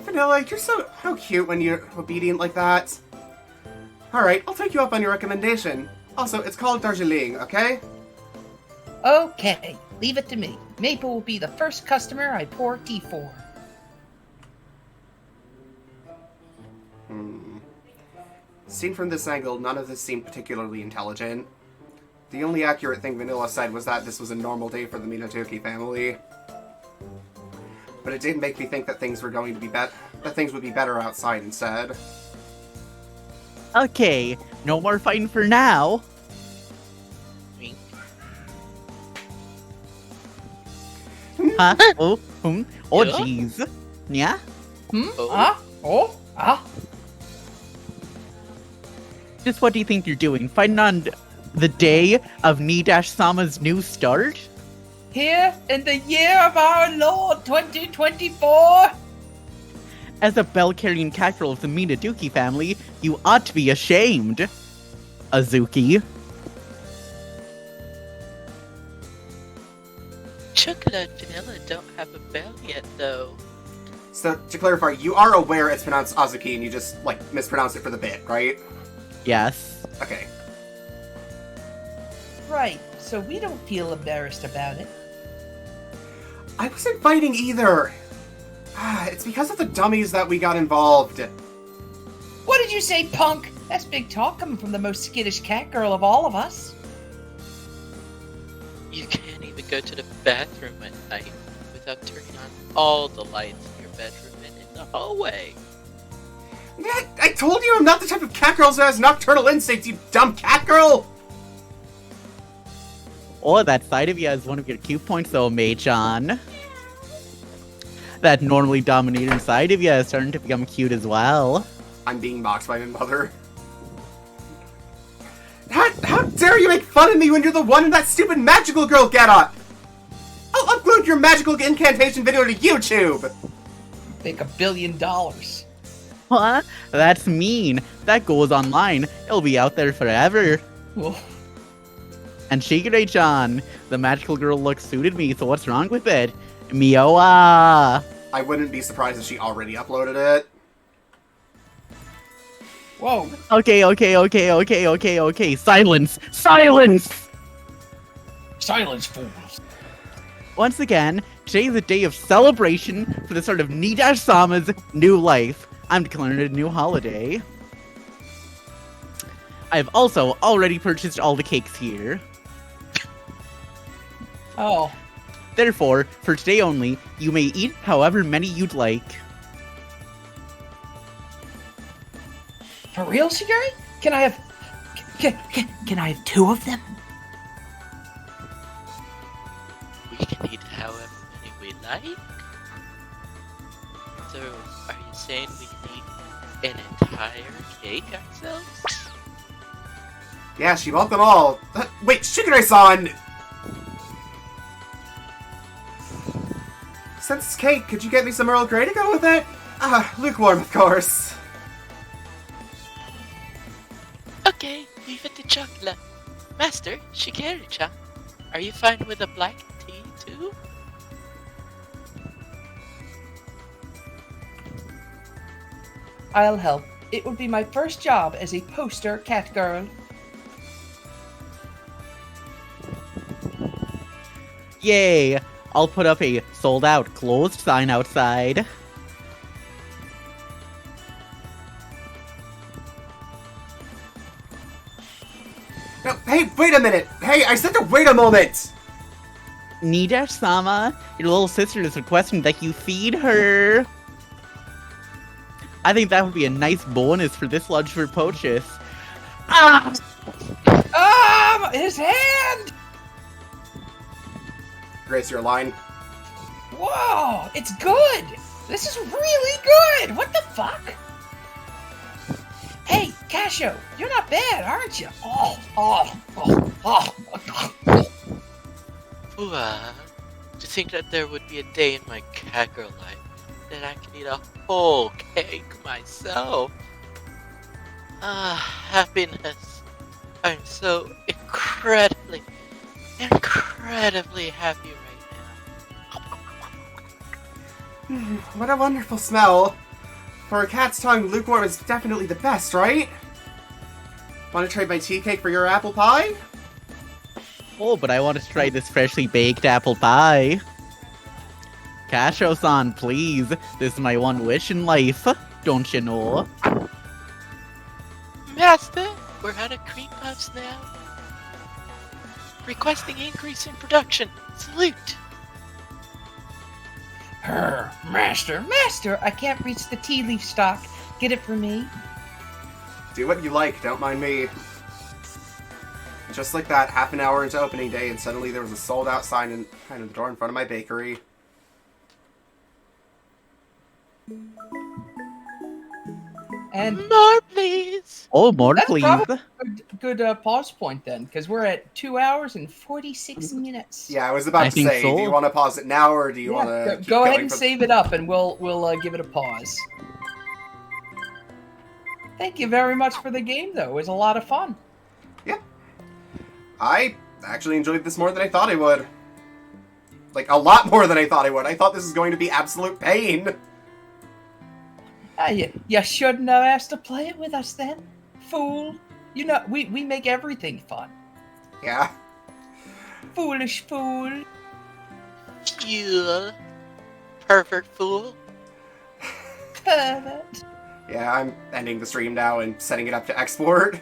Vanilla, you're so cute when you're obedient like that. Alright, I'll take you up on your recommendation. Also, it's called Darjeeling, okay? Okay, leave it to me. Maple will be the first customer I pour tea for. Seen from this angle, none of this seemed particularly intelligent. The only accurate thing Vanilla said was that this was a normal day for the Minaduki family. But it did make me think that things were going to be that things would be better outside instead. Okay, no more fighting for now. Wink. Huh? Oh, Yeah? jeez. Yeah? Oh. Just what do you think you're doing? Fighting on the day of Ni-Sama's new start? Here in the year of our Lord 2024. As a bell-carrying cat girl of the Minaduki family, you ought to be ashamed, Azuki. Chocolate and Vanilla don't have a bell yet, though. So, to clarify, you are aware it's pronounced Azuki and you just, mispronounced it for the bit, right? Yes. Okay. Right, so we don't feel embarrassed about it. I wasn't fighting either! It's because of the dummies that we got involved. What did you say, punk? That's big talk coming from the most skittish cat girl of all of us. You can't even go to the bathroom at night without turning on all the lights in your bedroom and in the hallway. Yeah, I told you I'm not the type of cat girl who has nocturnal instincts, you dumb cat girl! Oh, that side of you is one of your cute points though, Mei-chan. That normally dominating side of you is starting to become cute as well. I'm being mocked by my mother. How dare you make fun of me when you're the one in that stupid magical girl getup! I'll upload your magical incantation video to YouTube! Make $1 billion. What? That's mean. That goes online. It'll be out there forever. Well, And Shigure-chan, the magical girl look suited me, so what's wrong with it? Mioa! I wouldn't be surprised if she already uploaded it. whoa. Okay. Silence! Silence! Silence, fools. Once again, today is a day of celebration for the start of Nidash-sama's new life. I'm declaring it a new holiday. I've also already purchased all the cakes here. Oh. Therefore, for today only, you may eat however many you'd like. For real, Shigure? Can I have... Can I have 2 of them? We can eat however many we like. So, are you saying we can eat an entire cake ourselves? Yeah, she bought them all. Wait, Shigure-san! Since it's cake, could you get me some Earl Grey to go with it? Lukewarm, of course. Okay, leave it to chocolate. Master, Shigeru-chan, are you fine with a black tea too? I'll help. It would be my first job as a poster cat girl. Yay! I'll put up a sold out closed sign outside. No, hey, wait a minute! Hey, I said to wait a moment! Nidash-sama, your little sister is requesting that you feed her. I think that would be a nice bonus for this lunch for purchase. Ah! His hand! Grace, your line. Whoa, it's good! This is really good! What the fuck? Hey, Casio, you're not bad, aren't you? To think that there would be a day in my cat girl life that I could eat a whole cake myself. Happiness. I'm so incredibly happy right now. What a wonderful smell. For a cat's tongue, lukewarm is definitely the best, right? Want to trade my tea cake for your apple pie? Oh, but I want to try this freshly baked apple pie. Kasho-san, please. This is my one wish in life. Don't you know? Master, we're out of cream puffs now. Requesting increase in production. Salute. Master, I can't reach the tea leaf stock. Get it for me? Do what you like, don't mind me. Just like that, half an hour into opening day, and suddenly there was a sold-out sign in the door in front of my bakery. And More, please. Oh, more that's please. probably a good pause point then, because we're at 2 hours and 46 minutes. Yeah, I was about I to think say, so. do you want to pause it now, or do you want to Go ahead and save it up, and we'll give it a pause. Thank you very much for the game, though. It was a lot of fun. Yeah. I actually enjoyed this more than I thought I would. Like, a lot more than I thought I would. I thought this was going to be absolute pain. You shouldn't have asked to play it with us then, fool. You know, we make everything fun. Yeah. Foolish fool. You pervert fool. Pervert. Yeah, I'm ending the stream now and setting it up to export.